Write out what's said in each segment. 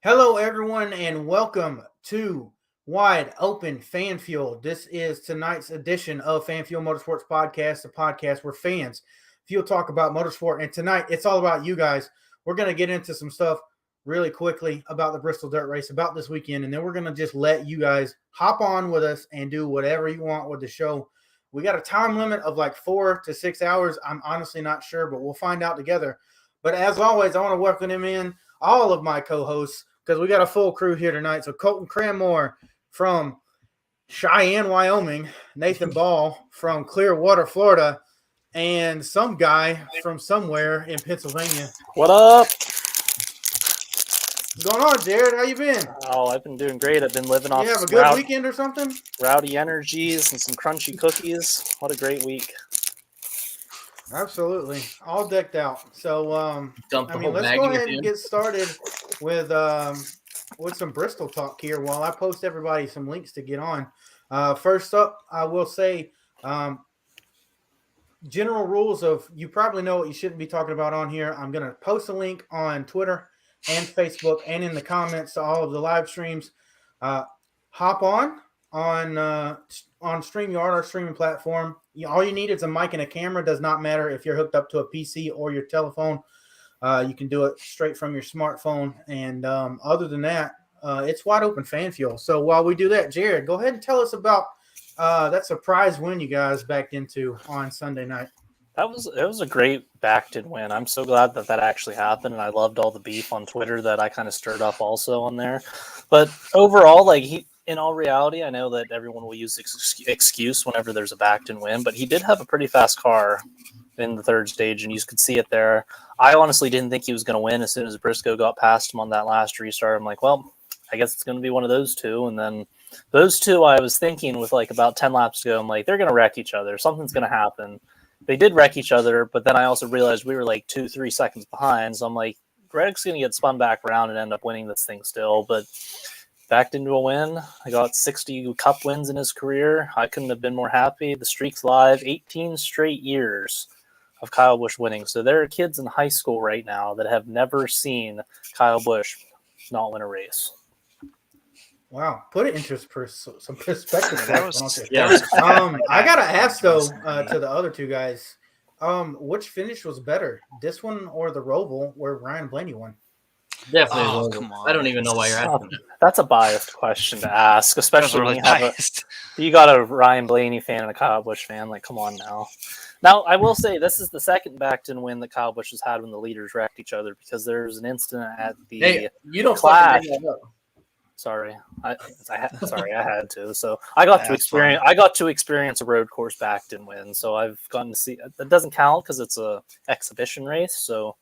Hello, everyone, and welcome to Wide Open FanFuel. This is tonight's edition of FanFuel Motorsports Podcast, the podcast where fans fuel talk about motorsport. And tonight, it's all about you guys. We're going to get into some stuff really quickly about the Bristol Dirt Race, about this weekend, and then we're going to just let you guys hop on with us and do whatever you want with the show. We got a time limit of like 4 to 6 hours. I'm honestly not sure, but we'll find out together. But as always, I want to welcome them in, all of my co-hosts, because we got a full crew here tonight. So Colton Cranmore from Cheyenne, Wyoming, Nathan Ball from Clearwater, Florida, and some guy from somewhere in Pennsylvania. What up? What's going on, Jared? How you been? Oh, I've been doing great. I've been living off You have a good weekend or something? Rowdy energies and some crunchy cookies. What a great week. Absolutely. All decked out. So, let's go ahead and get started with some Bristol talk here while I post everybody some links to get on. First up, I will say general rules of you probably know what you shouldn't be talking about on here. I'm going to post a link on Twitter and Facebook and in the comments to all of the live streams. Hop on StreamYard, our streaming platform. All you need is a mic and a camera. Does not matter if you're hooked up to a PC or your telephone. You can do it straight from your smartphone. And other than that, it's Wide Open FanFuel. So while we do that, Jared, go ahead and tell us about that surprise win you guys backed into on Sunday night. It was a great backed-in win. I'm so glad that actually happened, and I loved all the beef on Twitter that I kind of stirred up also on there. But overall, in all reality, I know that everyone will use excuse whenever there's a backed-in win, but he did have a pretty fast car in the third stage, and you could see it there. I honestly didn't think he was going to win as soon as Briscoe got past him on that last restart. I'm like, well, I guess it's going to be one of those two. And then those two, I was thinking with about 10 laps to go, I'm like, they're going to wreck each other. Something's going to happen. They did wreck each other, but then I also realized we were 2-3 seconds behind. So I'm like, Greg's going to get spun back around and end up winning this thing still. But backed into a win. I got 60 cup wins in his career. I couldn't have been more happy. The streak's live. 18 straight years of Kyle Busch winning. So there are kids in high school right now that have never seen Kyle Busch not win a race. Wow, put it into some perspective. Yeah. I gotta ask though to the other two guys, which finish was better, this one or the Roval where Ryan Blaney won? Definitely. Oh, come on. I don't even know why you're asking. That's a biased question to ask, especially when you got a Ryan Blaney fan and a Kyle Busch fan. Come on now. Now, I will say this is the second backed-in win that Kyle Busch has had when the leaders wrecked each other, because there's an incident at the Clash. Sorry, I had to. So I got to experience a road course backed-in win. So I've gotten to see. It doesn't count because it's a exhibition race. So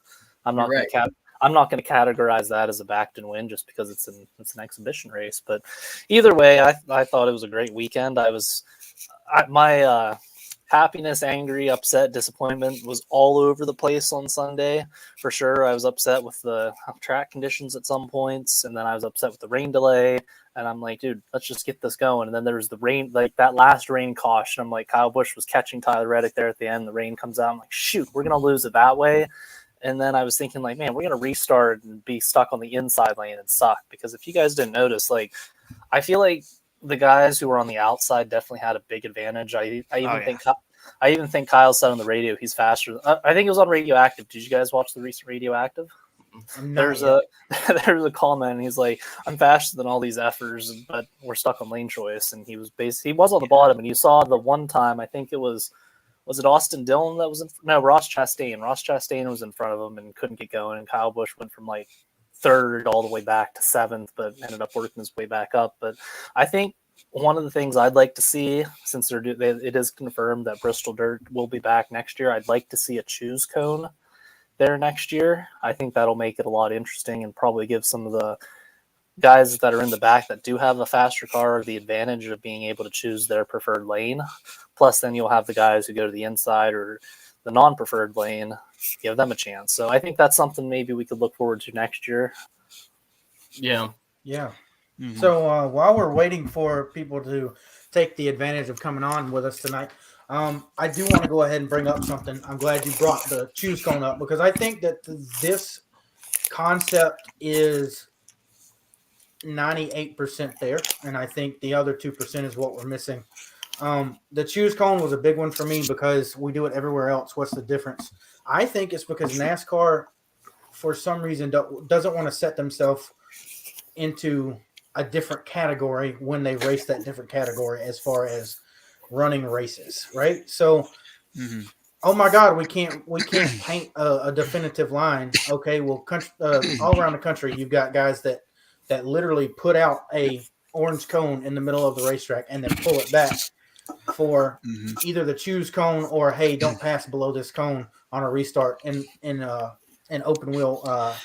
I'm not going to categorize that as a backed-in win just because it's an exhibition race. But either way, I thought it was a great weekend. My happiness, angry, upset, disappointment was all over the place on Sunday, for sure. I was upset with the track conditions at some points, and then I was upset with the rain delay, and I'm like, dude, let's just get this going. And then there was the rain, that last rain caution. I'm like, Kyle Busch was catching Tyler Reddick there at the end. The rain comes out. I'm like, shoot, we're going to lose it that way. And then I was thinking, man, we're going to restart and be stuck on the inside lane and suck. Because if you guys didn't notice, I feel like the guys who were on the outside definitely had a big advantage. I even think Kyle said on the radio he's faster. I think it was on Radioactive. Did you guys watch the recent Radioactive? There's a comment, and he's like, "I'm faster than all these effers, but we're stuck on lane choice." And he was on the bottom, and you saw the one time. I think it was it Austin Dillon that was Ross Chastain. Ross Chastain was in front of him and couldn't get going, and Kyle Busch went from third all the way back to seventh, but ended up working his way back up. But I think one of the things I'd like to see, since it is confirmed that Bristol Dirt will be back next year, I'd like to see a choose cone there next year. I think that'll make it a lot interesting and probably give some of the guys that are in the back that do have a faster car the advantage of being able to choose their preferred lane. Plus, then you'll have the guys who go to the inside or the non-preferred lane, give them a chance. So I think that's something maybe we could look forward to next year. Yeah. Mm-hmm. So while we're waiting for people to take the advantage of coming on with us tonight, I do want to go ahead and bring up something. I'm glad you brought the choose cone up, because I think that this concept is 98% there, and I think the other 2% is what we're missing. The choose cone was a big one for me because we do it everywhere else. What's the difference? I think it's because NASCAR, for some reason, doesn't want to set themselves into a different category when they race that different category as far as running races, right? So, oh my God, we can't paint a definitive line. Okay, well, all around the country, you've got guys that literally put out a orange cone in the middle of the racetrack and then pull it back for either the choose cone or, hey, don't pass below this cone on a restart in open wheel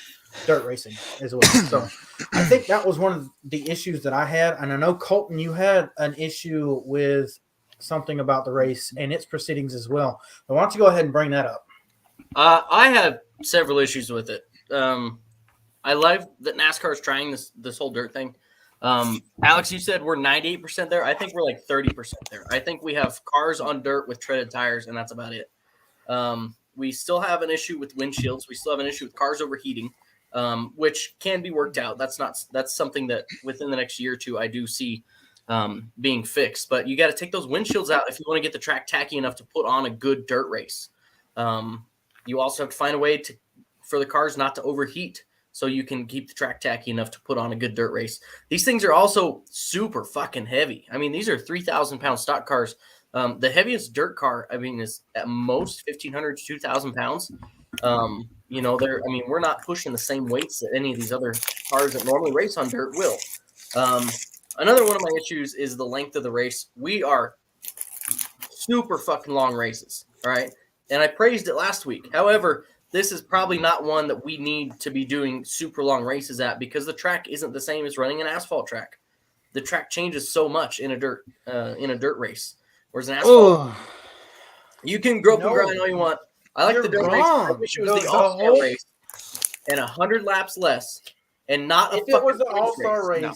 dirt racing as well. So I think that was one of the issues that I had. And I know, Colton, you had an issue with something about the race and its proceedings as well. But why don't you go ahead and bring that up? I have several issues with it. I love that NASCAR is trying this whole dirt thing. Alex, you said we're 98% there. I think we're like 30% there. I think we have cars on dirt with treaded tires, and that's about it. We still have an issue with windshields. We still have an issue with cars overheating, which can be worked out. That's something that within the next year or two I do see being fixed. But you got to take those windshields out if you want to get the track tacky enough to put on a good dirt race. You also have to find a way for the cars not to overheat, so you can keep the track tacky enough to put on a good dirt race. These things are also super fucking heavy. I mean, these are 3,000-pound stock cars. The heaviest dirt car, is at most 1,500 to 2,000 pounds. We're not pushing the same weights that any of these other cars that normally race on dirt will. Another one of my issues is the length of the race. We are super fucking long races, all right? And I praised it last week. However, this is probably not one that we need to be doing super long races at because the track isn't the same as running an asphalt track. The track changes so much in a dirt race. Whereas an asphalt, you can grope and grind all you want. I like the dirt race. I wish it was the all-star race and 100 laps less and not a fucking If it was an all-star race, no.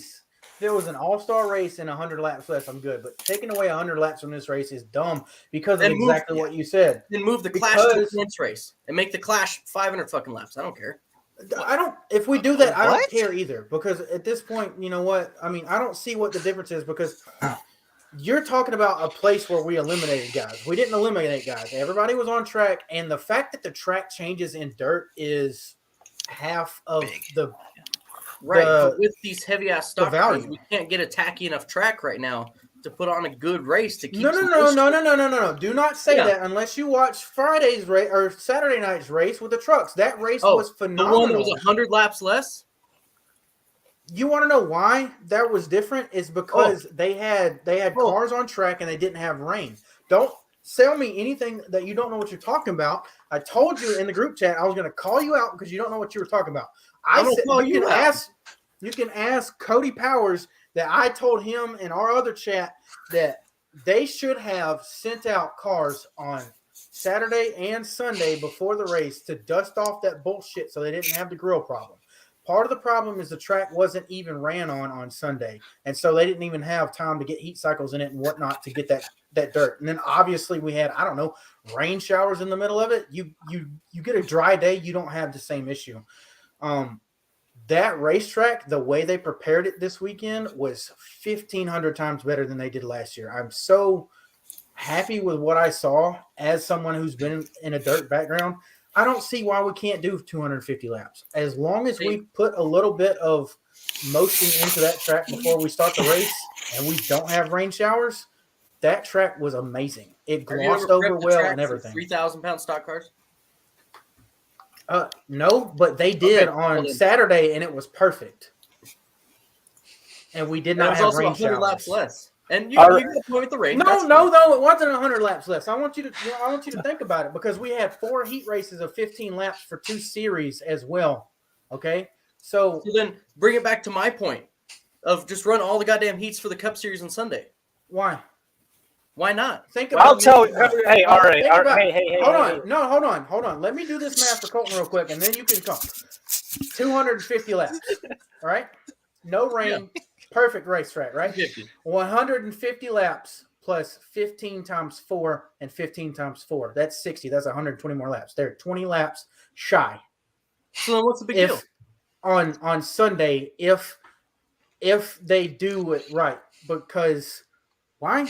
If it was an all-star race and 100 laps less, I'm good. But taking away 100 laps from this race is dumb because of exactly what you said. Then move the Clash to a points race and make the Clash 500 fucking laps. I don't care. If we do that, I don't care either because at this point, you know what? I mean, I don't see what the difference is because you're talking about a place where we eliminated guys. We didn't eliminate guys. Everybody was on track, and the fact that the track changes in dirt is half of the – right, but with these heavy-ass stock cars, we can't get a tacky enough track right now to put on a good race to keep. No. Do not say that unless you watch Friday's race or Saturday night's race with the trucks. That race was phenomenal. The one that was 100 laps less. You want to know why that was different? Is because they had cars on track and they didn't have rain. Don't sell me anything that you don't know what you're talking about. I told you in the group chat I was going to call you out because you don't know what you were talking about. You can ask Cody Powers that I told him in our other chat that they should have sent out cars on Saturday and Sunday before the race to dust off that bullshit so they didn't have the grill problem. Part of the problem is the track wasn't even ran on Sunday, and so they didn't even have time to get heat cycles in it and whatnot to get that dirt. And then obviously we had, rain showers in the middle of it. You get a dry day, you don't have the same issue. That racetrack, the way they prepared it this weekend was 1,500 times better than they did last year. I'm so happy with what I saw as someone who's been in a dirt background. I don't see why we can't do 250 laps. As long as we put a little bit of motion into that track before we start the race and we don't have rain showers, that track was amazing. It glossed over well and everything. 3,000-pound stock cars? No, but they did on Saturday, and it was perfect. And we did not have rain showers. 100 laps less. And you got the point with the rain. No, it wasn't 100 laps less. I want you to think about it because we had 4 heat races of 15 laps for 2 series as well. Okay, so then bring it back to my point of just run all the goddamn heats for the Cup Series on Sunday. Why? Why not? Think about. I'll tell you. Hey, all right. Hey. Hold on. Let me do this math for Colton real quick, and then you can come. 250 laps. All right. No rain. Yeah. Perfect racetrack, right? 150 laps plus 15 times 4 and 15 times 4. That's 60. That's 120 more laps. They're 20 laps shy. So then what's the big deal? On Sunday, if if they do it right. Because why?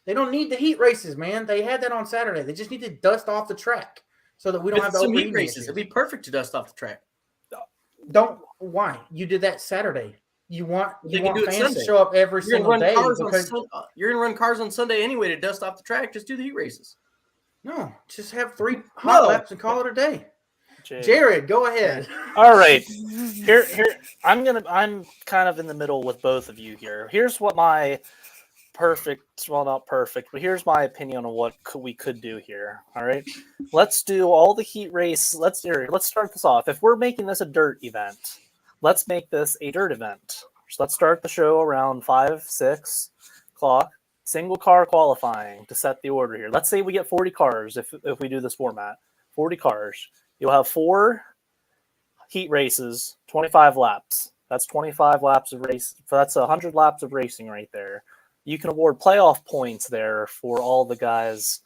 They don't need the heat races, man. They had that on Saturday. They just need to dust off the track so that we don't have the some heat overheating races. issues. It'd be perfect to dust off the track. Why? You did that Saturday. You want fans Sunday. to show up every single day because you're gonna run cars on Sunday anyway to dust off the track. Just do the heat races. No, just have 3 hot laps and call it a day. Jared, go ahead. All right, here. I'm kind of in the middle with both of you here. Here's what my not perfect, but here's my opinion on what we could do here. All right, let's do all the heat race. Let's start this off. If we're making this a dirt event, let's make this a dirt event. So let's start the show around 5-6 o'clock. Single car qualifying to set the order here. Let's say we get 40 cars if we do this format. 40 cars. You'll have 4 heat races, 25 laps. That's 25 laps of race. That's 100 laps of racing right there. You can award playoff points there for all the guys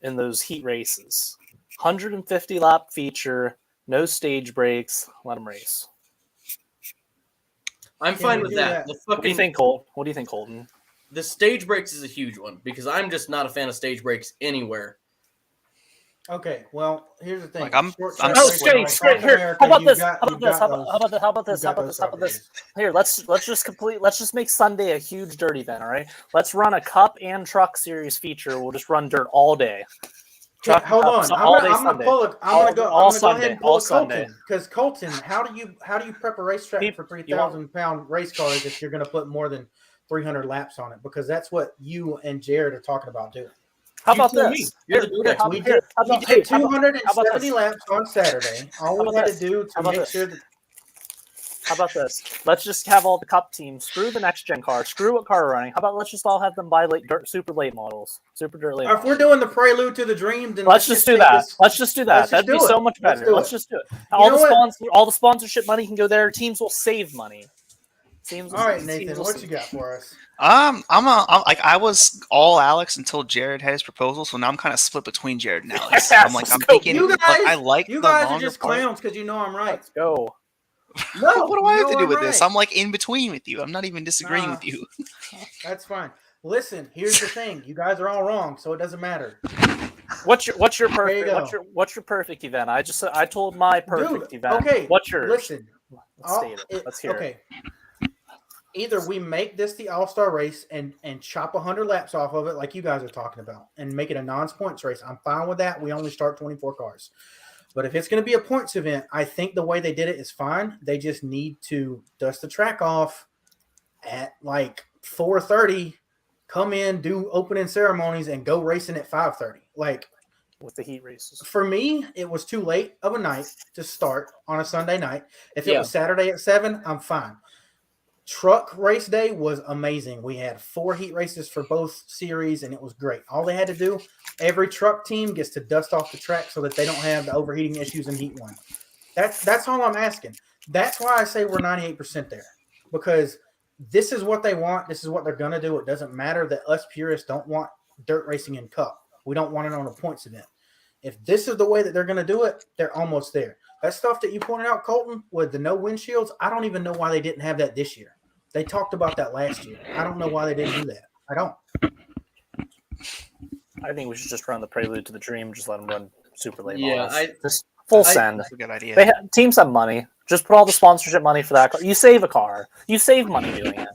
in those heat races. 150 lap feature, no stage breaks. Let them race. I'm fine with that. What do you think, Colton? What do you think, Colton? The stage breaks is a huge one because I'm just not a fan of stage breaks anywhere. Okay, well, here's the thing. Like I'm straight here. How about this? Here, let's just make Sunday a huge dirt event. All right, let's run a cup and truck series feature. We'll just run dirt all day. Hold on, I'm gonna go ahead and pull Colton because Colton, how do you prep a racetrack for 3,000-pound race cars if you're gonna put more than 300 laps on it? Because that's what you and Jared are talking about doing. How about this? We did 270 laps on Saturday. All we had to do to make sure that. How about this? Let's just have all the cup teams. Screw the next gen car. Screw what car we're running. How about let's just all have them buy super late models, super dirt late. If we're doing the prelude to the dream, then let's just do that. Let's just do that. That'd be so much better. Let's just do it. All the sponsorship money can go there. Teams will save money. All right, Nathan, what you got for us? I was all Alex until Jared had his proposal, so now I'm kind of split between Jared and Alex. I'm thinking, you guys, I like you the guys longer are just part. clowns because you know I'm right. Let's go. No, what do I have to do with this? I'm like in between with you. I'm not even disagreeing with you. That's fine. Listen, here's the thing. You guys are all wrong, so it doesn't matter. What's your perfect what's your perfect event? I told my perfect event. Okay. What's yours? Listen. Let's hear it. Either we make this the all-star race and chop 100 laps off of it like you guys are talking about and make it a non-points race. I'm fine with that. We only start 24 cars. But if it's going to be a points event, I think the way they did it is fine. They just need to dust the track off at like 4:30, come in, do opening ceremonies, and go racing at 5:30. Like with the heat races. For me, it was too late of a night to start on a Sunday night. If it was Saturday at 7, I'm fine. Truck race day was amazing. We had 4 heat races for both series, and it was great. All they had to do, every truck team gets to dust off the track so that they don't have the overheating issues in Heat 1. That's all I'm asking. That's why I say we're 98% there, because this is what they want. This is what they're going to do. It doesn't matter that us purists don't want dirt racing in Cup. We don't want it on a points event. If this is the way that they're going to do it, they're almost there. That stuff that you pointed out, Colton, with the no windshields, I don't even know why they didn't have that this year. They talked about that last year. I don't know why they didn't do that. I don't. I think we should just run the prelude to the dream. Just let them run super late. Just full send. That's a good idea. Teams have money. Just put all the sponsorship money for that car. You save a car. You save money doing it.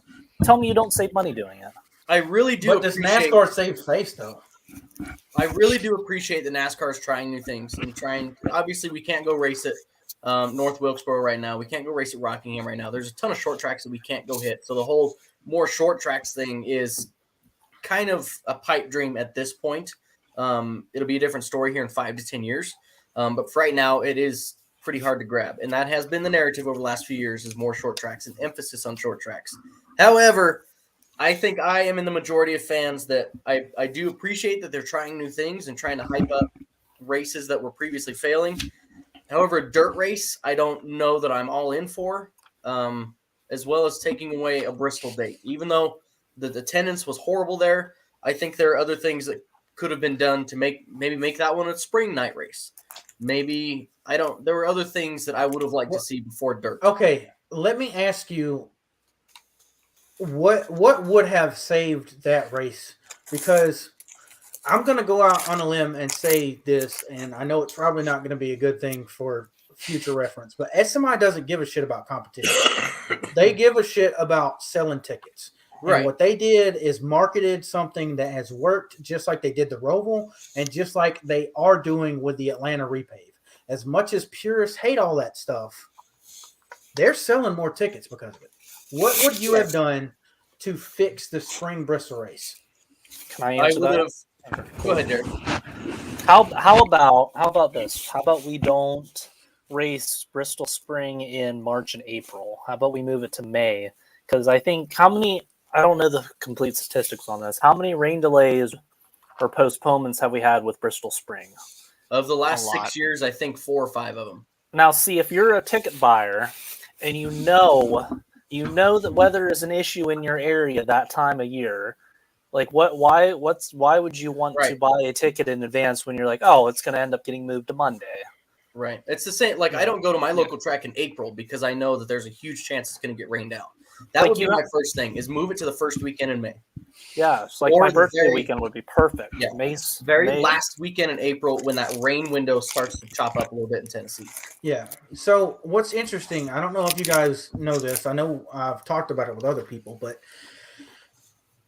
Tell me you don't save money doing it. I really do. But does NASCAR save face though? I really do appreciate that NASCAR is trying new things and trying. Obviously, we can't go race at North Wilkesboro right now. We can't go race at Rockingham right now. There's a ton of short tracks that we can't go hit. So the whole more short tracks thing is kind of a pipe dream at this point. It'll be a different story here in 5 to 10 years. But for right now, it is pretty hard to grab. And that has been the narrative over the last few years, is more short tracks and emphasis on short tracks. However, I think I am in the majority of fans that I do appreciate that they're trying new things and trying to hype up races that were previously failing. However, a dirt race, I don't know that I'm all in for, as well as taking away a Bristol date. Even though the attendance was horrible there, I think there are other things that could have been done to maybe make that one a spring night race. Maybe, there were other things that I would have liked to see before dirt. Okay, let me ask you what would have saved that race? Because I'm going to go out on a limb and say this, and I know it's probably not going to be a good thing for future reference, but SMI doesn't give a shit about competition. They give a shit about selling tickets. Right. And what they did is marketed something that has worked, just like they did the Roval and just like they are doing with the Atlanta Repave. As much as purists hate all that stuff, they're selling more tickets because of it. What would you have done to fix the spring Bristol race? Can I answer that? Go ahead, Derek. How about this? How about we don't race Bristol Spring in March and April? How about we move it to May? Because I think I don't know the complete statistics on this. How many rain delays or postponements have we had with Bristol Spring? Of the last 6 years, I think 4 or 5 of them. Now, see, if you're a ticket buyer and you know that weather is an issue in your area that time of year, like why would you want to buy a ticket in advance when you're like, oh, it's going to end up getting moved to Monday? Right. It's the same. Like, I don't go to my local track in April because I know that there's a huge chance it's going to get rained out. That would be my first thing, is move it to the first weekend in May. Yeah, it's like my birthday weekend would be perfect. Yeah, May. Last weekend in April when that rain window starts to chop up a little bit in Tennessee. Yeah. So what's interesting, I don't know if you guys know this. I know I've talked about it with other people, but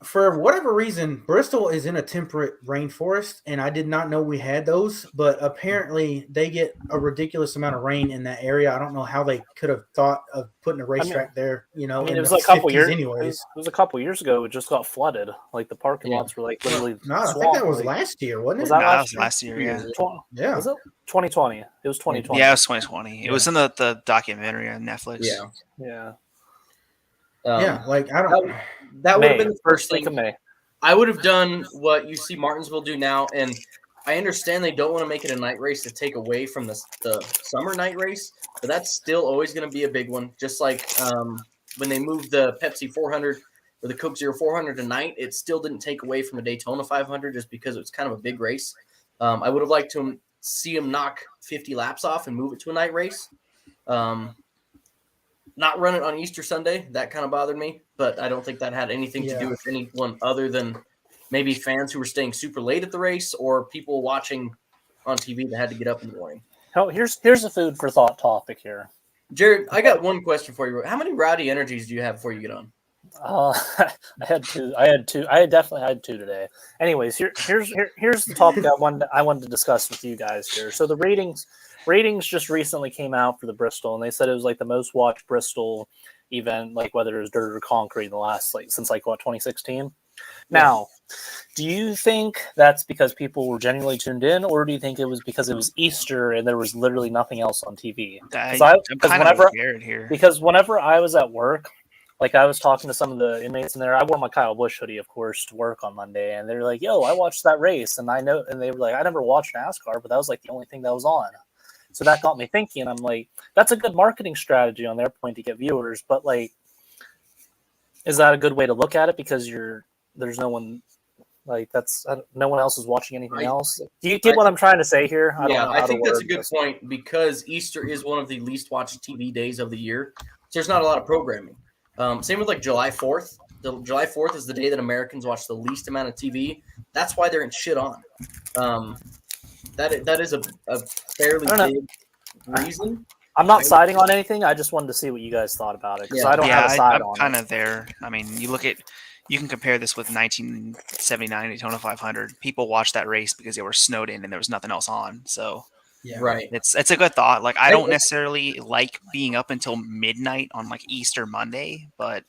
for whatever reason, Bristol is in a temperate rainforest, and I did not know we had those, but apparently they get a ridiculous amount of rain in that area. I don't know how they could have thought of putting a racetrack there, it was a couple years anyways. It was a couple years ago. It just got flooded. Like the parking lots were like literally I think that was last year, wasn't it? Was that last year? Yeah. Yeah. Was it 2020? It was 2020. Yeah, it was 2020. It was in the documentary on Netflix. Yeah. Like I don't. That would have been the first thing. May. I would have done what you see Martinsville do now, and I understand they don't want to make it a night race to take away from the summer night race, but that's still always going to be a big one. Just like when they moved the Pepsi 400 or the Coke Zero 400 to night, it still didn't take away from the Daytona 500 just because it was kind of a big race. I would have liked to see them knock 50 laps off and move it to a night race. Not run it on Easter Sunday. That kind of bothered me, but I don't think that had anything to do with anyone other than maybe fans who were staying super late at the race or people watching on TV that had to get up in the morning. Oh, here's a food for thought topic here. Jared, I got one question for you. How many rowdy energies do you have before you get on? I had two. I definitely had two today. Anyways, here's the topic I wanted to discuss with you guys here. So the ratings just recently came out for the Bristol, and they said it was like the most watched Bristol event, like whether it was dirt or concrete, in the last since 2016. Now, do you think that's because people were genuinely tuned in, or do you think it was because it was Easter and there was literally nothing else on TV? Because whenever I was at work, like I was talking to some of the inmates in there, I wore my Kyle Busch hoodie, of course, to work on Monday, and they're like, "Yo, I watched that race," and they were like, "I never watched NASCAR, but that was like the only thing that was on." So that got me thinking. I'm like, that's a good marketing strategy on their point to get viewers, but like, is that a good way to look at it? Because there's no one no one else is watching anything else. Do you get what I'm trying to say here? I think that's a good point because Easter is one of the least watched TV days of the year. So there's not a lot of programming. Same with like July 4th. July 4th is the day that Americans watch the least amount of TV. That's why they're in shit on. That is a fairly big reason. I'm not siding on anything. I just wanted to see what you guys thought about it because I don't have a side on it. I'm kind of there. I mean, you can compare this with 1979 Daytona 500. People watched that race because they were snowed in and there was nothing else on. So, it's a good thought. Like, I don't necessarily like being up until midnight on like Easter Monday, but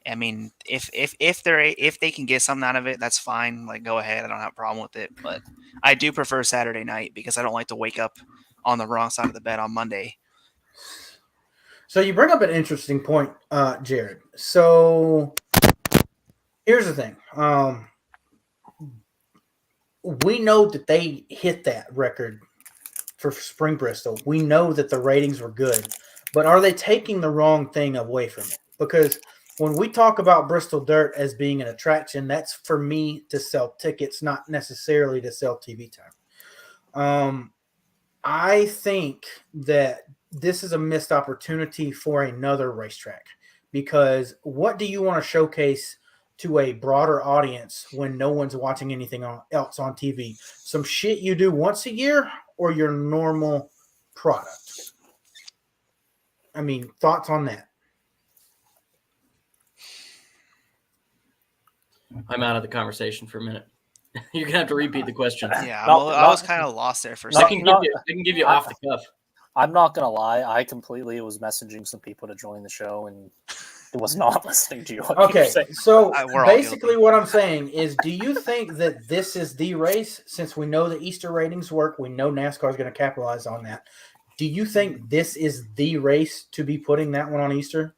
I mean, if they can get something out of it, that's fine. Like, go ahead. I don't have a problem with it. But I do prefer Saturday night because I don't like to wake up on the wrong side of the bed on Monday. So you bring up an interesting point, Jared. So here's the thing. We know that they hit that record for Spring Bristol. We know that the ratings were good. But are they taking the wrong thing away from it? Because when we talk about Bristol Dirt as being an attraction, that's for me to sell tickets, not necessarily to sell TV time. I think that this is a missed opportunity for another racetrack because what do you want to showcase to a broader audience when no one's watching anything else on TV? Some shit you do once a year or your normal product? I mean, thoughts on that? I'm out of the conversation for a minute. You're going to have to repeat the question. Yeah, I was kind of lost there for a I second. can give you off the cuff. I'm not going to lie. I completely was messaging some people to join the show and was not listening to you. Okay, so We're all basically guilty. what I'm saying is, do you think that this is the race? Since we know the Easter ratings work, we know NASCAR is going to capitalize on that. Do you think this is the race to be putting that one on Easter?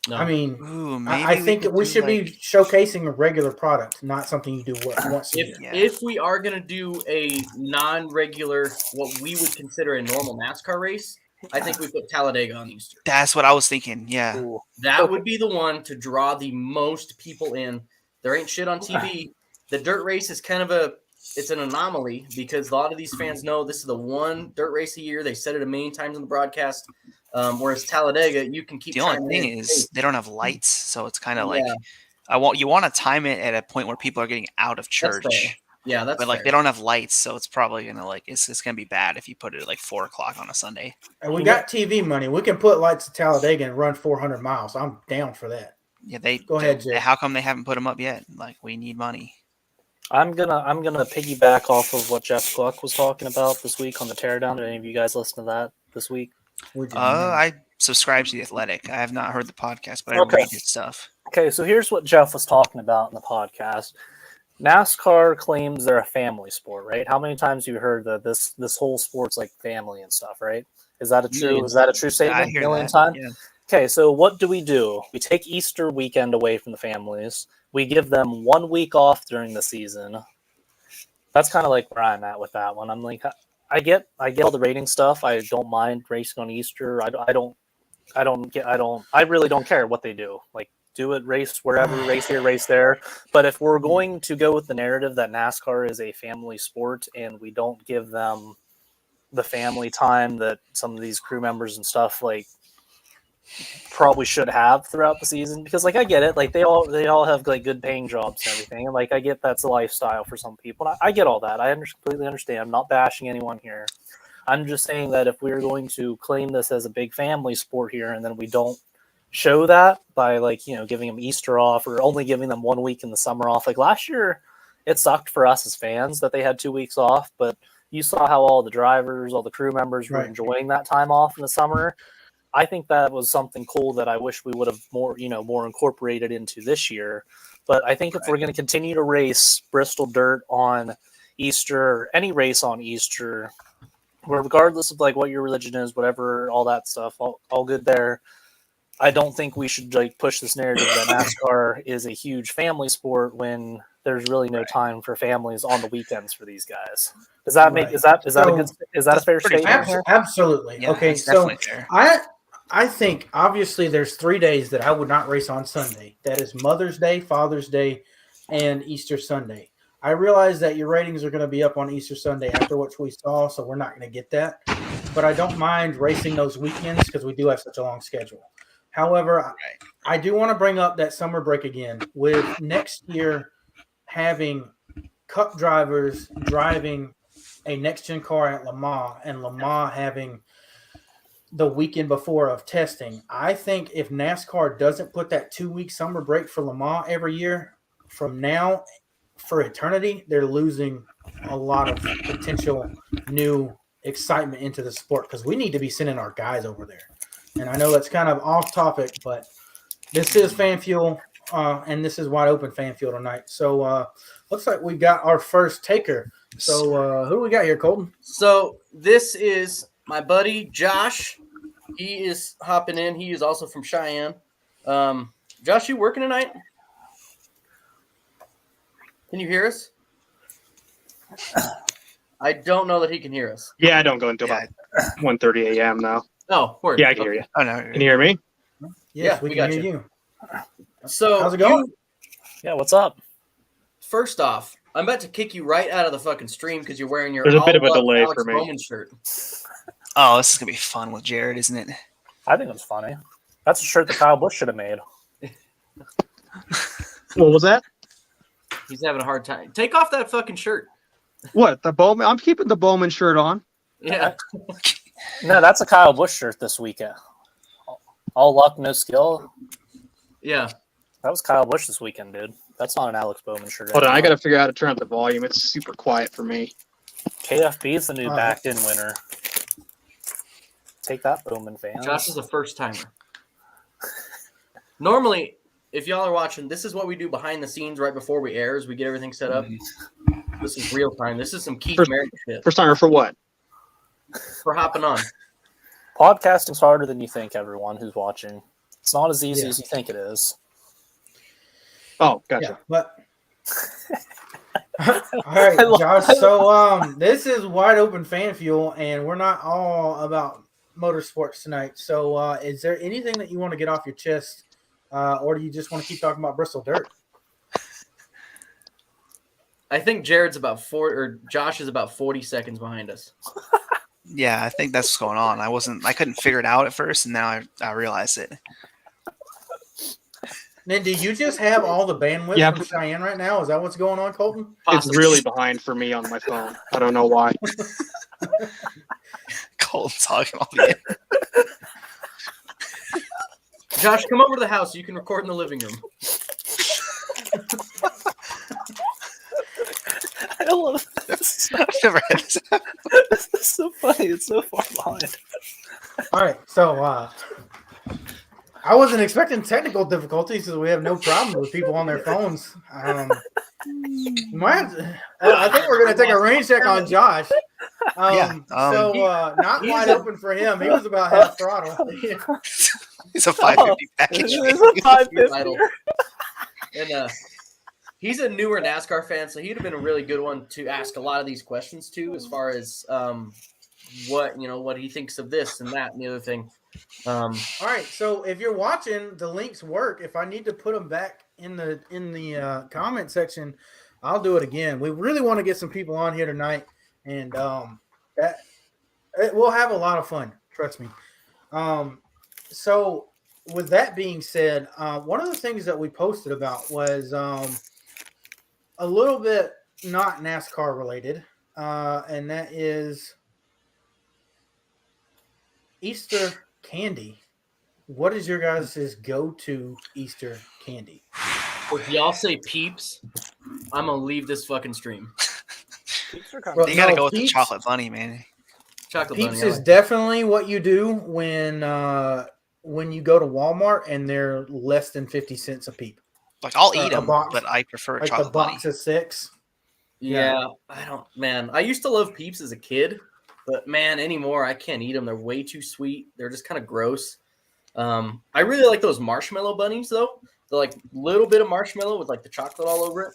No. I mean, Ooh, I think we should be showcasing a regular product, not something you do once a year. If we are going to do a non-regular, what we would consider a normal NASCAR race, I think we put Talladega on Easter. That's what I was thinking. Yeah. Ooh. That would be the one to draw the most people in. There ain't shit on TV. The dirt race is kind of it's an anomaly because a lot of these fans know this is the one dirt race a year. They said it a million times in the broadcast. Whereas Talladega, you can keep. The only thing is they don't have lights, so it's kind of like you want to time it at a point where people are getting out of church. That's but like fair. they don't have lights, so it's probably gonna it's gonna be bad if you put it at like 4:00 on a Sunday. And we got TV money. We can put lights at Talladega and run 400 miles. I'm down for that. Yeah, Go ahead, Jay. How come they haven't put them up yet? Like we need money. I'm gonna piggyback off of what Jeff Gluck was talking about this week on the teardown. Did any of you guys listen to that this week? I subscribe to The Athletic. I have not heard the podcast, but I read his stuff. Okay, so here's what Jeff was talking about in the podcast. NASCAR claims they're a family sport, right? How many times have you heard that this whole sport's like family and stuff, right? Is that a true statement? I hear a million that, times? yeah. Okay, so what do? We take Easter weekend away from the families. We give them 1 week off during the season. That's kind of like where I'm at with that one. I'm like, I get all the rating stuff. I don't mind racing on Easter. I really don't care what they do. Like, do it, race wherever, race here, race there. But if we're going to go with the narrative that NASCAR is a family sport and we don't give them the family time that some of these crew members and stuff like probably should have throughout the season, because like I get it, like they all have like good paying jobs and everything, and like I get that's a lifestyle for some people. I get all that. I completely understand. I'm not bashing anyone here. I'm just saying that if we're going to claim this as a big family sport here, and then we don't show that by like giving them Easter off or only giving them 1 week in the summer off. Like last year, it sucked for us as fans that they had 2 weeks off, but you saw how all the drivers, all the crew members were enjoying that time off in the summer. I think that was something cool that I wish we would have more incorporated into this year. But I think if we're going to continue to race Bristol Dirt on Easter, or any race on Easter, regardless of like what your religion is, whatever, all that stuff, all good there. I don't think we should like push this narrative that NASCAR is a huge family sport when there's really no time for families on the weekends for these guys. Does that make is that a fair statement here? Absolutely. Yeah, okay, so I think obviously there's 3 days that I would not race on Sunday. That is Mother's Day, Father's Day, and Easter Sunday. I realize that your ratings are going to be up on Easter Sunday after what we saw, so we're not going to get that. But I don't mind racing those weekends because we do have such a long schedule. However, I do want to bring up that summer break again with next year having Cup drivers driving a next-gen car at Le Mans and Le Mans having the weekend before of testing. I think if NASCAR doesn't put that 2 week summer break for Le Mans every year from now for eternity, they're losing a lot of potential new excitement into the sport because we need to be sending our guys over there. And I know that's kind of off topic, but this is FanFuel, and this is Wide Open FanFuel tonight. So looks like we got our first taker. So who do we got here, Colton? So this is my buddy Josh. He is hopping in. He is also from Cheyenne. Josh, you working tonight? Can you hear us? I don't know that he can hear us. Yeah, I don't go until about 1:30 a.m. now. Oh, word. Yeah, I can hear you. Oh no, Can you hear me? Yes, we can got hear you. So how's it going? Yeah, what's up? First off, I'm about to kick you right out of the fucking stream because you're wearing your There's a bit of a all-up delay Alex for me. Bowman shirt. Oh, this is gonna be fun with Jared, isn't it? I think it was funny. That's a shirt that Kyle Busch should have made. What was that? He's having a hard time. Take off that fucking shirt. What, the Bowman? I'm keeping the Bowman shirt on. Yeah. No, that's a Kyle Busch shirt this weekend. All luck, no skill. Yeah. That was Kyle Busch this weekend, dude. That's not an Alex Bowman shirt. Hold on, I got to figure out how to turn up the volume. It's super quiet for me. KFB is the new backed-in winner. Take that, Bowman fans. Josh is a first-timer. Normally, if y'all are watching, this is what we do behind the scenes right before we air, is we get everything set up. This is real time. This is some Keith Merrick shit. First timer for what? For hopping on. Podcasting's harder than you think, everyone who's watching. It's not as easy as you think it is. Oh, gotcha. Yeah, but all right, Josh. So this is Wide Open Fan Fuel, and we're not all about motorsports tonight. So is there anything that you want to get off your chest, or do you just want to keep talking about Bristol Dirt? I think Josh is about 40 seconds behind us. Yeah, I think that's what's going on. I couldn't figure it out at first, and now I realize it. Then do you just have all the bandwidth from Cheyenne right now? Is that what's going on, Colton? It's really behind for me on my phone. I don't know why. Colton's talking all the Josh, come over to the house. You can record in the living room. I love this. I've never had this happen. This is so funny. It's so far behind. All right, so I wasn't expecting technical difficulties because we have no problem with people on their phones. I think we're going to take a rain check on Josh. Not wide open for him. He was about half throttle. It's a 550 package. It's a 550. And he's a newer NASCAR fan, so he'd have been a really good one to ask a lot of these questions to, as far as what he thinks of this and that and the other thing. All right, so if you're watching, the links work. If I need to put them back in the comment section, I'll do it again. We really want to get some people on here tonight, and we'll have a lot of fun. Trust me. So with that being said, one of the things that we posted about was a little bit not NASCAR related, and that is Easter candy. What is your guys' go-to Easter candy? If y'all say Peeps, I'm gonna leave this fucking stream. Peeps are you gotta go with the chocolate bunny, man. Chocolate Peeps bunny, is definitely what you do when you go to Walmart and they're less than 50 cents a peep. Like I'll eat them, but I prefer like chocolate the box bunny. of 6. Yeah, I used to love Peeps as a kid, but man, anymore I can't eat them. They're way too sweet. They're just kind of gross. I really like those marshmallow bunnies though. They're like little bit of marshmallow with like the chocolate all over it.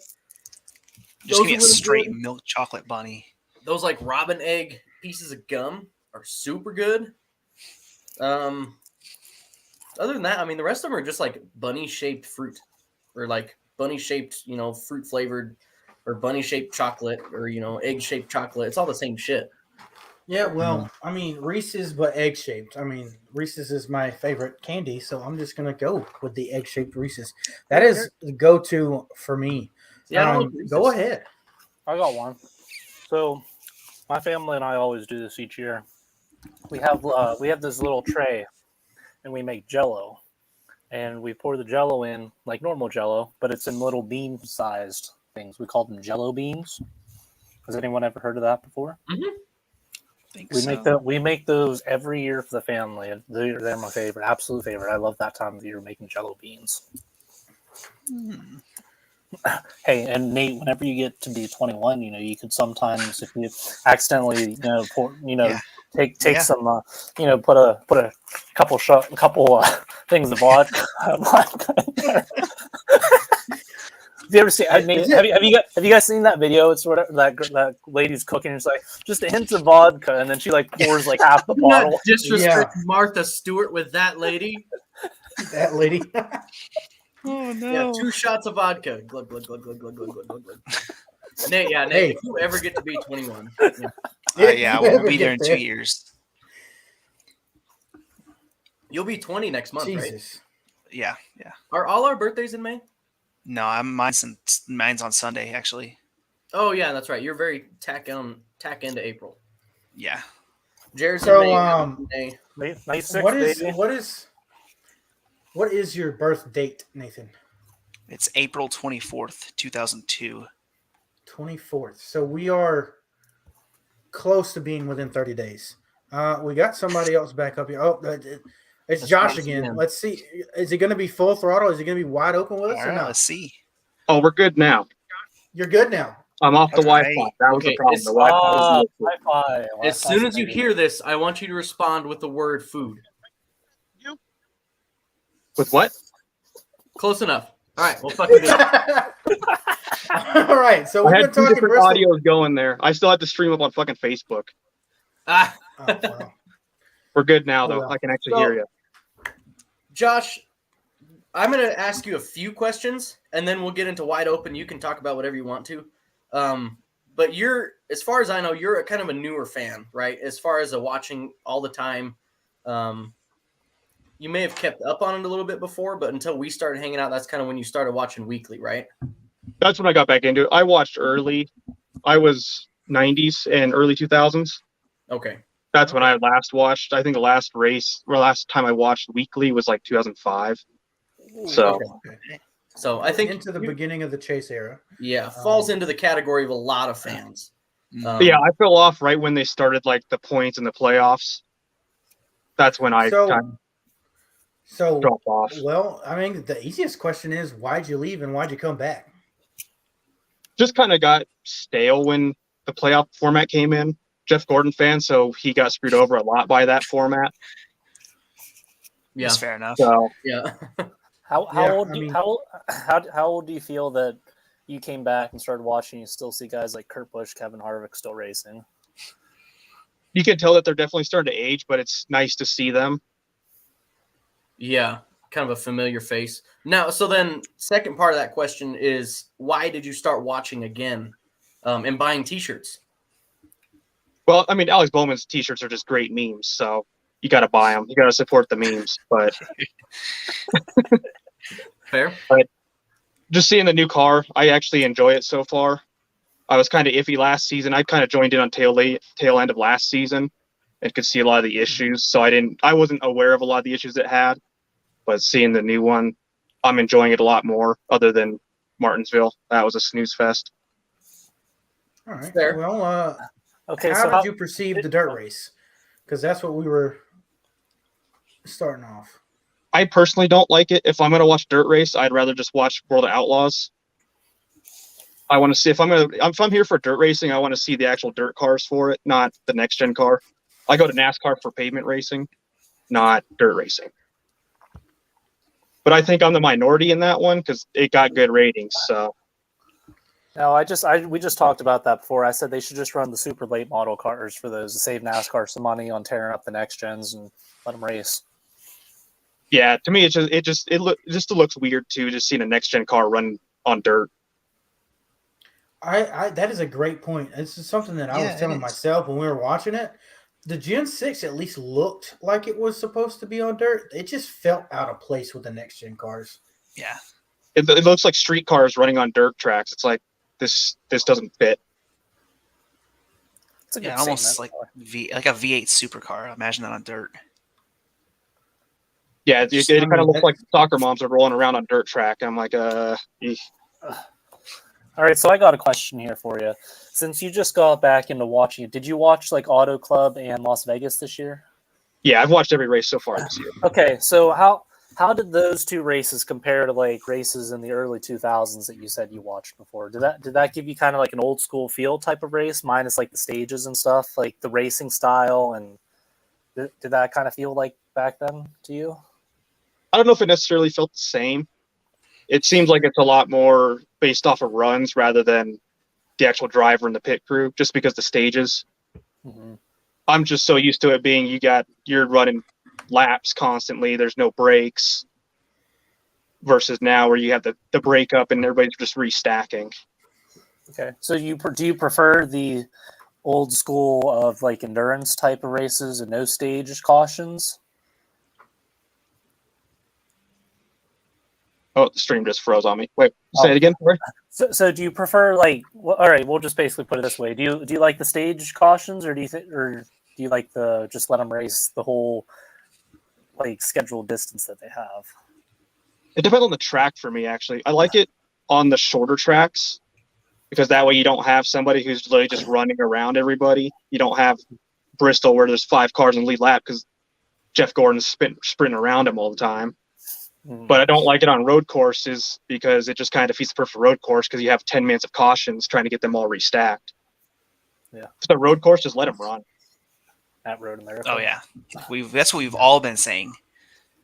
Just give me a straight milk chocolate bunny. Those like robin egg pieces of gum are super good. Other than that, I mean, the rest of them are just like bunny shaped fruit, or like bunny shaped, fruit flavored, or bunny shaped chocolate, or egg shaped chocolate. It's all the same shit. Yeah, well, I mean, Reese's, but egg-shaped. I mean, Reese's is my favorite candy, so I'm just going to go with the egg-shaped Reese's. That is the go-to for me. Yeah, go ahead. I got one. So my family and I always do this each year. We have this little tray, and we make Jell-O. And we pour the Jell-O in like normal Jell-O, but it's in little bean-sized things. We call them Jell-O beans. Has anyone ever heard of that before? Mm-hmm. We make those every year for the family. They're my favorite, absolute favorite. I love that time of year making Jell-O beans. Hey, and Nate, whenever you get to be 21, you could sometimes, if you accidentally, take some, put a couple things of vodka in there. Have you ever seen? Have you guys seen that video? It's whatever that lady's cooking. It's like just a hint of vodka, and then she like pours like half the bottle. Not disrespect Martha Stewart with that lady. That lady. Oh no! Yeah, 2 shots of vodka. Glug glug glug glug glug glug glug glug. Nate, if you ever get to be 21, I will be there in 2 years. You'll be 20 next month, right? Jesus. Yeah. Are all our birthdays in May? No, mine's on Sunday actually. Oh yeah, that's right. You're very tack into April. Yeah. Jared's So, in May. May 6th, baby. What is your birth date, Nathan? It's April 24th, 2002. 24th. So we are close to being within 30 days. We got somebody else back up here. Oh, it's Josh again. Let's see. Is it going to be full throttle? Is it going to be wide open with us? All right, let's see. Oh, we're good now. You're good now. I'm off the Okay. Wi-Fi. That was the problem. The Wi-Fi was Wi-Fi. As soon as you hear this, I want you to respond with the word food. with what? Close enough. All right, we'll fucking do it. All right. So I we've had been two talking different Bristol. audios going there. I still had to stream up on fucking Facebook. Ah, Oh, wow. We're good now, though. well. I can actually hear you. Josh, I'm going to ask you a few questions, and then we'll get into wide open. You can talk about whatever you want to. But as far as I know, you're a kind of a newer fan, right? As far as watching all the time. You may have kept up on it a little bit before, but until we started hanging out, that's kind of when you started watching weekly, right? That's when I got back into it. I watched early. I was 90s and early 2000s. Okay. That's when I last watched. I think the last time I watched weekly was like 2005. So, Okay. So I think into the beginning of the Chase era. Yeah, falls into the category of a lot of fans. yeah, I fell off right when they started like the points and the playoffs. That's when I kind of dropped off. Well, I mean, the easiest question is, why'd you leave and why'd you come back? Just kind of got stale when the playoff format came in. Jeff Gordon fan, so he got screwed over a lot by that format. Yeah, That's fair enough. So yeah. How old do you feel that you came back and started watching? You still see guys like Kurt Busch, Kevin Harvick still racing. you can tell that they're definitely starting to age, but it's nice to see them. Yeah, kind of a familiar face. Now, so then second part of that question is, why did you start watching again and buying T-shirts? Well, I mean, Alex Bowman's T-shirts are just great memes, so you got to buy them. You got to support the memes. But Fair. But just seeing the new car, I actually enjoy it so far. I was kind of iffy last season. I kind of joined in on tail end of last season and could see a lot of the issues. So I wasn't aware of a lot of the issues it had. But seeing the new one, I'm enjoying it a lot more. Other than Martinsville, that was a snooze fest. All right. Fair. Well, Okay, how so did you perceive the dirt race? Because that's what we were starting off. I personally don't like it. If I'm going to watch dirt race, I'd rather just watch World of Outlaws. I want to see if I'm here for dirt racing, I want to see the actual dirt cars for it, not the next gen car. I go to NASCAR for pavement racing, not dirt racing. But I think I'm the minority in that one because it got good ratings. So no, we just talked about that before. I said they should just run the super late model cars for those to save NASCAR some money on tearing up the next gens and let them race. yeah, to me it just looks weird too, just seeing a next gen car run on dirt. That is a great point. This is something that I was telling myself when we were watching it. The Gen 6 at least looked like it was supposed to be on dirt. It just felt out of place with the next gen cars. Yeah. It looks like street cars running on dirt tracks. It's like this doesn't fit. It's a good almost segment. like a V8 supercar. Imagine that on dirt. Yeah, it kind of looks like soccer moms are rolling around on dirt track. I'm like, eek. All right, so I got a question here for you. Since you just got back into watching it, did you watch like Auto Club and Las Vegas this year? Yeah, I've watched every race so far this year. Okay, so how did those two races compare to like races in the early 2000s that you said you watched before? Did that give you kind of like an old school feel type of race, minus like the stages and stuff, like the racing style, and did that kind of feel like back then to you? I don't know if it necessarily felt the same. It seems like it's a lot more based off of runs rather than the actual driver and the pit crew, just because the stages. Mm-hmm. I'm just so used to it being you're running laps constantly. There's no breaks. Versus now where you have the break up and everybody's just restacking. Okay, so do you prefer the old school of like endurance type of races and no stage cautions? Oh, the stream just froze on me. Wait, say it again. Sorry. So do you prefer all right, we'll just basically put it this way. Do you like the stage cautions, or do you like the just let them race the whole scheduled distance that they have? It depends on the track for me, actually. I like it on the shorter tracks because that way you don't have somebody who's literally just running around everybody. You don't have Bristol where there's 5 cars in the lead lap because Jeff Gordon's sprinting around him all the time. But I don't like it on road courses because it just kind of defeats the perfect road course because you have 10 minutes of cautions trying to get them all restacked. Yeah. So the road course, just let them run. At Road America. Oh yeah, that's what we've all been saying.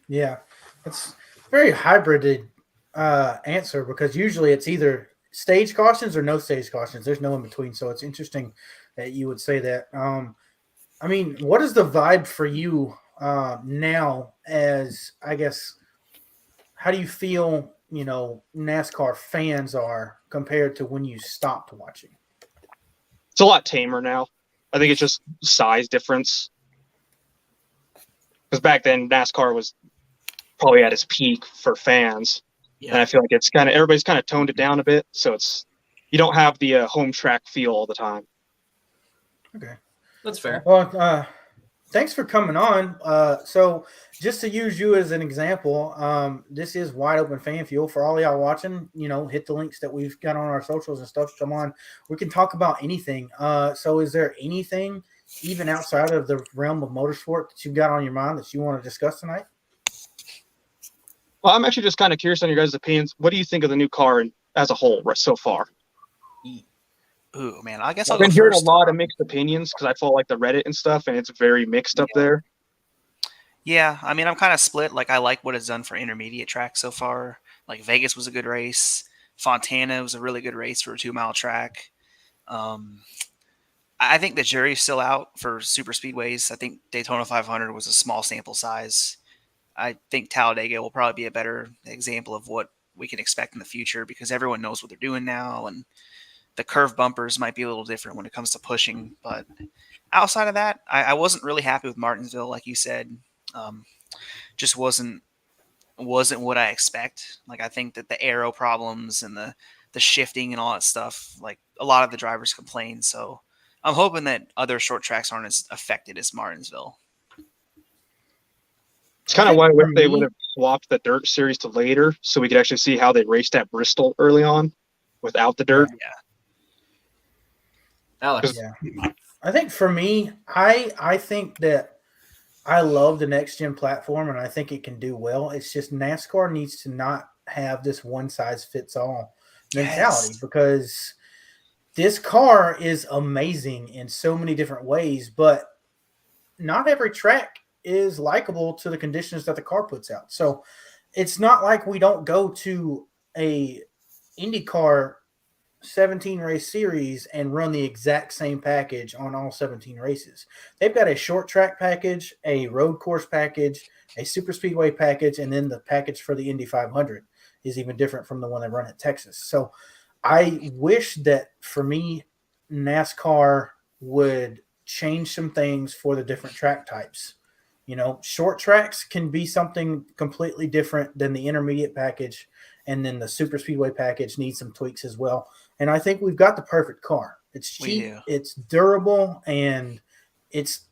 Yeah, it's very hybrided answer because usually it's either stage cautions or no stage cautions. There's no in between, so it's interesting that you would say that. I mean, what is the vibe for you now? As I guess, how do you feel? NASCAR fans are compared to when you stopped watching. It's a lot tamer now. I think it's just size difference. Because back then, NASCAR was probably at its peak for fans. Yeah. And I feel like it's everybody's kind of toned it down a bit. So you don't have the home track feel all the time. Okay. That's fair. Well, thanks for coming on. So just to use you as an example, this is Wide Open FanFuel. For all y'all watching, hit the links that we've got on our socials and stuff. Come on. We can talk about anything. So is there anything, even outside of the realm of motorsport, that you've got on your mind that you want to discuss tonight? Well, I'm actually just kind of curious on your guys' opinions. What do you think of the new car as a whole so far? Ooh, man, I guess I've been hearing a lot of mixed opinions because I follow the Reddit and stuff, and it's very mixed up there. Yeah, I mean, I'm kind of split. I like what it's done for intermediate tracks so far. Vegas was a good race. Fontana was a really good race for a 2-mile track. I think the jury's still out for super speedways. I think Daytona 500 was a small sample size. I think Talladega will probably be a better example of what we can expect in the future because everyone knows what they're doing now, and the curve bumpers might be a little different when it comes to pushing. But outside of that, I wasn't really happy with Martinsville, like you said. Just wasn't what I expect. I think that the aero problems and the shifting and all that stuff, a lot of the drivers complain. So I'm hoping that other short tracks aren't as affected as Martinsville. It's kind of why I wish they would have swapped the dirt series to later so we could actually see how they raced at Bristol early on without the dirt. Yeah. Alex. Yeah. I think for me, I think that I love the next gen platform and I think it can do well. It's just NASCAR needs to not have this one size fits all mentality because this car is amazing in so many different ways, but not every track is likable to the conditions that the car puts out. So it's not like we don't go to a IndyCar 17 race series and run the exact same package on all 17 races. They've got a short track package, a road course package, a super speedway package, and then the package for the Indy 500 is even different from the one they run at Texas. So I wish that for me, NASCAR would change some things for the different track types. Short tracks can be something completely different than the intermediate package, and then the super speedway package needs some tweaks as well. And I think we've got the perfect car. It's cheap, it's durable, and it's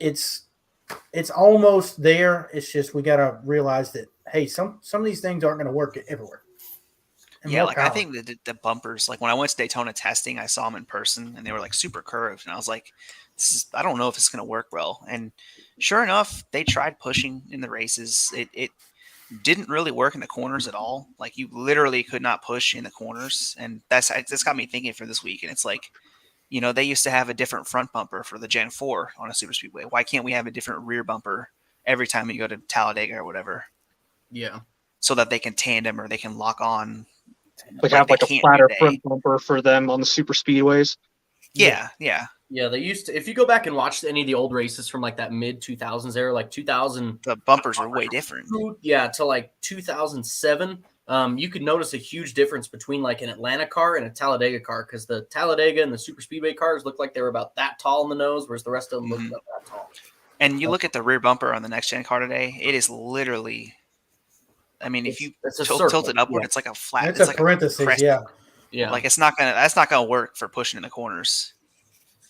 almost there. It's just we got to realize that hey, some of these things aren't going to work everywhere. And yeah, I think the bumpers, when I went to Daytona testing, I saw them in person, and they were super curved, and I was like, I don't know if it's going to work well. And sure enough, they tried pushing in the races. It didn't really work in the corners at all. You literally could not push in the corners. And that's got me thinking for this week. And it's they used to have a different front bumper for the Gen 4 on a super speedway. Why can't we have a different rear bumper every time you go to Talladega or whatever? Yeah. So that they can tandem or they can lock on. Have a flatter front bumper for them on the super speedways. Yeah. Yeah, they used to. If you go back and watch any of the old races from that mid 2000s era, 2000, the bumpers are way different. Yeah, to 2007, you could notice a huge difference between an Atlanta car and a Talladega car because the Talladega and the super speedway cars looked like they were about that tall in the nose, whereas the rest of them looked about that tall. And you look at the rear bumper on the next gen car today; it is literally I mean, if you it's a tilt it upward, it's like a flat. It's a like parenthesis, yeah. Like that's not gonna work for pushing in the corners.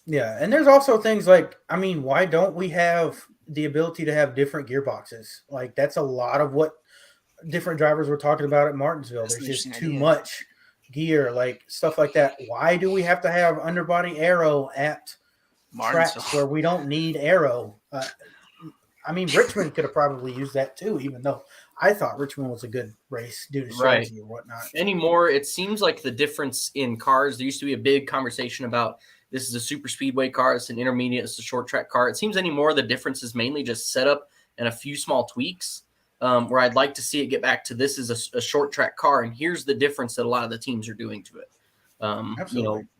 Yeah, and there's also things like, I mean, why don't we have the ability to have different gearboxes? Like that's a lot of what different drivers were talking about at Martinsville. There's just too much gear, like stuff like that. Why do we have to have underbody aero at tracks where we don't need aero? I mean, Richmond could have probably used that too, even though I thought Richmond was a good race due to strategy or whatnot. Anymore, it seems like the difference in cars, there used to be a big conversation about this is a super speedway car, it's an intermediate, it's a short track car. It seems anymore the difference is mainly just setup and a few small tweaks, where I'd like to see it get back to this is a short track car, and here's the difference that a lot of the teams are doing to it.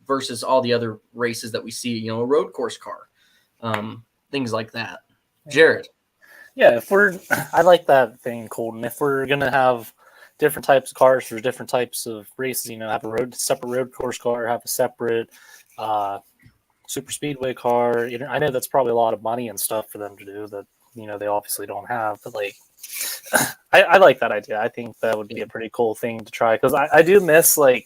Versus all the other races that we see, a road course car, things like that. Jared. Yeah, I like that thing, Colton. If we're gonna have different types of cars for different types of races, have a separate road course car, have a separate super speedway car. I know that's probably a lot of money and stuff for them to do that, they obviously don't have. But like, I like that idea. I think that would be a pretty cool thing to try because I do miss like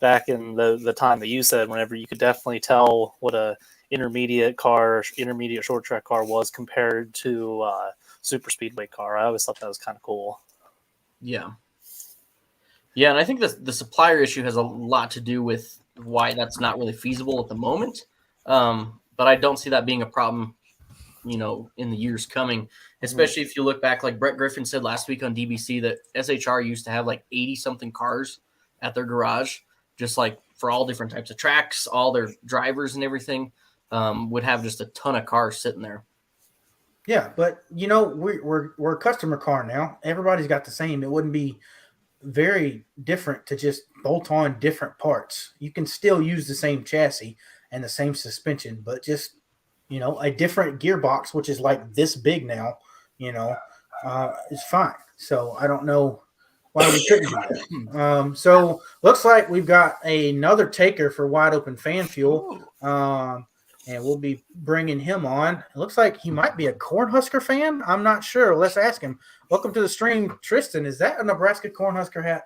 back in the time that you said whenever you could definitely tell what a intermediate short track car was compared to super speedway car. I always thought that was kind of cool. Yeah, and I think the supplier issue has a lot to do with why that's not really feasible at the moment. But I don't see that being a problem, in the years coming, especially if you look back, like Brett Griffin said last week on DBC that SHR used to have like 80 something cars at their garage, just like for all different types of tracks, all their drivers and everything. Would have just a ton of cars sitting there. Yeah, but we're a customer car now. Everybody's got the same. It wouldn't be very different to just bolt on different parts. You can still use the same chassis and the same suspension, but just a different gearbox, which is like this big now, is fine. So I don't know why we couldn't do that. So looks like we've got another taker for Wide Open Fan Fuel. And we'll be bringing him on. It looks like he might be a Cornhusker fan. I'm not sure. Let's ask him. Welcome to the stream, Tristan. Is that a Nebraska Cornhusker hat?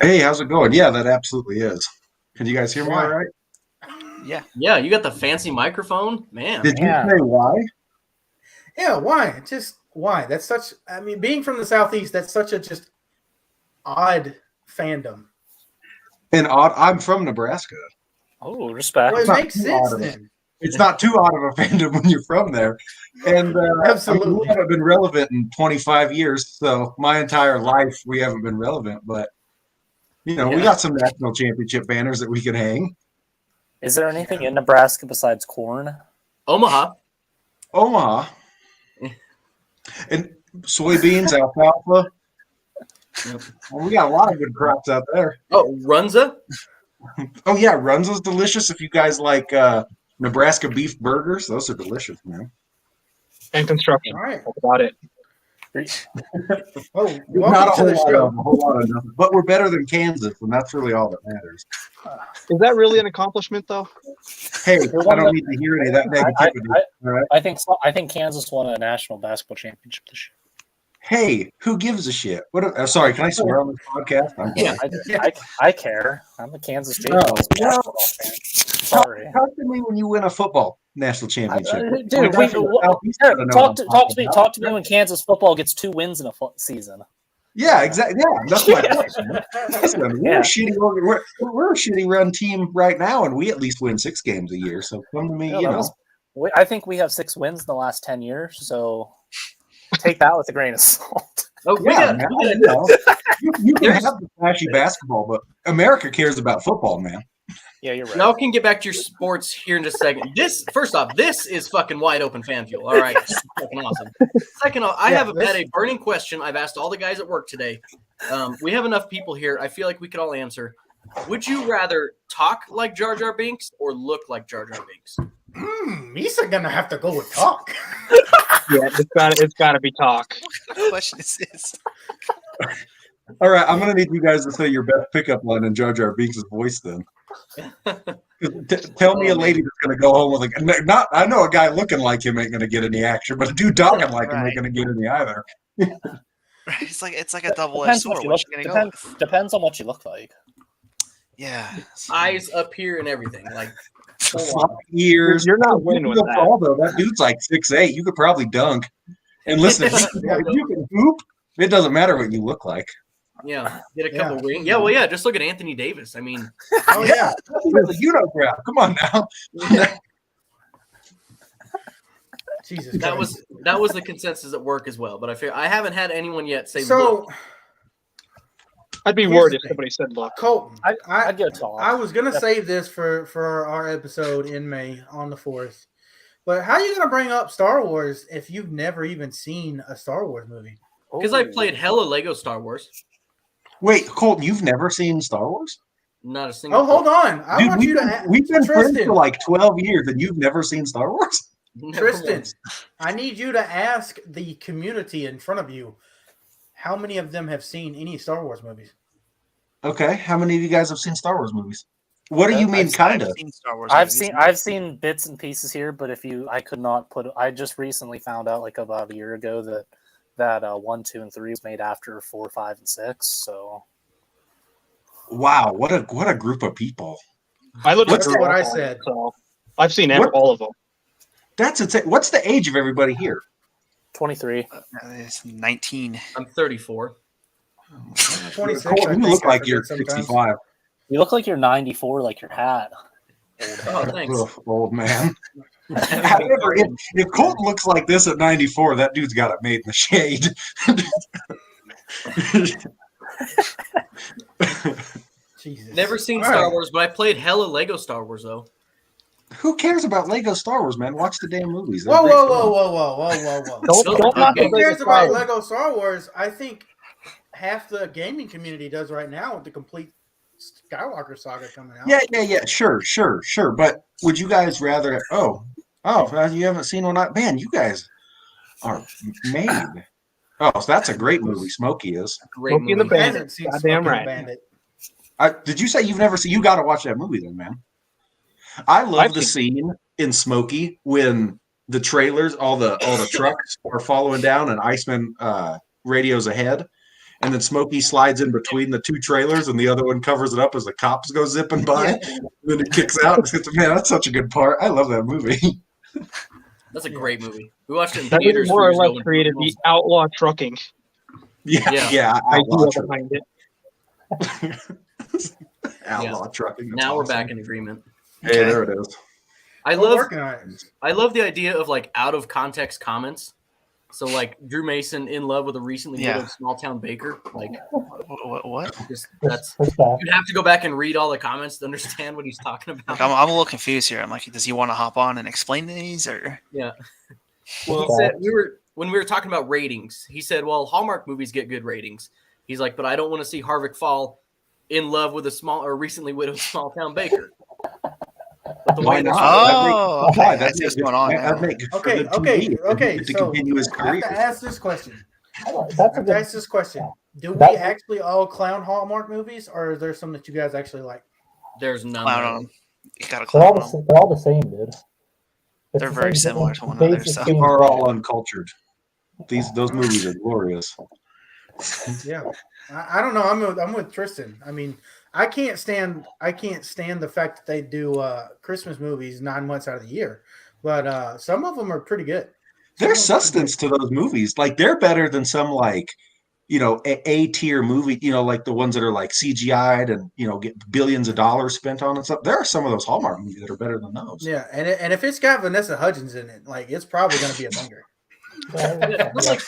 Hey, how's it going? Yeah, that absolutely is. Can you guys hear me all right? Yeah. Yeah, you got the fancy microphone? Man. Did you say why? Yeah, why? Just why? That's such – I mean, being from the Southeast, that's such a just odd fandom. And odd – I'm from Nebraska. Oh, respect. Well, it makes sense then. It's not too odd of a fandom when you're from there. And absolutely, we haven't been relevant in 25 years. So my entire life, we haven't been relevant. But, we got some national championship banners that we could hang. Is there anything in Nebraska besides corn? Omaha. And soybeans, alfalfa. Yep. Well, we got a lot of good crops out there. Oh, Runza? Oh, yeah. Runza's delicious if you guys like Nebraska beef burgers. Those are delicious, man. And construction. All right. About it. Not a whole lot of nothing. But we're better than Kansas, and that's really all that matters. Is that really an accomplishment, though? Hey, I don't need to hear any of that negativity. All right? I think Kansas won a national basketball championship this year. Hey, who gives a shit? Sorry, can I swear on this podcast? I care. I'm a Kansas Jayhawks basketball fan. Sorry. Talk to me when you win a football national championship. Dude, talk to me when Kansas football gets 2 wins in a season. Yeah, exactly. Yeah, that's my point. Listen, we're a shitty run team right now, and we at least win 6 games a year. So come to me, I think we have 6 wins in the last 10 years. So take that with a grain of salt. Oh, yeah, you can have the flashy basketball, but America cares about football, man. Yeah, you're right. Y'all can get back to your sports here in just a second. First off, this is fucking Wide Open Fan Fuel. All right, fucking awesome. Second off, I have had a burning question. I've asked all the guys at work today. We have enough people here. I feel like we could all answer. Would you rather talk like Jar Jar Binks or look like Jar Jar Binks? Misa gonna have to go with talk. Yeah, it's gotta be talk. What kind of question is this? All right, I'm gonna need you guys to say your best pickup line in Jar Jar Binks' voice then. Tell me a lady that's gonna go home with I know a guy looking like him ain't gonna get any action, but a dude talking like him ain't gonna get any either. It's like a double-edged sword. What you gonna go with? Depends on what you look like. Yeah. Eyes up here and everything. Like, Ears. You're not winning with that. Although that dude's like 6'8", you could probably dunk. And listen, if you can hoop, it doesn't matter what you look like. yeah, get a couple rings. Yeah, well, yeah, just look at Anthony Davis. I mean, Oh yeah, you know, crap. Come on now. Jesus. that Christ. was the consensus at work as well. But I haven't had anyone yet say So look. I'd be Here's worried the if thing. somebody said look. Colton, I'd go tall. I was gonna save this for our episode in May on the 4th, but how are you gonna bring up Star Wars if you've never even seen a Star Wars movie? Because I played hella Lego Star Wars. Wait, Colton, you've never seen Star Wars? Not a single. Oh, hold on. I Dude, want you to we've been friends Tristan. for like 12 years, and you've never seen Star Wars? Never Tristan, once. I need you to ask the community in front of you how many of them have seen any Star Wars movies. Okay, how many of you guys have seen Star Wars movies? What do you mean, kind of? I've seen Star Wars. I've movies. seen bits and pieces here, but I could not put. I just recently found out, like about a year ago, that 1, 2, and 3 was made after 4, 5, and 6. So Wow, what a group of people! I looked That's at what I said. So I've seen What? all of them. That's insane. What's the age of everybody here? 23. It's 19. I'm 34. 26. I Colton, you think look I like forget you're sometimes. 65. You look like you're 94, like your hat. Oh, thanks. Ugh, old man. However, if Colton looks like this at 94, that dude's got it made in the shade. Jesus. Never seen All Star right. Wars, but I played hella Lego Star Wars though. Who cares about Lego Star Wars, man? Watch the damn movies. They're Whoa, great whoa, fun. whoa, whoa, whoa, whoa, whoa, whoa. Those Don't are knock good the Who games. cares about Star Wars. Lego Star Wars? I think half the gaming community does right now with the complete Skywalker saga coming out. Yeah. Sure. But would you guys rather? Oh, you haven't seen one? Man, you guys are made. Oh, so that's a great movie. Smokey is. Great Smokey and the movie. Who Bandit. hasn't seen Goddamn Smokey and right. the Bandit? Did you say you've never seen? You got to watch that movie then, man. I love I've the seen- scene in Smokey when the trailers, all the trucks are following down, and Iceman radios ahead, and then Smokey slides in between the two trailers, and the other one covers it up as the cops go zipping by. And then it kicks out. Man, that's such a good part. I love that movie. That's a great movie. We watched it in That theaters. was more or years ago less when created it was- the outlaw trucking Yeah. Outlaw idea behind it. trucking. That's Now we're awesome. back in agreement. Hey, there it is. I We're love working on it. the idea of like out of context comments. So like Drew Mason in love with a recently Yeah. widowed small town baker. Like What? just that's you'd have to go back and read all the comments to understand what he's talking about. Like, I'm a little confused here. I'm like, does he want to hop on and explain these or? Yeah. Well, he said when we were talking about ratings, he said, "Well, Hallmark movies get good ratings." He's like, "But I don't want to see Harvick fall in love with a small or recently widowed small town baker." But the Why way not? Oh, Why? okay. I see what's going on now. That'd make good for Okay, the TV okay. to So continue his I career. have to ask this question. That's a I have to good. ask this question. Do we That's- actually all clown Hallmark movies, or is there some that you guys actually like? there's none. Clown of on them. them. You gotta They're all clown the, on them. they're all the same, dude. It's They're the very same similar thing. to one another, Basic so- theme. You are all uncultured. Those movies are glorious. Yeah, I don't know. I'm with Tristan. I mean, I can't stand the fact that they do Christmas movies 9 months out of the year, but some of them are pretty good. There's substance to those movies. Like they're better than some like A tier movie. Like the ones that are like CGI'd and get billions of dollars spent on and stuff. There are some of those Hallmark movies that are better than those. Yeah, and if it's got Vanessa Hudgens in it, like it's probably going to be a banger. It's like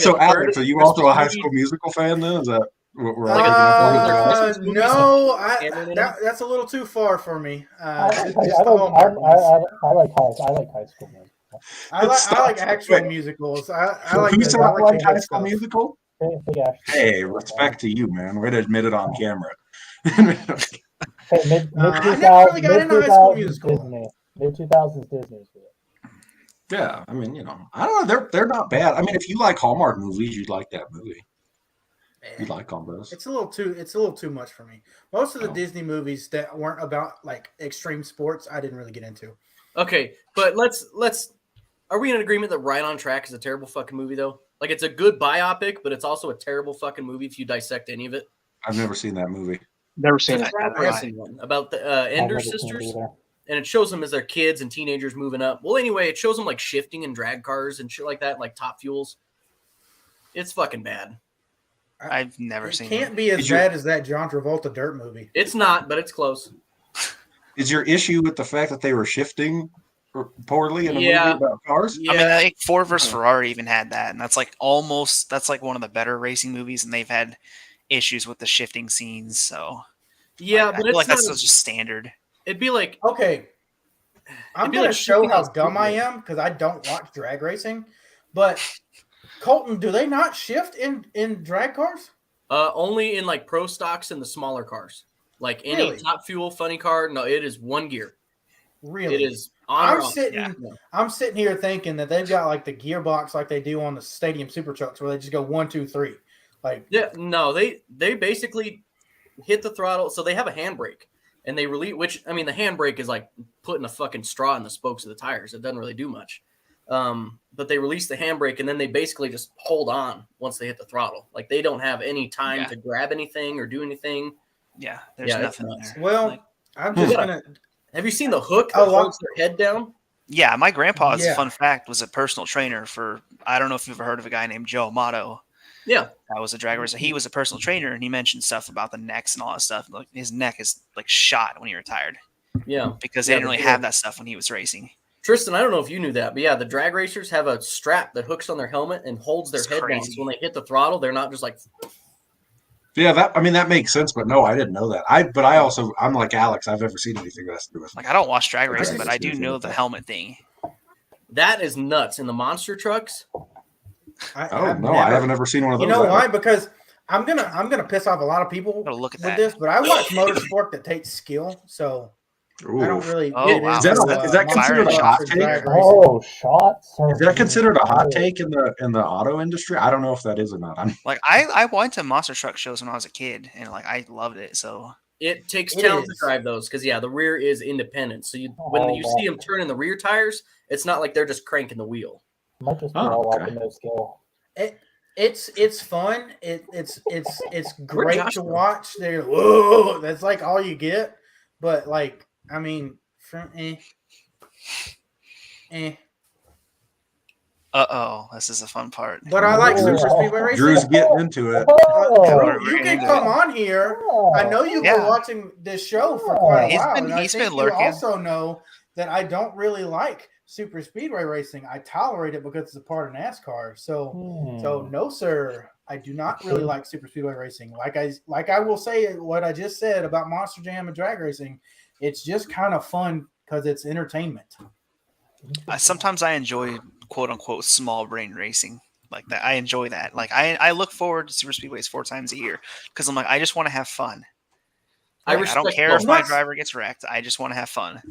So a third Alex, of are you Christmas also a High movie. School Musical fan then? Is that what we're Like Uh, Christmas movies no, Cameron in them? that's a little too far for me. I Just like the Hallmark ones. high school movies. I like Stop. actual musicals. I like. Who the- said I I like like the High good School stuff. Musical? Big action. Hey, respect to you, man. Way to admit it on camera. Hey, mid I never really got into High School Musical. Disney. Mid 2000s Disney's good. Yeah, I mean, I don't know. They're not bad. I mean, if you like Hallmark movies, you'd like that movie. You like all those. It's a little too much for me. Most of the Oh. Disney movies that weren't about like extreme sports, I didn't really get into. Okay, but let's. Are we in agreement that Right on Track is a terrible fucking movie though? Like, it's a good biopic, but it's also a terrible fucking movie if you dissect any of it. I've never seen that movie. Never seen It's it. a drag racing one about the Ender sisters, and it shows them as their kids and teenagers moving up. Well, anyway, it shows them like shifting in drag cars and shit like that, like Top Fuels. It's fucking bad. I've never It seen can't it. be as bad as that John Travolta Dirt movie. It's not, but it's close. Is your issue with the fact that they were shifting poorly in a Yeah. movie about cars? Yeah, I mean, like Ford vs Ferrari even had that, and that's like one of the better racing movies, and they've had issues with the shifting scenes. So yeah, I but feel it's like not, that's just standard. it'd be like Okay. I'm It'd be going to like show shooting how us dumb I stupid. am because I don't watch drag racing. But, Colton, do they not shift in drag cars? only in like pro stocks and the smaller cars. Like any Really? Top Fuel funny car, no, it is one gear. Really? It is on or I'm off. sitting, Yeah. I'm sitting here thinking that they've got like the gearbox like they do on the stadium super trucks where they just go 1, 2, 3. Like, Yeah, no, they basically hit the throttle. So they have a handbrake, and they release. Which I mean, the handbrake is like putting a fucking straw in the spokes of the tires. It doesn't really do much. But they release the handbrake, and then they basically just hold on once they hit the throttle. Like they don't have any time to grab anything or do anything. Yeah, there's Yeah, it's nothing nuts. there. well, Like, I'm just Yeah. going to. Have you seen the hook that Oh, holds their head down? yeah, my grandpa's Yeah. fun fact was a personal trainer for. I don't know if you've ever heard of a guy named Joe Amato. Yeah. That was a drag racer. He was a personal trainer, and he mentioned stuff about the necks and all that stuff. Like his neck is like shot when he retired Yeah. because they Yeah, didn't really but- have that stuff when he was racing. Tristan, I don't know if you knew that, but yeah, the drag racers have a strap that hooks on their helmet and holds their It's head down. crazy. So when they hit the throttle, they're not just like, Yeah, that makes sense, but no, I didn't know that. I'm like Alex. I've never seen anything that has to do with Like I don't watch drag racing, just but I do see know it. the helmet thing. that is nuts. In the monster trucks, Oh no, I haven't ever seen one of those. You know either. why? Because I'm gonna piss off a lot of people Gotta look at with that. this, but I watch motorsport that takes skill, so I don't Ooh. really. Oh, get wow. into, Is that considered a monster hot trucks take? and drag racing. Oh, shots. Is that considered a hot take in the auto industry? I don't know if that is or not. Like I went to monster truck shows when I was a kid, and like I loved it. So it takes It talent is. to drive those because the rear is independent. So when you see them turning the rear tires, it's not like they're just cranking the wheel. Might just be Oh, all okay. up in no skill. It's fun. It's great Josh to go? watch. There, whoa, that's like all you get. But like, I mean, this is a fun part. But I like Whoa. super speedway racing. Drew's getting into it. Oh, Drew, you can come on here. I know you've Yeah. been watching this show for quite a He's while, been- and I he's think been you lurking. also know that I don't really like super speedway racing. I tolerate it because it's a part of NASCAR. So no, sir, I do not really like super speedway racing. Like I will say what I just said about Monster Jam and drag racing. It's just kind of fun because it's entertainment. Sometimes I enjoy quote unquote small brain racing like that. I enjoy that. Like I look forward to super speedways 4 times a year because I'm like I just want to have fun. I Like, I don't respect care both. if my driver gets wrecked. I just want to have fun.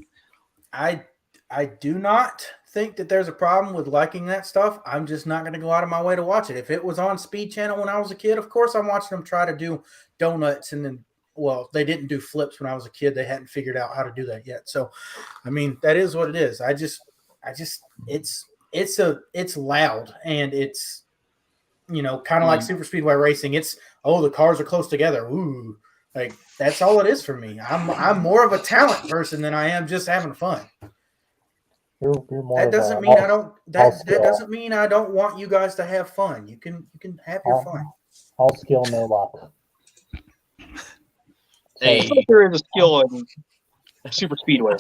I do not think that there's a problem with liking that stuff. I'm just not going to go out of my way to watch it. If it was on Speed Channel when I was a kid, of course I'm watching them try to do donuts and then, well, they didn't do flips when I was a kid. They hadn't figured out how to do that yet. So, I mean, that is what it is. It's loud and it's, kind of like super speedway racing. It's, the cars are close together. Ooh, like that's all it is for me. I'm more of a talent person than I am just having fun. You're more That of doesn't a- mean I don't. That skill. doesn't mean I don't want you guys to have fun. You can have your fun. all skill, no luck. Hey. I think there is a skill in super speedway.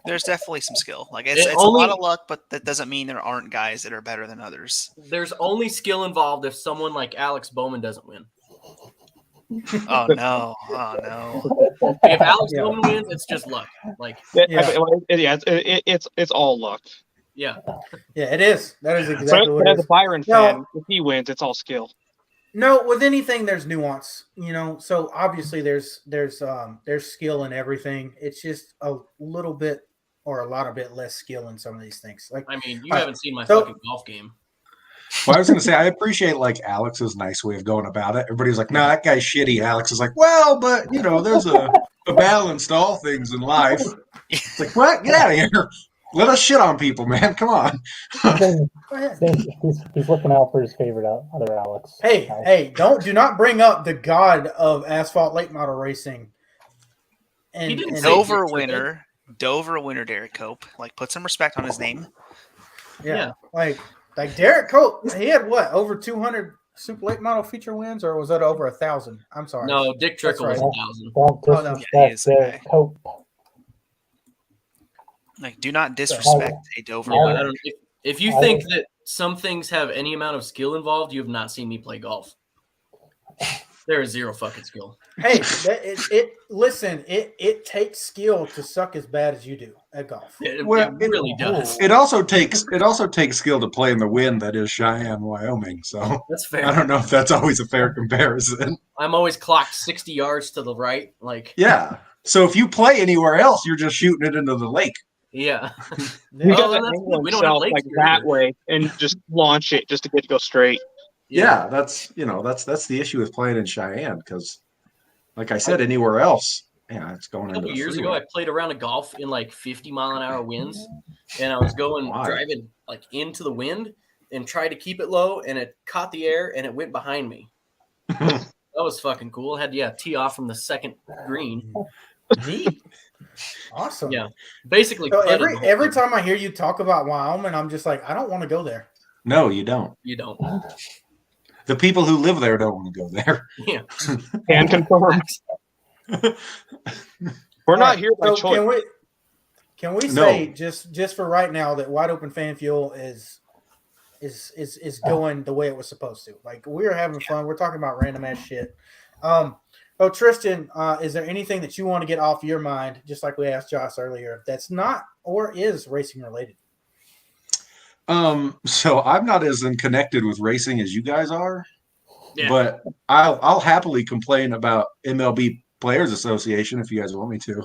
There's definitely some skill. Like it's It a only- lot of luck, but that doesn't mean there aren't guys that are better than others. There's only skill involved if someone like Alex Bowman doesn't win. Oh no! Oh no! If Alex Yeah. Bowman wins, it's just luck. Like, It's all luck. yeah. Yeah, it is. That is exactly But what as it a is. Byron No. fan, if he wins, it's all skill. No, with anything, there's nuance. So obviously there's skill in everything. It's just a little bit or a lot of bit less skill in some of these things. Like I mean, you haven't seen my So- fucking golf game. Well, I was going to say, I appreciate like Alex's nice way of going about it. Everybody's like, "Nah, that guy's shitty." Alex is like, "Well, but there's a balance to all things in life." It's like, what? Get out of here. Let us shit on people, man. Come on. He's looking out for his favorite other Alex. Hey, do not bring up the god of asphalt late model racing. And Dover winner, Derek Cope. Like, put some respect on his name. Yeah. Like Derek Cope, he had what, over 200 super late model feature wins, or was that over 1,000? I'm sorry. No, Dick Trickle was 1,000. Don't disrespect Derek Cope. Like, do not disrespect a Dover winner. If you think that some things have any amount of skill involved, you have not seen me play golf. There is zero fucking skill. Hey, it takes skill to suck as bad as you do at golf. It really does. It also takes skill to play in the wind that is Cheyenne, Wyoming. So that's fair. I don't know if that's always a fair comparison. I'm always clocked 60 yards to the right. Yeah. So if you play anywhere else, you're just shooting it into the lake. Yeah. We don't have like that way and just launch it just to get to go straight. Yeah, that's the issue with playing in Cheyenne, because, like I said, anywhere else, it's going into the freeway. Years ago, I played a round of golf in 50-mile-an-hour winds, and I was driving into the wind and tried to keep it low, and it caught the air and it went behind me. That was fucking cool. I had tee off from the second green. Neat. Awesome. Yeah. Basically, so every time I hear you talk about Wyoming, I'm just like, I don't want to go there. No, you don't. You don't. The people who live there don't want to go there. Yeah. Can confirm. We're not here by choice. Can we say just for right now that Wide Open FanFuel is going the way it was supposed to? Like, we're having fun. We're talking about random ass shit. Tristan, is there anything that you want to get off your mind, just like we asked Josh earlier, that's not or is racing related? So I'm not as connected with racing as you guys are, but I'll happily complain about MLB Players Association if you guys want me to,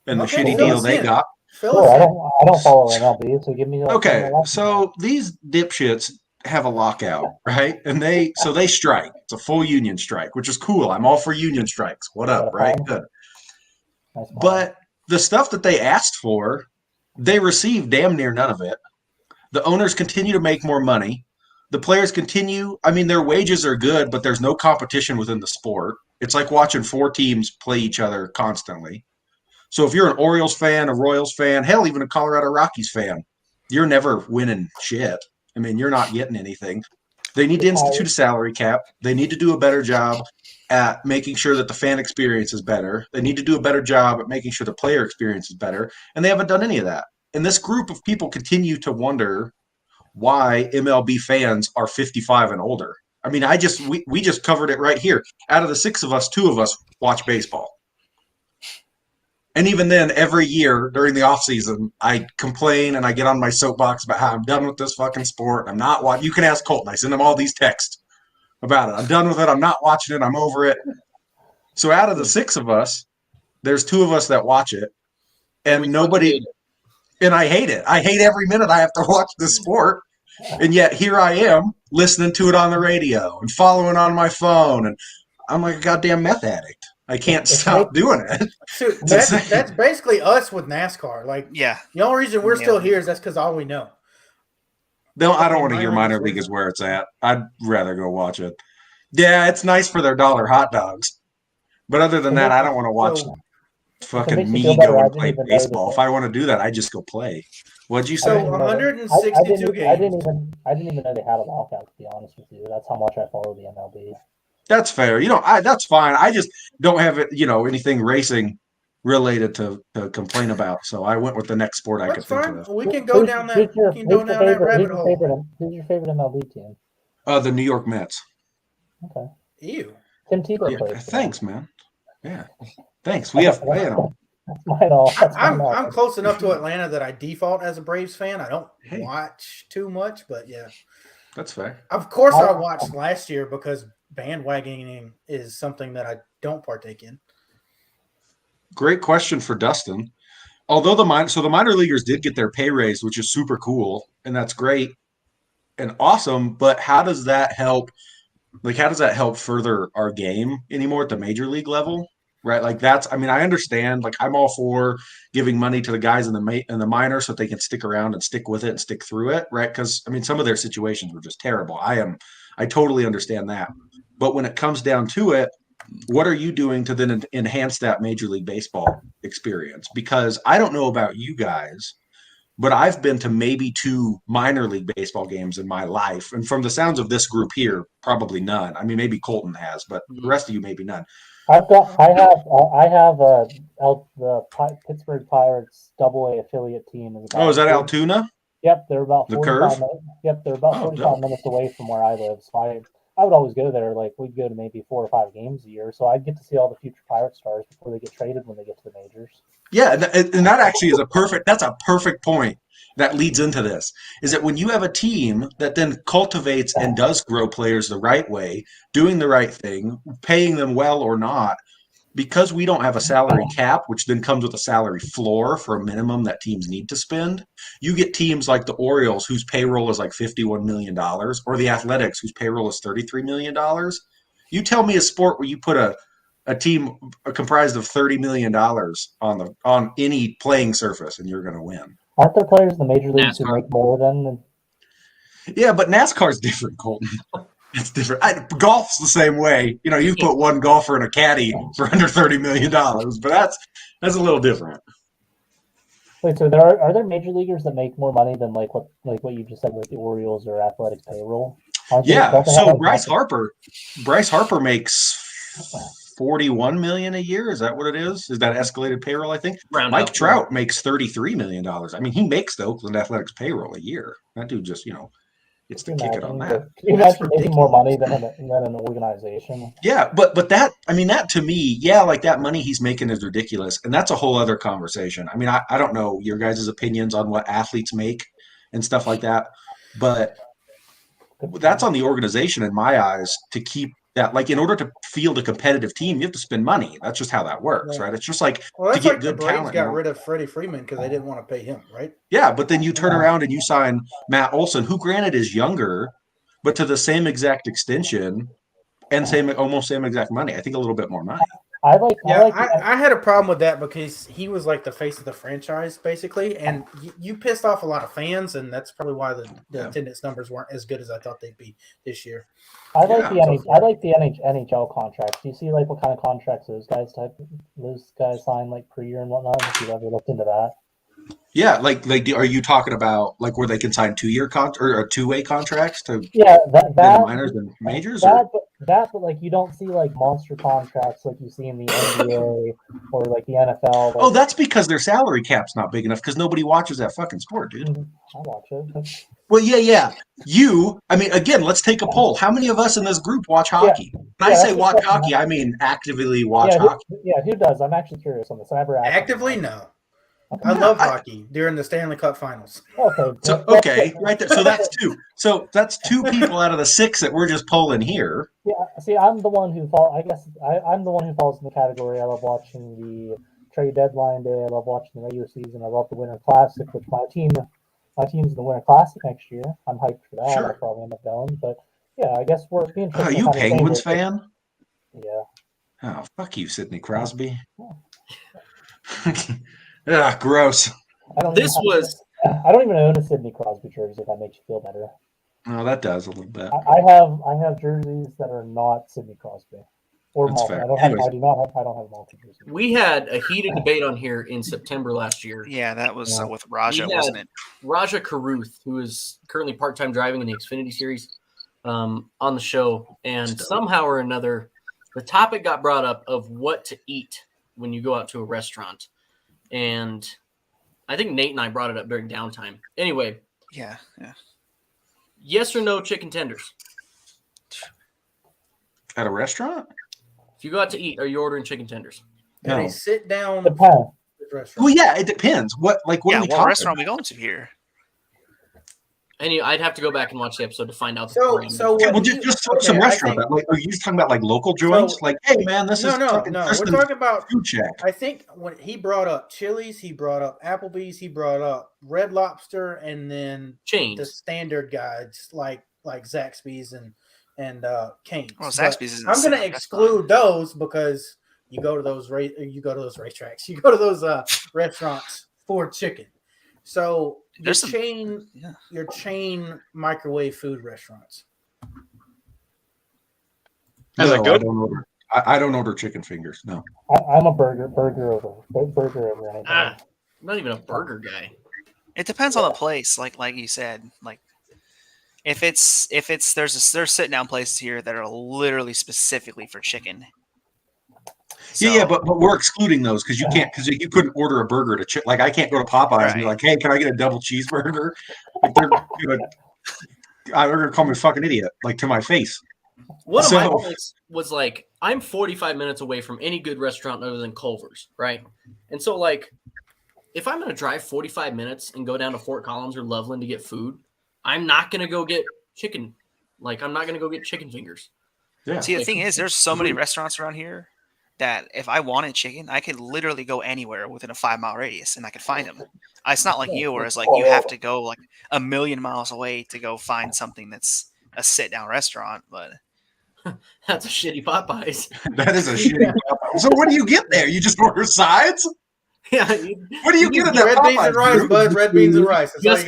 and the shitty deal they got. Sure, I don't follow MLB, so give me. So these dipshits have a lockout, right? And they strike. It's a full union strike, which is cool. I'm all for union strikes. What up, right? Good. But the stuff that they asked for, they received damn near none of it. The owners continue to make more money. The players continue. I mean, their wages are good, but there's no competition within the sport. It's like watching four teams play each other constantly. So if you're an Orioles fan, a Royals fan, hell, even a Colorado Rockies fan, you're never winning shit. I mean, you're not getting anything. They need to institute a salary cap. They need to do a better job at making sure that the fan experience is better. They need to do a better job at making sure the player experience is better. And they haven't done any of that. And this group of people continue to wonder why MLB fans are 55 and older. I mean, we just covered it right here. Out of the six of us, two of us watch baseball. And even then, every year during the offseason, I complain and I get on my soapbox about how I'm done with this fucking sport. I'm not watching. You can ask Colton. I send him all these texts about it. I'm done with it. I'm not watching it. I'm over it. So out of the six of us, there's two of us that watch it. And nobody – and I hate it. I hate every minute I have to watch this sport. And yet here I am listening to it on the radio and following on my phone. And I'm like a goddamn meth addict. I can't stop doing it. Dude, that's basically us with NASCAR. Like, the only reason we're still here is that's because all we know. No, I don't want to hear minor league is where it's at. I'd rather go watch it. Yeah, it's nice for their $1 hot dogs. But other than that, I don't want to watch fucking me go and play baseball. If I want to do that, I just go play. What'd you say? So 162 games. I didn't even know they had a lockout, to be honest with you. That's how much I follow the MLB. That's fair. That's fine. I just don't have it, anything racing related to complain about. So I went with the next sport I could think of. We can go down that. Rabbit hole. Who's your favorite MLB team? The New York Mets. Okay. Ew. Tim Tebow plays. Thanks, man. Yeah. Thanks. We have fans. I'm close enough to Atlanta that I default as a Braves fan. I don't watch too much, but yeah. That's fair. Of course, I watched last year because bandwagoning is something that I don't partake in. Great question for Dustin. Although the minor leaguers did get their pay raise, which is super cool, and that's great and awesome. But how does that help? Like, how does that help further our game anymore at the major league level? right? Like I understand. Like I'm all for giving money to the guys in the minor so that they can stick around and stick with it and stick through it, right? Because some of their situations were just terrible. I totally understand that. But when it comes down to it, what are you doing to then enhance that Major League Baseball experience? Because I don't know about you guys, but I've been to maybe 2 minor league baseball games in my life. And from the sounds of this group here, probably none. I mean, maybe Colton has, but the rest of you, maybe none. I have the Pittsburgh Pirates AA affiliate team. Is that Altoona? Yep, they're about the 45 curve. Yep, they're about 45 minutes away from where I live. So I would always go there. Like we'd go to maybe 4 or 5 games a year. So I'd get to see all the future Pirate stars before they get traded when they get to the majors. Yeah, and that actually is a perfect point that leads into this, is that when you have a team that then cultivates and does grow players the right way, doing the right thing, paying them well or not, because we don't have a salary cap, which then comes with a salary floor for a minimum that teams need to spend, you get teams like the Orioles, whose payroll is like $51 million, or the Athletics, whose payroll is $33 million. You tell me a sport where you put a team comprised of $30 million on any playing surface, and you're going to win. Aren't there players in the major leagues who make more than? Yeah, but NASCAR's different, Colton. It's different. Golf's the same way. You put one golfer in a caddy for under $30 million, but that's a little different. Wait, so are there major leaguers that make more money than like what you just said, like the Orioles or Athletics payroll? Yeah. So Bryce Harper makes $41 million a year. Is that what it is? Is that escalated payroll? I think Mike Trout makes $33 million. I mean, he makes the Oakland Athletics payroll a year. That dude just gets to kick it on that. Can you imagine making more money than an organization? Yeah, but that to me, like that money he's making is ridiculous, and that's a whole other conversation. I mean, I don't know your guys' opinions on what athletes make and stuff like that, but that's on the organization in my eyes to keep that. Like, in order to field a competitive team, you have to spend money. That's just how that works, right? It's just like to get good talent. The Braves got rid of Freddie Freeman because they didn't want to pay him, right? Yeah, but then you turn around and you sign Matt Olson, who granted is younger, but to the same exact extension and almost same exact money. I think a little bit more money. I had a problem with that because he was like the face of the franchise, basically, and you pissed off a lot of fans, and that's probably why the attendance numbers weren't as good as I thought they'd be this year. I like the NHL contracts. Do you see like what kind of contracts those guys sign like per year and whatnot? If you've ever looked into that. Yeah, like are you talking about like where they can sign 2-year or 2-way contracts to that minors and majors? But like you don't see like monster contracts like you see in the NBA or like the NFL. Like, that's because their salary cap's not big enough because nobody watches that fucking sport, dude. I watch it. Well, yeah. Again, let's take a poll. How many of us in this group watch hockey? When I say watch hockey, I mean actively watch hockey. Who does? I'm actually curious on this. Actively, no. I love hockey during the Stanley Cup Finals. Okay. Right there. So that's 2. So that's 2 people out of the 6 that we're just polling here. Yeah. See, I'm the one who falls. I guess I'm the one who falls in the category. I love watching the trade deadline day. I love watching the regular season. I love the Winter Classic, which my team's in the Winter Classic next year. I'm hyped for that. Sure. I'll probably end up going. But yeah, I guess we're being. Are you a Penguins fan? Yeah. Oh, fuck you, Sidney Crosby. Ugh, gross. I don't even own a Sidney Crosby jersey. If that makes you feel better. Oh, that does a little bit. I have jerseys that are not Sidney Crosby or That's Malkin. fair. I don't have Malkin jerseys. We had a heated debate on here in September last year. Yeah, that was with Raja, wasn't it? Raja Karuth, who is currently part-time driving in the Xfinity Series, on the show, and somehow or another, the topic got brought up of what to eat when you go out to a restaurant. And I think Nate and I brought it up during downtime. Anyway. Yeah. Yes or no chicken tenders? At a restaurant? If you go out to eat, are you ordering chicken tenders? No. They sit down restaurant. Well, yeah, it depends. What are we talking restaurant are we going to here? And I'd have to go back and watch the episode to find out. Just throw some restaurant. Are you just talking about like local joints? Hey man, this is no. We're talking about food check. I think when he brought up Chili's, he brought up Applebee's, he brought up Red Lobster, and then chains. The standard guides like Zaxby's and Cane's. Well, Zaxby's isn't. I'm going to exclude those because You go to those racetracks. You go to those restaurants for chicken. So your chain microwave food restaurants. Is that good? I don't order chicken fingers. No, I'm a burger over anything. I'm not even a burger guy. It depends on the place, like you said. Like if it's there's sit down places here that are literally specifically for chicken. So, yeah, but we're excluding those because you couldn't order a burger to like I can't go to Popeyes and be like, hey, can I get a double cheeseburger? Like they're gonna call me a fucking idiot, like to my face. One of my points was like, I'm 45 minutes away from any good restaurant other than Culver's, right? And so like, if I'm gonna drive 45 minutes and go down to Fort Collins or Loveland to get food, I'm not gonna go get chicken. Like I'm not gonna go get chicken fingers. Yeah. See, the thing is, there's so many restaurants around here that if I wanted chicken, I could literally go anywhere within a 5-mile radius and I could find them. It's not like you, where it's like you have to go like a million miles away to go find something that's a sit-down restaurant. But that's a shitty Popeyes. That is a shitty Popeyes. So what do you get there? You just order sides? Yeah. What do you get in that red Popeyes? Beans and rice, bud. Red beans and rice. You just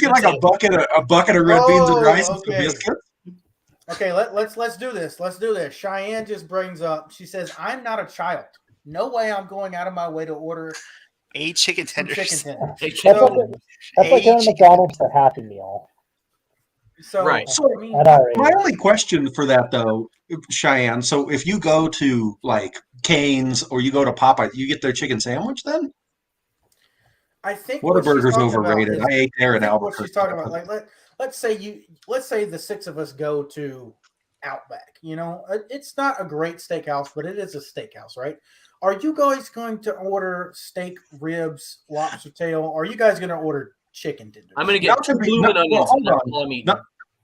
get like a bucket of red beans and rice and some biscuits? Okay, let's do this. Let's do this. Cheyenne just brings up. She says, "I'm not a child. No way I'm going out of my way to order a chicken tenders. That's like going to McDonald's for Happy Meal. So, right. So my only question for that though, Cheyenne. So if you go to like Cane's or you go to Popeye, you get their chicken sandwich then? I think Whataburger's overrated. I ate there in Albuquerque. What she's talking about, like let's say the six of us go to Outback. You know, it's not a great steakhouse, but it is a steakhouse, right? Are you guys going to order steak, ribs, lobster tail? Or are you guys going to order chicken tenders? I'm going to get 2 blooming onions.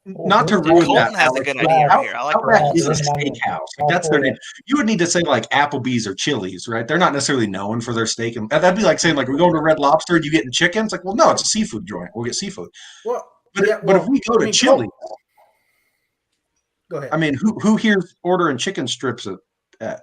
Not to ruin that. Has a good idea here. I like Outback is a steakhouse. Like, that's their name. You would need to say like Applebee's or Chili's, right? They're not necessarily known for their steak. And that'd be like saying like we're going to Red Lobster. You getting chicken? It's like, well, no, it's a seafood joint. We'll get seafood. Well, but if we go to Chili's, go ahead. I mean, who here's ordering chicken strips at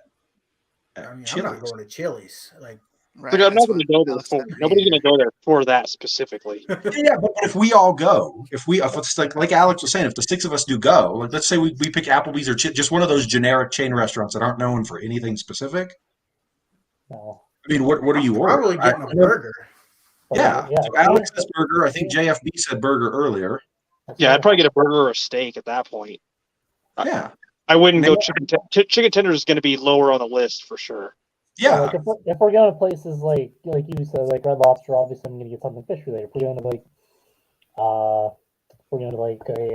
Chili's? I'm not going to Chili's. Like, right, I'm not going to go there. Nobody's going to go there for that specifically. Yeah, but if we all go, if it's like Alex was saying, if the six of us do go, like let's say we pick Applebee's or just one of those generic chain restaurants that aren't known for anything specific. No. I mean, what are you ordering? Probably getting a burger. Yeah. So Alex says burger. I think JFB said burger earlier. Yeah, I'd probably get a burger or a steak at that point. Yeah. I wouldn't go chicken tender is going to be lower on the list for sure. Yeah. Like if we're going to places like you said, like Red Lobster, obviously I'm going to get something fish related. If we're going to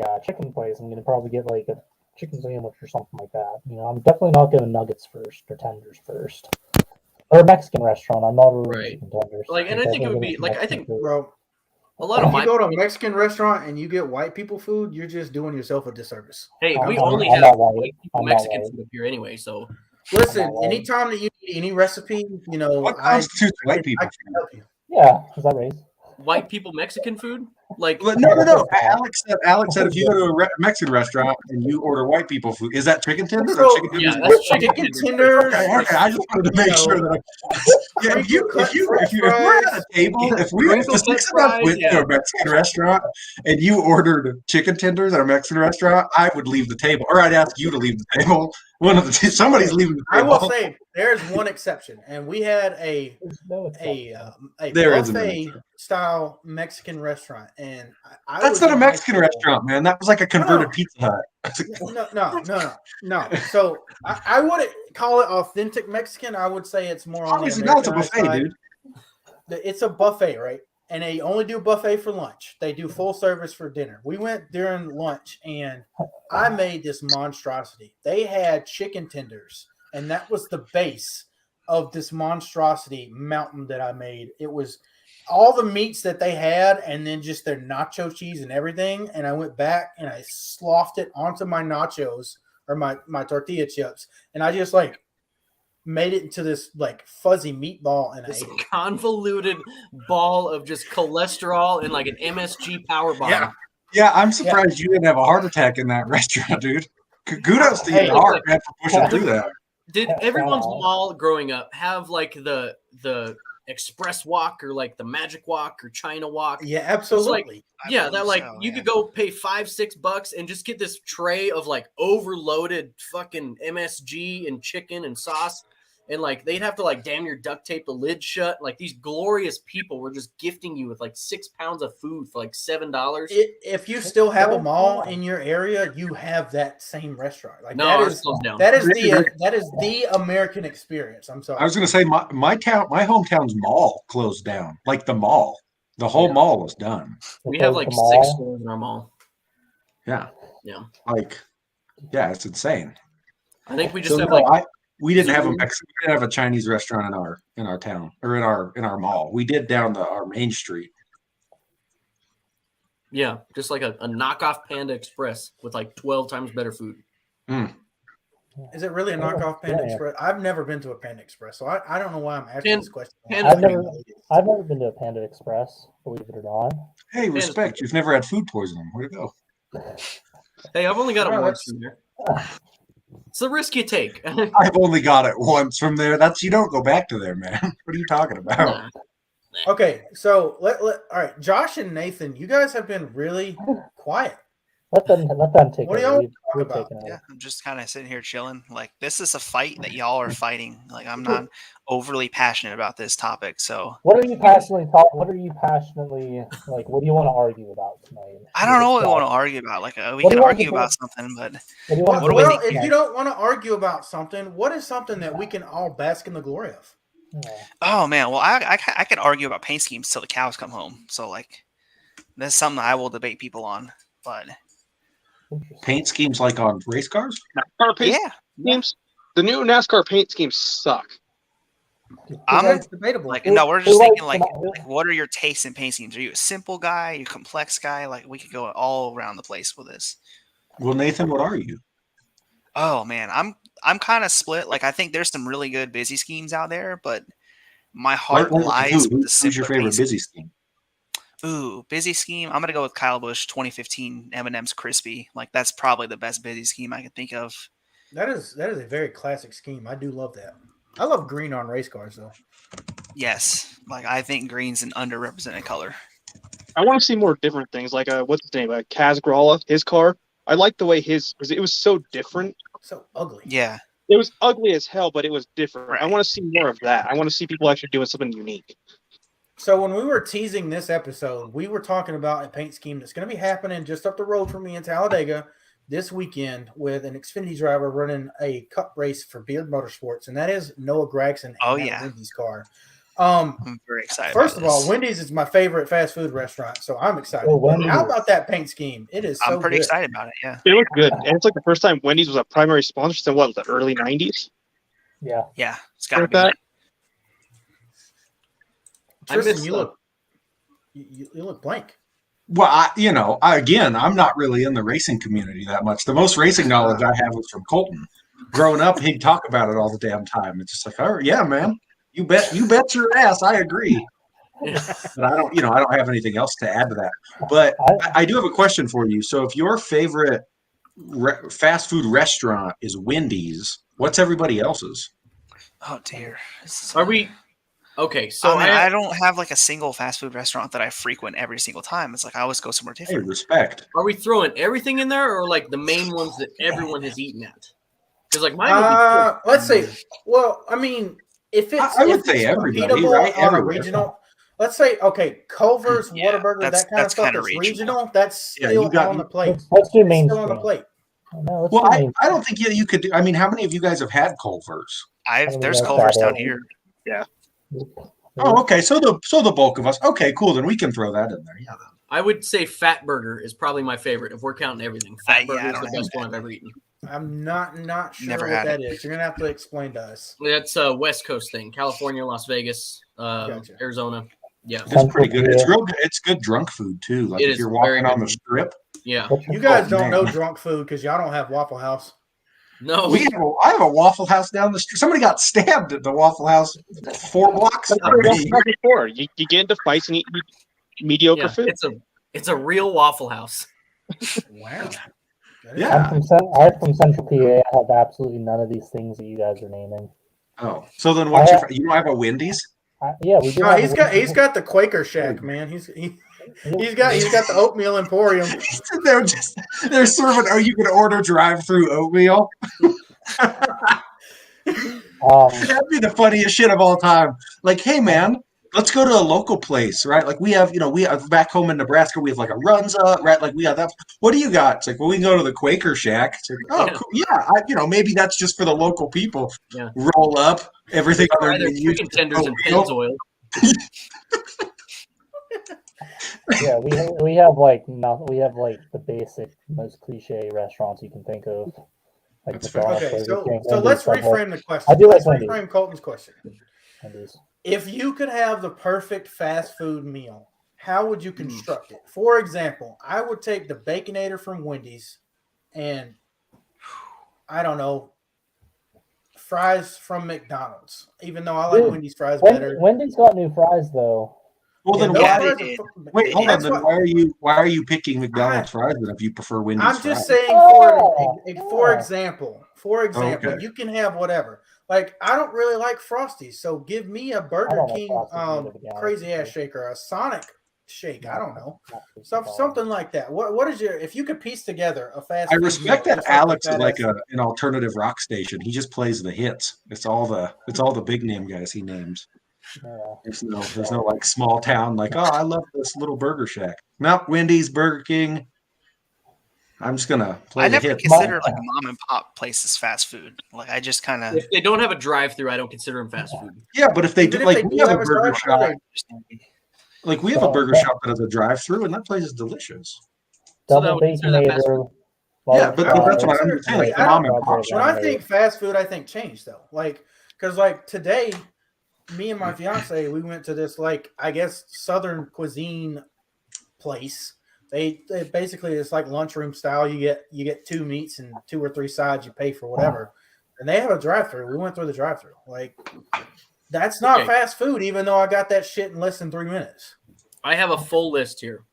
a chicken place, I'm going to probably get like a chicken sandwich or something like that. You know, I'm definitely not going nuggets first or tenders first. Or a Mexican restaurant. I'm not ordering chicken tenders. Like, and I think it would be like, I think, bro, a lot of you go to a Mexican restaurant and you get white people food, you're just doing yourself a disservice. Hey, we only have white people Mexican food up here anyway, so. Listen, anytime that you need any recipe, you know, what constitutes white people? I can help you. Yeah, is that right? White people Mexican food? Like no. Alex said if you go to a Mexican restaurant and you order white people food, is that chicken tenders or chicken tenders? Yeah, that's chicken tenders. Okay. I just wanted to make sure that if the six of us went to a Mexican restaurant and you ordered chicken tenders at a Mexican restaurant, I would leave the table, or I'd ask you to leave the table. One of the two, somebody's leaving the table. I will say there's one exception, and we had a buffet style Mexican restaurant, and that's not a Mexican restaurant, man. That was like a converted Pizza Hut. No. So I wouldn't call it authentic Mexican. I would say it's more on the Americanized it's a buffet, side. Dude. It's a buffet, right? And they only do buffet for lunch. They do full service for dinner. We went during lunch, and I made this monstrosity. They had chicken tenders, and that was the base of this monstrosity mountain that I made. It was all the meats that they had, and then just their nacho cheese and everything. And I went back and I sloughed it onto my nachos or my tortilla chips, and I just like made it into this like fuzzy meatball, and this convoluted ball of just cholesterol and like an MSG power bomb. Yeah, I'm surprised you didn't have a heart attack in that restaurant, dude. Kudos to your heart, man, for pushing through that. Did everyone's mall growing up have like the express walk or like the magic walk or China walk? Yeah, absolutely. You could go pay $5-6 and just get this tray of like overloaded fucking MSG and chicken and sauce. And like they'd have to like damn near duct tape the lid shut. Like these glorious people were just gifting you with like 6 pounds of food for like $7. If you still have a mall in your area, you have that same restaurant. Like no, that is the American experience. I'm sorry. I was going to say my hometown's mall closed down. Like the mall, the whole mall was done. We have like 6 stores in our mall. Yeah. Yeah. Like, yeah, it's insane. I think we just have we didn't have a Chinese restaurant in our town or in our mall. We did down our main street. Yeah, just like a knockoff Panda Express with like 12 times better food. Is it really a knockoff Panda Express? I've never been to a Panda Express, so I don't know why I'm asking this question. I've never been to a Panda Express, believe it or not. Hey, respect. You've never had food poisoning. Where'd it go? Hey, I've only got it once from there. It's the risk you take. I've only got it once from there. You don't go back to there, man. What are you talking about? Okay, so all right, Josh and Nathan, you guys have been really quiet. Let them take what it. What are y'all talking about? Yeah, I'm just kind of sitting here chilling. Like, this is a fight that y'all are fighting. Like, I'm not overly passionate about this topic. So, what are you passionately like? What do you want to argue about tonight? I don't know what we want to argue about. Like, we can argue about something, but what do we think? If you don't want to argue about something, what is something that we can all bask in the glory of? Oh man, well, I could argue about paint schemes till the cows come home. So, like, that's something I will debate people on. But paint schemes like on race cars? NASCAR paint schemes? The new NASCAR paint schemes suck. It's debatable. Like, no, we're just thinking like, what are your tastes in paint schemes? Are you a simple guy? Are you a complex guy? Like, we could go all around the place with this. Well, Nathan, what are you? Oh man, I'm kind of split. Like, I think there's some really good busy schemes out there, but my heart lies with the simpler. Who's your favorite busy scheme? Ooh, busy scheme. I'm gonna go with Kyle Busch 2015 M&M's Crispy. Like, that's probably the best busy scheme I can think of. That is a very classic scheme. I do love that. I love green on race cars though. Yes, like I think green's an underrepresented color. I want to see more different things. Like what's his name? Kaz Gralla, his car. I like the way because it was so different. So ugly. Yeah. It was ugly as hell, but it was different. Right. I want to see more of that. I want to see people actually doing something unique. So when we were teasing this episode, we were talking about a paint scheme that's going to be happening just up the road from me in Talladega this weekend with an Xfinity driver running a cup race for Beard Motorsports, and that is Noah Gragson and Wendy's car. I'm very excited. First of all, Wendy's is my favorite fast food restaurant, so I'm excited. How about that paint scheme? It is. I'm pretty excited about it. Yeah, it looks good, and it's like the first time Wendy's was a primary sponsor since the early '90s. Yeah, it's got to be. That. Tristan, you look blank. Well, I'm not really in the racing community that much. The most racing knowledge I have was from Colton. Growing up, he'd talk about it all the damn time. It's just like, oh yeah, man. You bet your ass. I agree. But I don't have anything else to add to that. But I do have a question for you. So if your favorite fast food restaurant is Wendy's, what's everybody else's? Oh dear. Are we okay? So I don't have like a single fast food restaurant that I frequent every single time. It's like I always go somewhere different. Hey, respect. Are we throwing everything in there, or like the main ones that everyone has eaten at? Because like mine. Let's see. Well, I mean. If it's, I would say everybody, right? On a regional, let's say, okay, Culver's, Whataburger, that kind of stuff that's regional, that's still on the plate. Let's do mainstream. Still on the plate. No, well, I don't think you could do. I mean, how many of you guys have had Culver's? There's Culver's down here. Yeah. Oh, okay. So the bulk of us. Okay, cool. Then we can throw that in there. Yeah. Then. I would say Fat Burger is probably my favorite if we're counting everything. Fat Burger is the best one I've ever eaten. I'm not sure what that is. You're gonna have to explain to us. That's a West Coast thing. California, Las Vegas, Arizona. Yeah, it's pretty good. It's real good. It's good drunk food too. Like if you're walking on the strip. Yeah, you guys don't know drunk food because y'all don't have Waffle House. No, I have a Waffle House down the street. Somebody got stabbed at the Waffle House 4 blocks. Before you get into fights and eat mediocre food. It's a real Waffle House. Wow. Yeah. I'm from Central PA. I have absolutely none of these things that you guys are naming. Oh, so then what's you don't have a Wendy's? Yeah, we do. No, he's got the Quaker Shack, man. He's got the oatmeal emporium. they're serving. Oh, you can order drive-through oatmeal. That'd be the funniest shit of all time. Like, hey man, let's go to a local place, right? Like we have back home in Nebraska, we have like a Runza, right? Like we have that. What do you got? It's like, well, we can go to the Quaker Shack. It's like, oh, cool. Yeah, maybe that's just for the local people. Yeah. Roll up everything on their menu. Chicken tenders and Pennzoil. Yeah, we have the basic, most cliche restaurants you can think of. Like okay, so let's reframe the question. I do like let's reframe Colton's question. Wendy's. If you could have the perfect fast food meal, how would you construct it? For example, I would take the Baconator from Wendy's and, I don't know, fries from McDonald's, even though I like Wendy's fries better. Wendy's got new fries, though. Well, then wait, hold on. Then why are you picking McDonald's fries then if you prefer Wendy's I'm fries? just saying, for example, okay. You can have whatever. Like, I don't really like Frosties, so give me a Burger King crazy ass shake or a Sonic shake. I don't know, something like that. What is if you could piece together a fast? I respect that Alex is like an alternative rock station. He just plays the hits. It's all the big name guys he names. There's no like small town like, oh, I love this little burger shack. No, Wendy's, Burger King. I'm just gonna play. I never consider like mom and pop places fast food. Like I just kind of. If they don't have a drive-through, I don't consider them fast food. Yeah, but if they do, like we have a burger shop. Like we have a burger shop that has a drive-through, and that place is delicious. Double Baconator. Yeah, but that's what I'm saying. Like mom and pop. When I think fast food, I think change though. Like, because like today, me and my fiance, we went to this like I guess Southern cuisine place. They basically it's like lunchroom style. You get 2 meats and 2 or 3 sides. You pay for whatever, and they have a drive-through. We went through the drive-through. Like that's not fast food, even though I got that shit in less than 3 minutes. I have a full list here.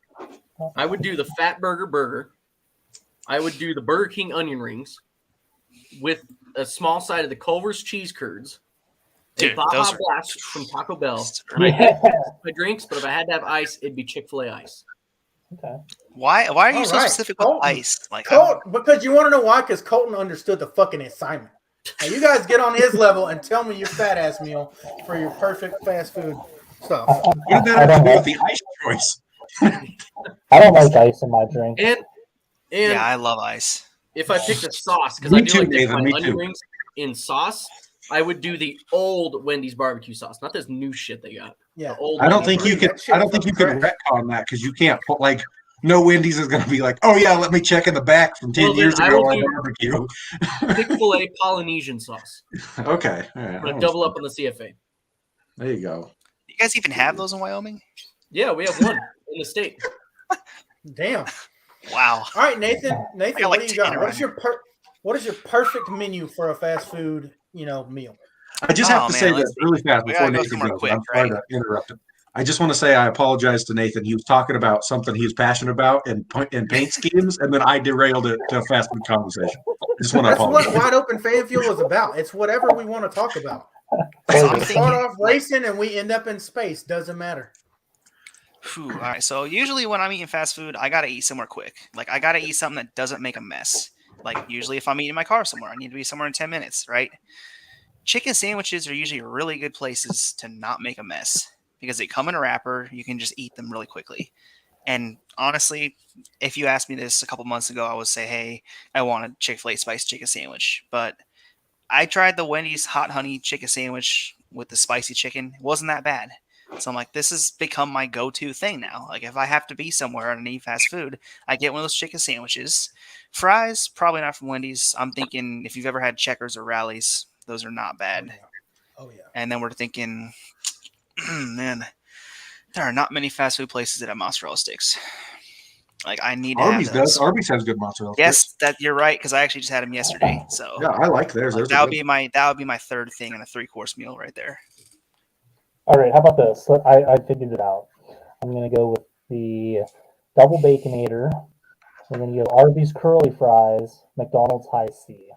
I would do the Fat Burger. I would do the Burger King onion rings with a small side of the Culver's cheese curds. Dude, Baja Blast from Taco Bell. My drinks, but if I had to have ice, it'd be Chick-fil-A ice. Okay. Why are you so specific with ice? Like because you want to know why? Because Colton understood the fucking assignment. Now you guys get on his level and tell me your fat ass meal for your perfect fast food stuff. What did that have to do with the ice choice? I don't like ice in my drink. And yeah, I love ice. If I pick the sauce, because I do like to my onion rings in sauce, I would do the old Wendy's barbecue sauce, not this new shit they got. Yeah, I don't think you can retcon that because you can't put like no Wendy's is going to be like, oh yeah, let me check in the back from 10 years ago on barbecue. Chick-fil-A Polynesian sauce. Okay, all right. I'm gonna double up on the CFA. There you go. You guys even have those in Wyoming? Yeah, we have one in the state. Damn. Wow. All right, Nathan, what do you got? What is your perfect menu for a fast food, meal? I just have to say this really fast before Nathan goes. I'm sorry to interrupt him. I just want to say I apologize to Nathan. He was talking about something he was passionate about in paint schemes, and then I derailed it to a fast food conversation. I just want to apologize. That's what Wide Open FanFuel is about. It's whatever we want to talk about. We start off racing and we end up in space. Doesn't matter. All right. So usually when I'm eating fast food, I gotta eat somewhere quick. Like I gotta eat something that doesn't make a mess. Like usually if I'm eating in my car somewhere, I need to be somewhere in 10 minutes, right? Chicken sandwiches are usually really good places to not make a mess because they come in a wrapper. You can just eat them really quickly. And honestly, if you asked me this a couple months ago, I would say, hey, I want a Chick-fil-A spiced chicken sandwich. But I tried the Wendy's hot honey chicken sandwich with the spicy chicken. It wasn't that bad. So I'm like, this has become my go-to thing now. Like if I have to be somewhere and need fast food, I get one of those chicken sandwiches. Fries, probably not from Wendy's. I'm thinking if you've ever had Checkers or Rallies, those are not bad. Oh yeah. And then we're thinking, man, there are not many fast food places that have mozzarella sticks. Like I need to Arby's have those. does. Arby's has good mozzarella yes, sticks. that you're right because I actually just had them yesterday. So yeah, I like theirs. Like, that would be my third thing in a 3-course meal right there. All right, how about this? I figured it out. I'm gonna go with the double Baconator And then you have Arby's curly fries, McDonald's high C.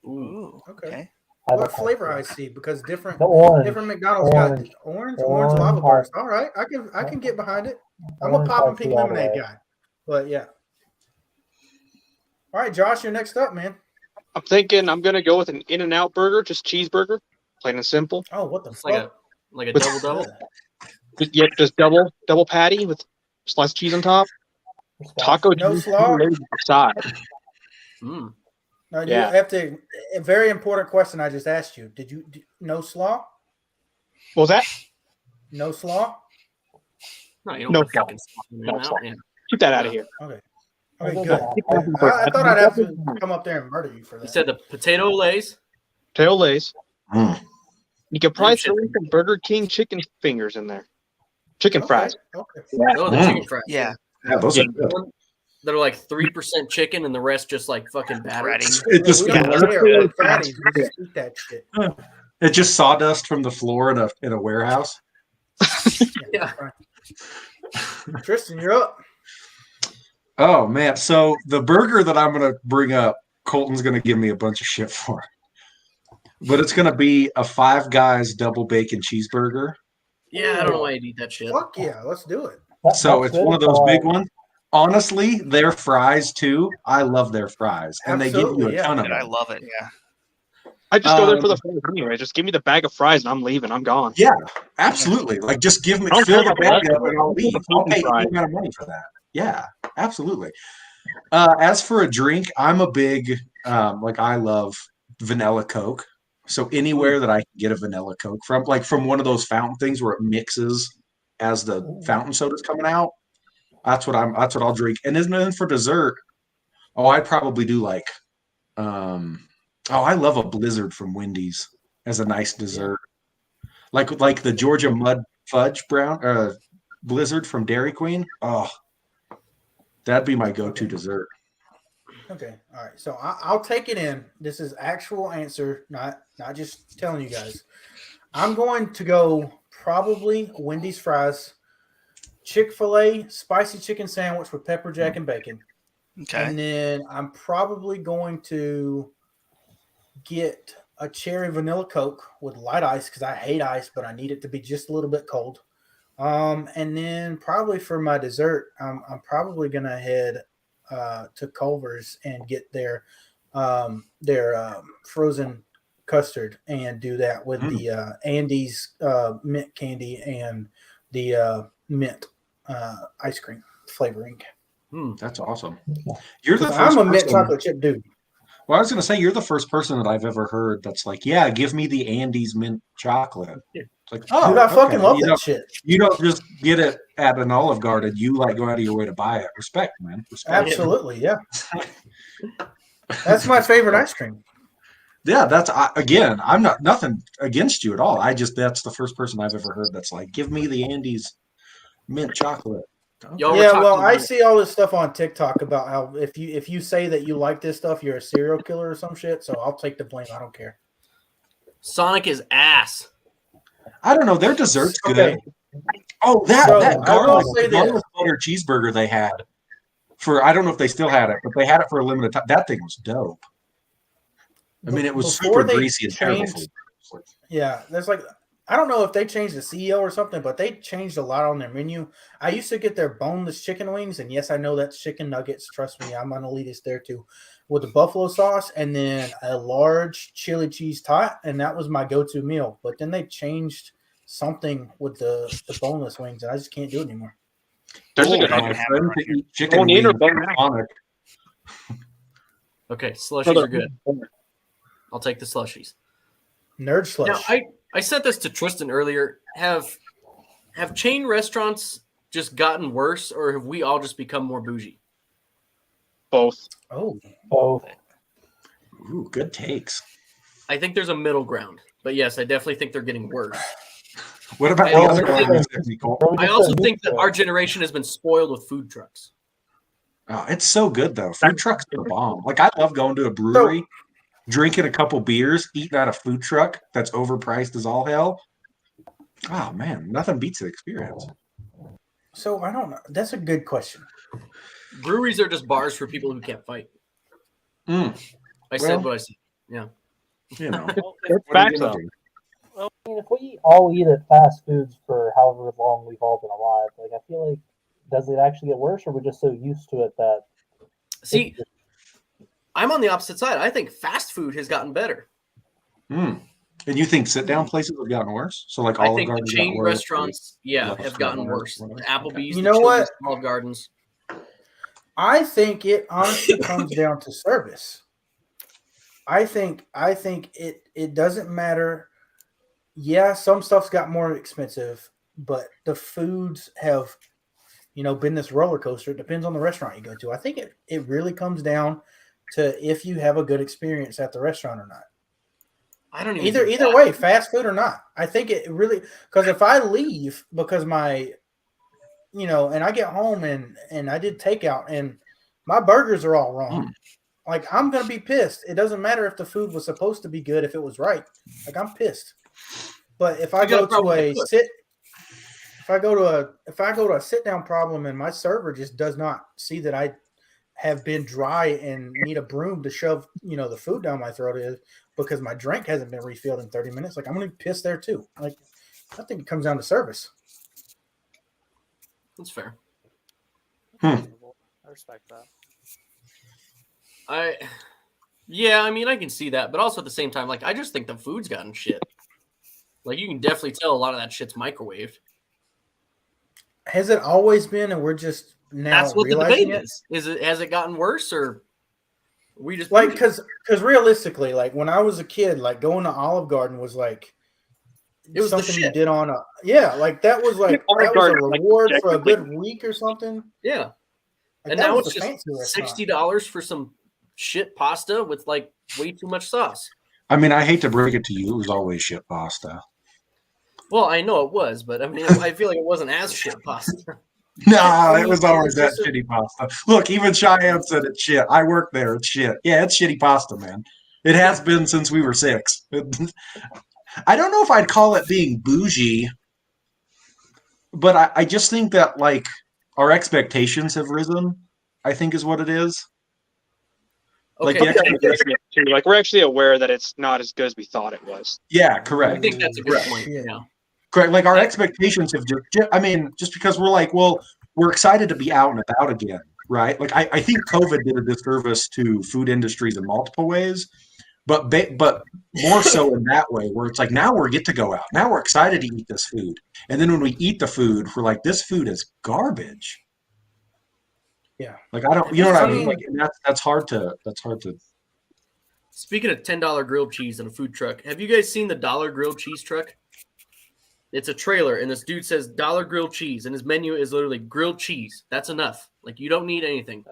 Ooh, Okay. I What love high flavor C. I see? Because different The orange. McDonald's Orange. got orange Orange lava bars. high- All right, I can get behind it. I'm a Orange pop high and pink C all the lemonade way. guy. But yeah. All right, Josh, you're next up, man. I'm thinking I'm gonna go with an In-N-Out burger, just cheeseburger, plain and simple. Oh, what the It's fuck? like a double. Just double patty with sliced cheese on top. Taco No cheese slaw? laid on the side. Mm. Now, Yeah. you have to. A very important question I just asked you. Did you no slaw? What was that? No slaw? No, you don't No put fucking slaw. stuff in No there slaw. now. Yeah. Keep that out of here. Okay. I'll Okay, go good. back. I thought I'd have to come up there and murder you for You that. said the potato lays. Tail lays. Mm. You could probably Good throw shit. some Burger King chicken fingers in there. Chicken fries. Okay. Oh, the Mm. chicken fries. Yeah. Yeah, those are good. That are like 3% chicken and the rest just like fucking batter. Breading. It just We don't Yeah, care. We're fatties. We just eat that shit. It's just sawdust from the floor in a warehouse. Yeah. Right. Tristan, you're up. Oh man! So the burger that I'm gonna bring up, Colton's gonna give me a bunch of shit for, but it's gonna be a Five Guys double bacon cheeseburger. Yeah, I don't know why you'd eat that shit. Fuck yeah, let's do it. So That's it's one of good, those but, big ones. Honestly, their fries too. I love their fries, and they give you Absolutely, a yeah. ton of Dude, I them. love it. Yeah. I just go there for the fries anyway. Just give me the bag of fries and I'm leaving. I'm gone. Yeah, absolutely. Like just give me I don't fill care the about bag that. up and I'll leave. The I'll pay fries. any amount of money for that. Yeah, absolutely. As for a drink, I'm a big I love vanilla Coke. So anywhere that I can get a vanilla Coke from, like from one of those fountain things where it mixes as the fountain soda's coming out, that's what I'll drink. And then for dessert, I'd probably do I love a Blizzard from Wendy's as a nice dessert. Like the Georgia Mud Fudge Blizzard from Dairy Queen. Oh, that'd be my go-to dessert. Okay, all right. So I'll take it in. This is actual answer, not just telling you guys. I'm going to go probably Wendy's fries, Chick-fil-A spicy chicken sandwich with pepper jack and bacon. Okay. And then I'm probably going to get a cherry vanilla Coke with light ice because I hate ice, but I need it to be just a little bit cold. And then probably for my dessert, I'm probably gonna head to Culver's and get their frozen custard and do that with the Andes mint candy and the mint ice cream flavoring. That's awesome. You're the 'Cause first I'm a mint person- chocolate chip dude. Well, I was going to say you're the first person that I've ever heard that's like, yeah, give me the Andes mint chocolate. It's like, oh, Dude, I fucking okay. love You that don't- shit. You don't just get it at an Olive Garden. You go out of your way to buy it. Respect, man. Respect. Absolutely, yeah. That's my favorite ice cream. Yeah, again, I'm not nothing against you at all. That's the first person I've ever heard that's like, give me the Andes mint chocolate. Y'all were Yeah, talking well, I about- see all this stuff on TikTok about how if you say that you like this stuff, you're a serial killer or some shit. So I'll take the blame. I don't care. Sonic is ass. I don't know. Their dessert's good. Okay. Oh, that So, that I will garlic say this. butter cheeseburger they had I don't know if they still had it, but they had it for a limited time. That thing was dope. I mean, it was Before super they greasy and terrible. changed- Yeah, there's I don't know if they changed the CEO or something, but they changed a lot on their menu. I used to get their boneless chicken wings, and yes, I know that's chicken nuggets. Trust me, I'm an elitist there too, with the buffalo sauce and then a large chili cheese tot, and that was my go-to meal. But then they changed something with the boneless wings, and I just can't do it anymore. There's a Oh, good my argument friend right to here. eat chicken Bone in or wings bone at out? Sonic. Okay, slushies are good. I'll take the slushies. Nerd slush. Now, I said this to Tristan earlier. Have chain restaurants just gotten worse, or have we all just become more bougie? Both. Oh, Both. Ooh, good takes. I think there's a middle ground, but yes, I definitely think they're getting worse. What about I the also other think- one? Nicole? I also think that our generation has been spoiled with food trucks. Oh, it's so good though. Food trucks are the bomb. Like I love going to a brewery, drinking a couple beers, eating at a food truck that's overpriced as all hell. Oh man, nothing beats the experience. So I don't know. That's a good question. Breweries are just bars for people who can't fight. I said what I said. Yeah. You know, It's back though. I mean, if we all eat at fast foods for however long we've all been alive, like I feel like, does it actually get worse, or we're just so used to it that? See, I'm on the opposite side. I think fast food has gotten better. And you think sit-down places have gotten worse? So like I think the chain restaurants, have gotten worse. The Applebee's, you know what? Olive Gardens. I think it honestly comes down to service. I think it doesn't matter. Yeah, some stuff's got more expensive, but the foods have, been this roller coaster. It depends on the restaurant you go to. I think it really comes down to if you have a good experience at the restaurant or not. I don't even either way, fast food or not. I think it really, because if I leave because my, and I get home and I did takeout and my burgers are all wrong. Like, I'm going to be pissed. It doesn't matter if the food was supposed to be good, if it was right. Like, I'm pissed. But if I go to a sit down problem and my server just does not see that I have been dry and need a broom to shove, the food down my throat is because my drink hasn't been refilled in 30 minutes, like, I'm going to be pissed there too. Like, I think it comes down to service. That's fair. I respect that. I can see that, but also at the same time, like, I just think the food's gotten shit. Like, you can definitely tell a lot of that shit's microwaved. Has it always been, and we're just now that's what realizing the debate is? Is it, has it gotten worse, or we just like, because realistically, like, when I was a kid, like, going to Olive Garden was like it was something you did on like that was like that was a reward for a good week or something. Yeah, like, and now it's just $60 for some shit pasta with like way too much sauce. I mean, I hate to break it to you, it was always shit pasta. Well, I know it was, but I mean, I feel like it wasn't as shit pasta. No, it was always that shitty pasta. Look, even Cheyenne said it's shit. I work there. It's shit. Yeah, it's shitty pasta, man. It has been since we were 6. I don't know if I'd call it being bougie, but I just think that, like, our expectations have risen, I think is what it is. Okay. Like, we're actually aware that it's not as good as we thought it was. Yeah, correct. I think that's a good point. Yeah. Correct. Like, our expectations have just because we're like, well, we're excited to be out and about again, right? Like, I think COVID did a disservice to food industries in multiple ways, but more so in that way, where it's like, now we get to go out. Now we're excited to eat this food. And then when we eat the food, we're like, this food is garbage. Yeah. Like, I don't, you know what I mean? Like, that's hard to. Speaking of $10 grilled cheese in a food truck, have you guys seen the $1 grilled cheese truck? It's a trailer, and this dude says $1 grilled cheese, and his menu is literally grilled cheese. That's enough. Like, you don't need anything.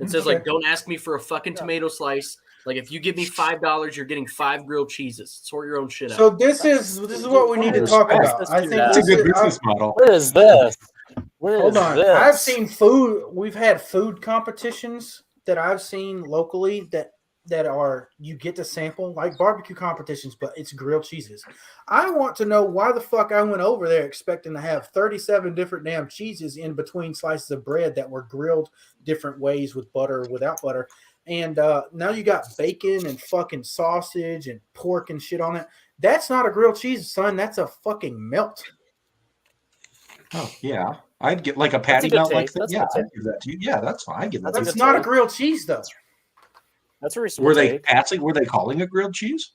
It says, like, don't ask me for a fucking tomato slice. Like, if you give me $5, you're getting 5 grilled cheeses. Sort your own shit out. So this is what we need to talk about. I think that's a good business model. What is this? Hold on. I've seen food. We've had food competitions that I've seen locally that are, you get to sample, like barbecue competitions, but it's grilled cheeses. I want to know why the fuck I went over there expecting to have 37 different damn cheeses in between slices of bread that were grilled different ways with butter or without butter. And now you got bacon and fucking sausage and pork and shit on it. That's not a grilled cheese, son. That's a fucking melt. Oh, yeah. I'd get like a patty melt like that. Yeah, I'd give that to you. Yeah, that's fine. I give that to you. That's not a grilled cheese, though. That's a reasonable Were they calling it grilled cheese?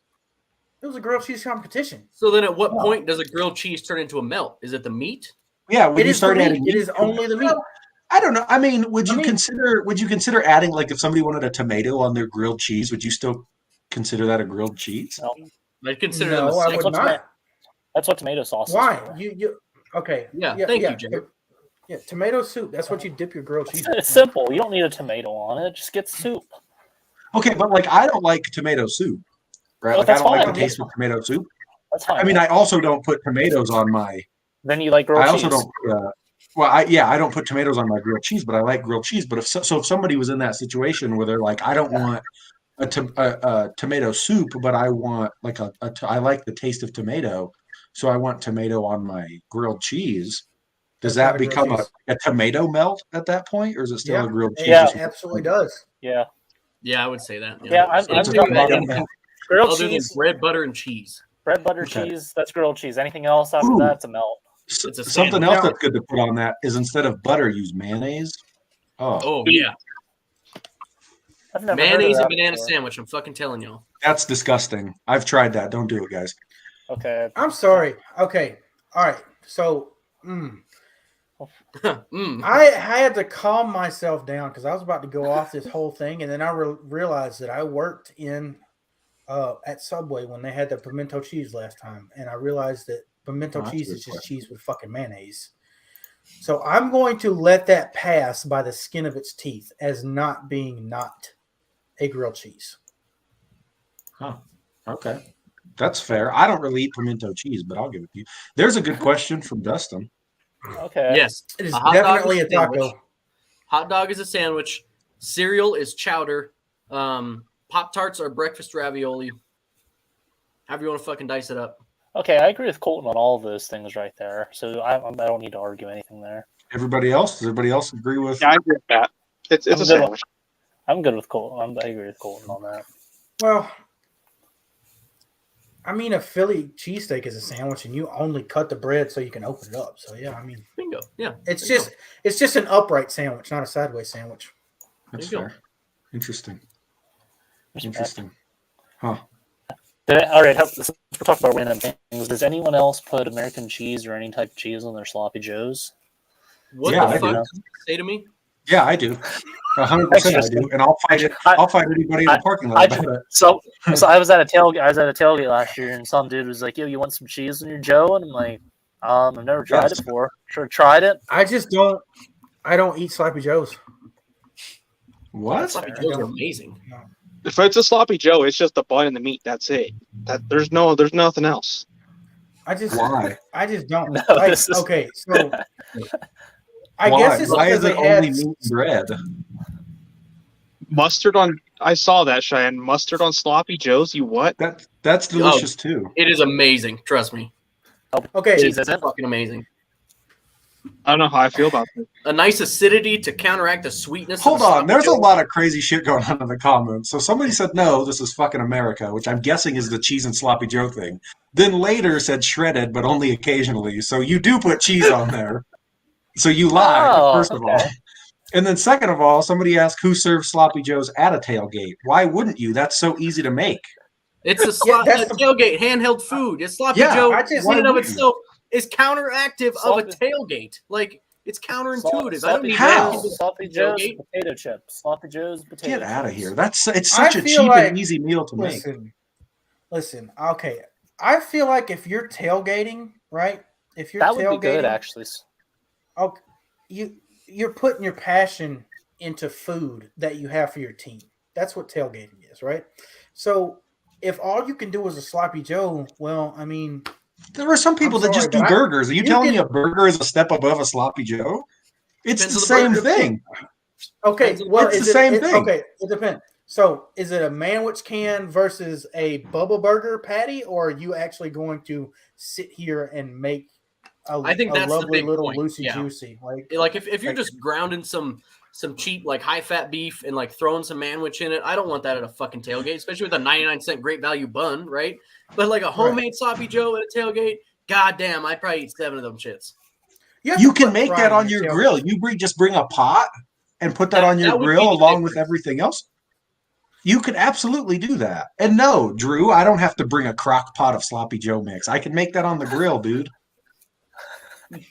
It was a grilled cheese competition. So then at what point does a grilled cheese turn into a melt? Is it the meat? Yeah, when you start adding meat, it is only the meat. I don't know. I mean, would you consider adding, like, if somebody wanted a tomato on their grilled cheese, would you still consider that a grilled cheese? No. I'd consider I would not. That's what tomato sauce is. Why? For. You okay. Yeah, thank you, Jay. Yeah, tomato soup. That's what you dip your grilled cheese in. It's simple. You don't need a tomato on it. Just get soup. Okay, but, like, I don't like tomato soup, right? Like, I don't like the taste of tomato soup. That's fine. I mean, I also don't put tomatoes on my. Then you like grilled cheese. I also don't. I don't put tomatoes on my grilled cheese, but I like grilled cheese. But if somebody was in that situation where they're like, I don't want a tomato soup, but I want like I like the taste of tomato, so I want tomato on my grilled cheese. Does that become a tomato melt at that point, or is it still a grilled cheese? Yeah, it absolutely does. Yeah. Yeah, I would say that. Yeah, I'm grilled other cheese, than bread, butter, and cheese. bread, butter, cheese. That's grilled cheese. Anything else after that, it's a melt. It's a Something sandwich. else that's good to put on that is instead of butter, use mayonnaise. Oh yeah. I've never Mayonnaise heard and of that banana before. sandwich. I'm fucking telling y'all. That's disgusting. I've tried that. Don't do it, guys. Okay. I'm sorry. Okay. All right. So, I had to calm myself down because I was about to go off this whole thing, and then I realized that I worked in at Subway when they had the pimento cheese last time, and I realized that pimento cheese is just cheese with fucking mayonnaise. So I'm going to let that pass by the skin of its teeth as not being not a grilled cheese. Huh. Okay. That's fair. I don't really eat pimento cheese, but I'll give it to you. There's a good question from Dustin. Okay. Yes. It is definitely a taco. Hot dog is a sandwich. Cereal is chowder. Pop-Tarts are breakfast ravioli. However you want to fucking dice it up. Okay, I agree with Colton on all of those things right there. So I don't need to argue anything there. Everybody else? Does everybody else agree with? Yeah, I agree with that. It's a sandwich. I'm good with Colton. I agree with Colton on that. Well, I mean, a Philly cheesesteak is a sandwich, and you only cut the bread so you can open it up. So yeah, I mean, Bingo. Yeah. it's just an upright sandwich, not a sideways sandwich. That's fair. Interesting. Huh. All right, let's talk about random things. Does anyone else put American cheese or any type of cheese on their sloppy joes? What Yeah, the I fuck do. did you say to me? Yeah, I do. 100% I do, and I'll fight it. I'll fight anybody in the parking lot about it. So I was at a tailgate last year, and some dude was like, "Yo, you want some cheese on your Joe?" And I'm like, "I've never tried it before. Sure, tried it." I don't eat sloppy joes. What? Sloppy joes are amazing. If it's a sloppy Joe, it's just the bun and the meat. That's it. There's nothing else. I just don't. No, like, this is- okay, so I Why? guess it's Why because is it they had only meat and bread? Mustard on. I saw that, Cheyenne. Mustard on sloppy Joes. You what? That's delicious too. It is amazing. Trust me. okay. Cheese is fucking amazing. I don't know how I feel about this. A nice acidity to counteract the sweetness. Hold of on, there's a sloppy lot of crazy shit going on in the comments. So somebody said, no, this is fucking America, which I'm guessing is the cheese and sloppy Joe thing. Then later said shredded, but only occasionally. So you do put cheese on there. So you lie, first of all. And then second of all, somebody asked who serves sloppy Joes at a tailgate. Why wouldn't you? That's so easy to make. It's a tailgate, handheld food. It's sloppy Yeah, Joe I just- in and of why wouldn't itself is counteractive Sloppy- of a tailgate. Like, it's counterintuitive. I don't need How? Sloppy Joe's tailgate. potato chips. Sloppy Joe's potato Get out of chips. here. It's I such a feel cheap like- and easy meal to make. Listen. Okay, I feel like if you're tailgating, right? If you're That would tailgating, be good, actually. okay, you're putting your passion into food that you have for your team. That's what tailgating is, right? So if all you can do is a sloppy Joe, well, I mean, There are some people that just do burgers. Are you telling me a burger is a step above a sloppy Joe? It's the same thing. okay, well, it's the same thing. Okay, it depends. So is it a manwich can versus a Bubba Burger patty, or are you actually going to sit here and make I think that's the lovely big little point. loosey Yeah. juicy? Like if you're just grounding some cheap like high fat beef and like throwing some manwich in it, I don't want that at a fucking tailgate, especially with a 99-cent great value bun, right? But like a homemade sloppy Joe at a tailgate, goddamn, I'd probably eat 7 of them shits. You can make that on your grill. You just bring a pot and put that on your grill along with everything else. You could absolutely do that. And no, Drew, I don't have to bring a crock pot of sloppy Joe mix. I can make that on the grill, dude. Man,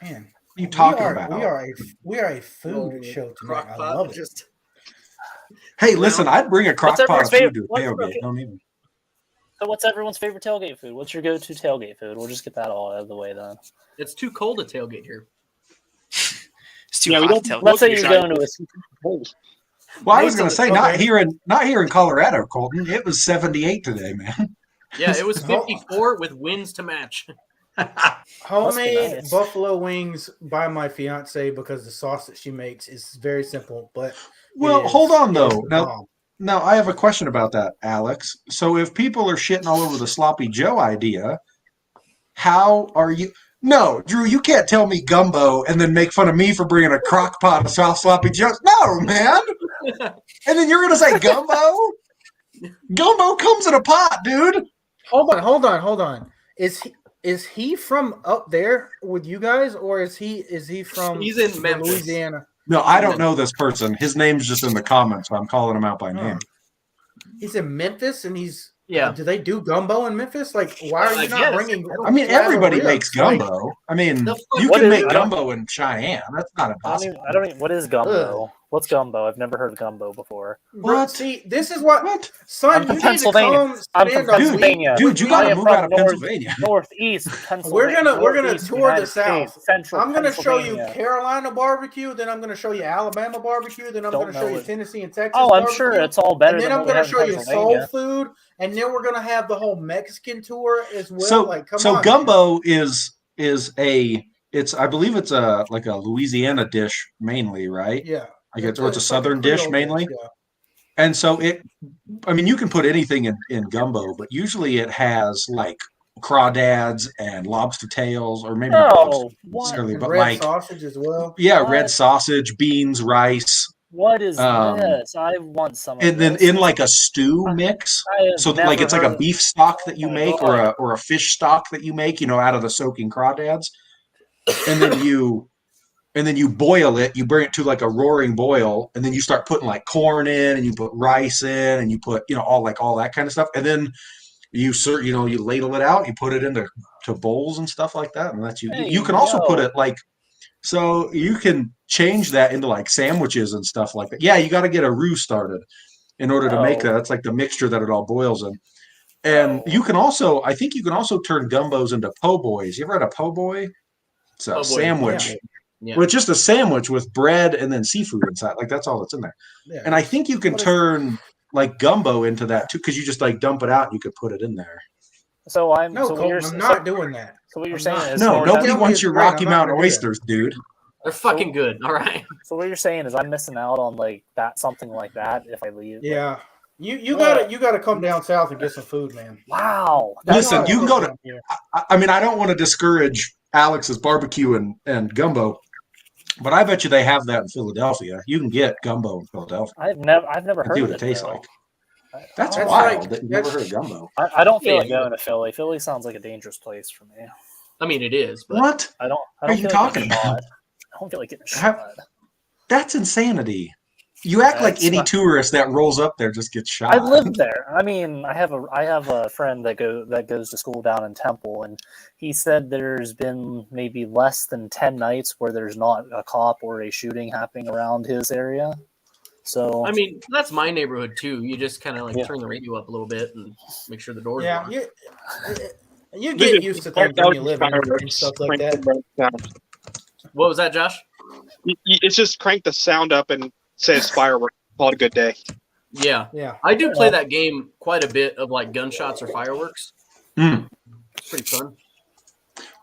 What are you talking about? We are a food show tonight. I love it. Hey, listen, I'd bring a crock pot of food to a tailgate. Don't even. So what's everyone's favorite tailgate food? What's your go-to tailgate food? We'll just get that all out of the way then. It's too cold to tailgate here. It's too hot to tailgate. Let's say you're going to a Well, I was going to say not here in Colorado, Colton. It was 78 today, man. Yeah, it was 54 with winds to match. Homemade nice. buffalo wings by my fiance because the sauce that she makes is very simple. But Well, hold on though. Now I have a question about that, Alex. So if people are shitting all over the sloppy Joe idea, how are you? No, Drew, you can't tell me gumbo and then make fun of me for bringing a crock pot of soft sloppy joes. No, man. And then you're going to say gumbo? Gumbo comes in a pot, dude. Hold on. Is he from up there with you guys, or is he from He's in Memphis. Louisiana? No, I don't know this person. His name's just in the comments, so I'm calling him out by name. He's in Memphis, and he's Yeah. Do they do gumbo in Memphis? Like, why are you not bringing? I mean, everybody makes gumbo. I mean, you can make gumbo in Cheyenne. That's not impossible. I don't even. What is gumbo? What's gumbo? I've never heard of gumbo before. What? See, this is what? Son, I'm from Pennsylvania. I'm from Pennsylvania. Dude, you gotta move out of Pennsylvania. Northeast Pennsylvania. We're gonna tour the South. Central I'm gonna show you Carolina barbecue, then I'm gonna show you Alabama barbecue, then I'm gonna show you Tennessee and Texas. Oh, I'm sure it's all better. And then I'm gonna show you soul food, and then we're gonna have the whole Mexican tour as well. So gumbo is I believe it's a Louisiana dish mainly, right? Yeah. I guess, or it's a Southern dish mainly. Yeah. And so you can put anything in gumbo, but usually it has like crawdads and lobster tails, or maybe not necessarily, but red sausage as well. Yeah, red sausage, beans, rice. What is this? I want some. And then in like a stew mix, so like it's like a beef stock that you make, or a fish stock that you make, out of the soaking crawdads, and then you boil it. You bring it to like a roaring boil, and then you start putting like corn in, and you put rice in, and you put all that kind of stuff, and then you ladle it out. You put it into bowls and stuff like that, and that's you. You can also put it like, so you can change that into like sandwiches and stuff like that. Yeah, you got to get a roux started in order to make that. That's like the mixture that it all boils in. And I think you can also turn gumbos into po' boys. You ever had a po' boy? It's a sandwich. Yeah. Yeah. Well, it's just a sandwich with bread and then seafood inside. Like that's all that's in there. Yeah. And I think you can turn like gumbo into that too, because you just like dump it out and you could put it in there. So I'm not doing that. So what you're saying is nobody wants your Rocky Mountain oysters, dude. They're fucking good. All right. So what you're saying is I'm missing out on like that, something like that if I leave. Yeah. You gotta come down south and get some food, man. Wow. Listen, you can go to. I mean, I don't want to discourage Alex's barbecue and gumbo. But I bet you they have that in Philadelphia. You can get gumbo in Philadelphia. I've never heard of it. See what it tastes like. That's wild. That you never heard of gumbo. I don't feel like going to Philly. Philly sounds like a dangerous place for me. I mean, it is. But what? I don't are you talking about? I don't feel like getting shot. That's insanity. You act like any tourist that rolls up there just gets shot. I lived there. I mean, I have a friend that goes to school down in Temple, and he said there's been maybe less than 10 nights where there's not a cop or a shooting happening around his area. So I mean, that's my neighborhood too. You just kind of like turn the radio up a little bit and make sure the doors are locked. You get used to things when you live and stuff like that. What was that, Josh? It's just crank the sound up and says fireworks. Call it a good day. Yeah. I do play that game quite a bit of like gunshots or fireworks. It's pretty fun.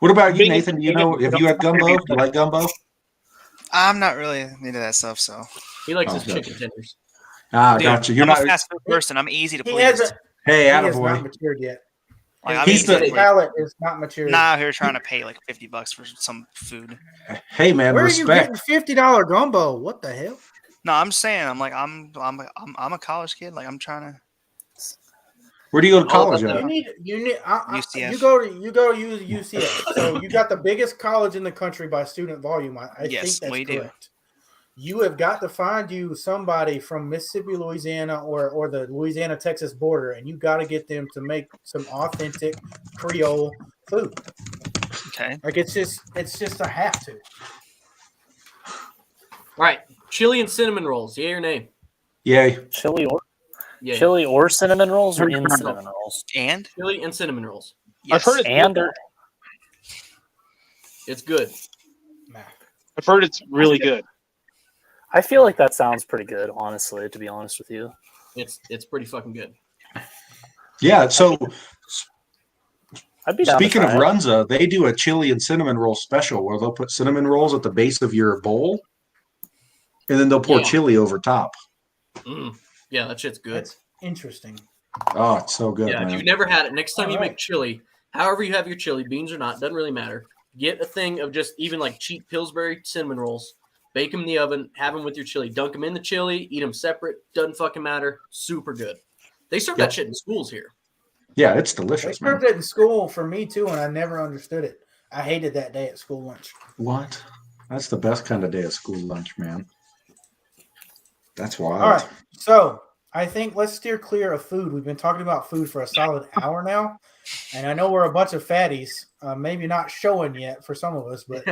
What about you, Nathan? Have you had gumbo? Do you like gumbo? I'm not really into that stuff, so. He likes his chicken tenders. Gotcha. You're not a fast food person. I'm easy to please. He has not matured yet. His palate is not mature. Nah, here trying to pay like $50 for some food. Hey man, where respect. Are you getting $50 gumbo? What the hell? No, I'm saying I'm a college kid. Like I'm trying to. Where do you go to college at? You need UCF. You go to UCF. So you got the biggest college in the country by student volume. I think that's correct. Do. You have got to find you somebody from Mississippi, Louisiana, or the Louisiana-Texas border, and you got to get them to make some authentic Creole food. Okay. Like it's just a have to. All right, chili and cinnamon rolls. Yay or nay? Yay. Chili or cinnamon rolls or in cinnamon rolls? And chili and cinnamon rolls. Yes. I've heard it's good. I've heard it's really good. I feel like that sounds pretty good, honestly, to be honest with you. It's pretty fucking good. Yeah, so I'd be speaking of Runza, they do a chili and cinnamon roll special where they'll put cinnamon rolls at the base of your bowl, and then they'll pour chili over top. Yeah, that shit's good. That's interesting. Oh, it's so good. Yeah, man. if you've never had it, next time you make chili, however you have your chili, beans or not, doesn't really matter. Get a thing of just even like cheap Pillsbury cinnamon rolls. Bake them in the oven. Have them with your chili. Dunk them in the chili. Eat them separate. Doesn't fucking matter. Super good. They serve that shit in schools here. Yeah, it's delicious. They served it in school for me too, and I never understood it. I hated that day at school lunch. What? That's the best kind of day of school lunch, man. That's wild. All right, so I think let's steer clear of food. We've been talking about food for a solid hour now, and I know we're a bunch of fatties. Maybe not showing yet for some of us, but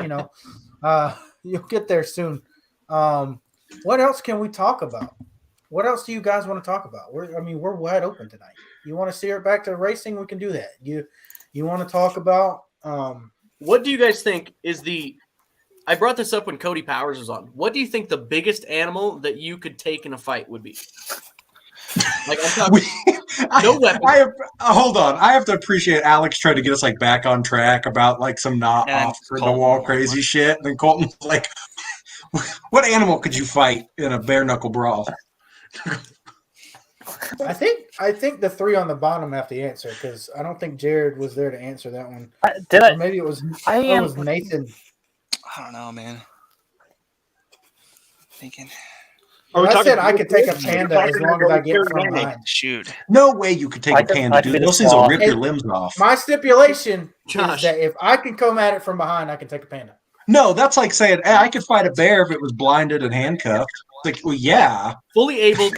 you'll get there soon. What else can we talk about? What else do you guys want to talk about? We're wide open tonight. You want to steer it back to racing? We can do that. You want to talk about what do you guys think is I brought this up when Cody Powers was on. What do you think the biggest animal that you could take in a fight would be? Like I'm talking no weapon. Hold on. I have to appreciate Alex trying to get us back on track about some not off the wall crazy shit. And then Colton's like, what animal could you fight in a bare knuckle brawl? I think the three on the bottom have to answer because I don't think Jared was there to answer that one. Or maybe it was Nathan. I don't know, man. Thinking. I said I could take a panda as long as I get from behind. Shoot. No way you could take a panda, dude. Those things will rip your limbs off. My stipulation is that if I can come at it from behind, I can take a panda. No, that's like saying, hey, I could fight a bear if it was blinded and handcuffed. Like, well, yeah. Fully able,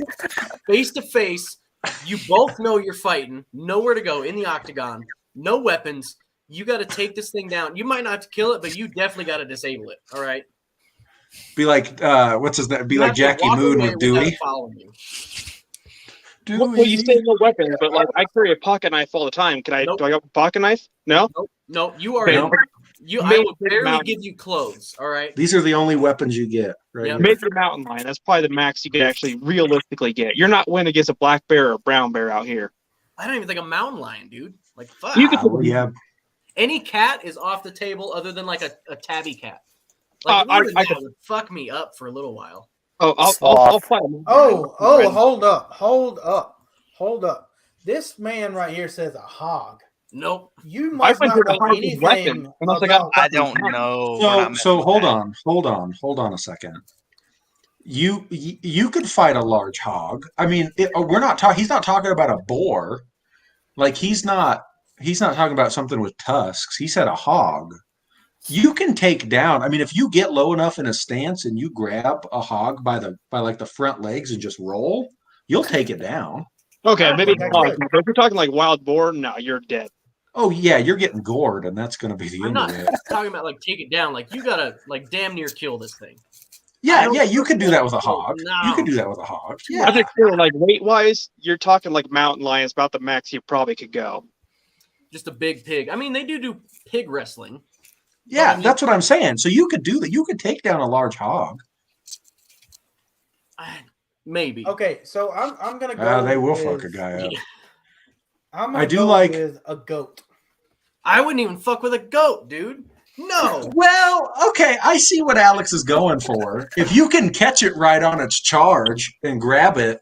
face to face. You both know you're fighting. Nowhere to go in the octagon. No weapons. You got to take this thing down. You might not have to kill it, but you definitely got to disable it. All right. Be like, what's his name? Be like Jackie Moon with Dewey. Well, you say no weapons, but I carry a pocket knife all the time. Do I have a pocket knife? No. No, you are. I will barely give you clothes. All right. These are the only weapons you get. Right. Yeah. Major mountain lion. That's probably the max you could actually realistically get. You're not winning against a black bear or a brown bear out here. I don't even think a mountain lion, dude. Like fuck. Yeah. Any cat is off the table other than a tabby cat. Like I could fuck me up for a little while. Oh, I'll fight him. Hold up. This man right here says a hog. Nope. You must not know anything about I don't know. So hold on a second. You could fight a large hog. I mean, we're not talking. He's not talking about a boar. Like he's not talking about something with tusks. He said a hog. You can take down. I mean, if you get low enough in a stance and you grab a hog by the front legs and just roll, you'll take it down. Okay, maybe hog. But if you're talking like wild boar, no, you're dead. Oh yeah, you're getting gored, and that's going to be the end of it. I'm not talking about take it down. Like you gotta damn near kill this thing. Yeah, you could do that with a hog. No. You could do that with a hog. Yeah. I think weight wise, you're talking mountain lions, about the max you probably could go. Just a big pig. I mean, they do pig wrestling. Yeah, that's what I'm saying. So you could do that. You could take down a large hog. Maybe. Okay, so I'm gonna go. They will fuck a guy up. I do like with a goat. I wouldn't even fuck with a goat, dude. No. Well, okay, I see what Alex is going for. If you can catch it right on its charge and grab it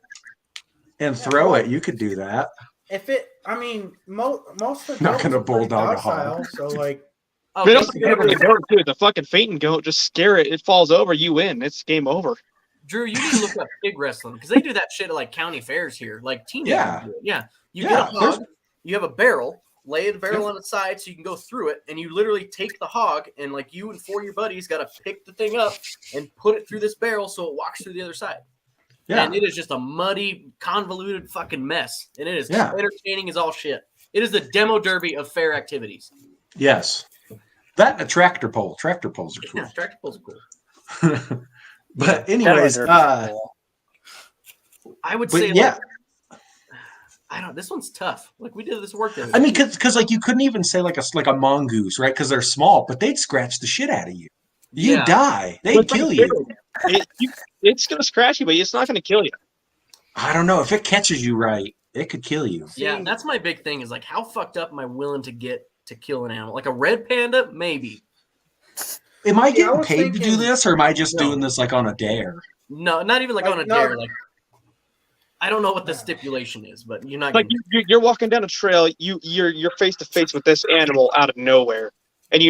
and throw it, you could do that. If it, I mean, most of the not gonna bulldog a hog. So like. They don't never the goat too. The fucking fainting goat, just scare it. It falls over. You win. It's game over. Drew, you need to look up pig wrestling because they do that shit at county fairs here. Like teenagers do it. Yeah. You get a hog. You have a barrel. Lay the barrel on its side so you can go through it, and you literally take the hog and you and 4 of your buddies got to pick the thing up and put it through this barrel so it walks through the other side. Yeah. And it is just a muddy, convoluted fucking mess, and it is entertaining as all shit. It is the demo derby of fair activities. Yes. That and a tractor pole. Tractor poles are cool. Yeah, tractor poles are cool. But anyways, I would say I don't. This one's tough. We did this work. I mean, because you couldn't even say a mongoose, right? Because they're small, but they'd scratch the shit out of you. You die. They'd kill you. It's gonna scratch you, but it's not gonna kill you. I don't know if it catches you right, it could kill you. Yeah, that's my big thing. Is how fucked up am I willing to get to kill an animal? Like a red panda, maybe. Am I getting paid to do this, or am I just doing this on a dare? No, not even on a dare. I don't know what the stipulation is, but you're not. You're walking down a trail. You're face to face with this animal out of nowhere, and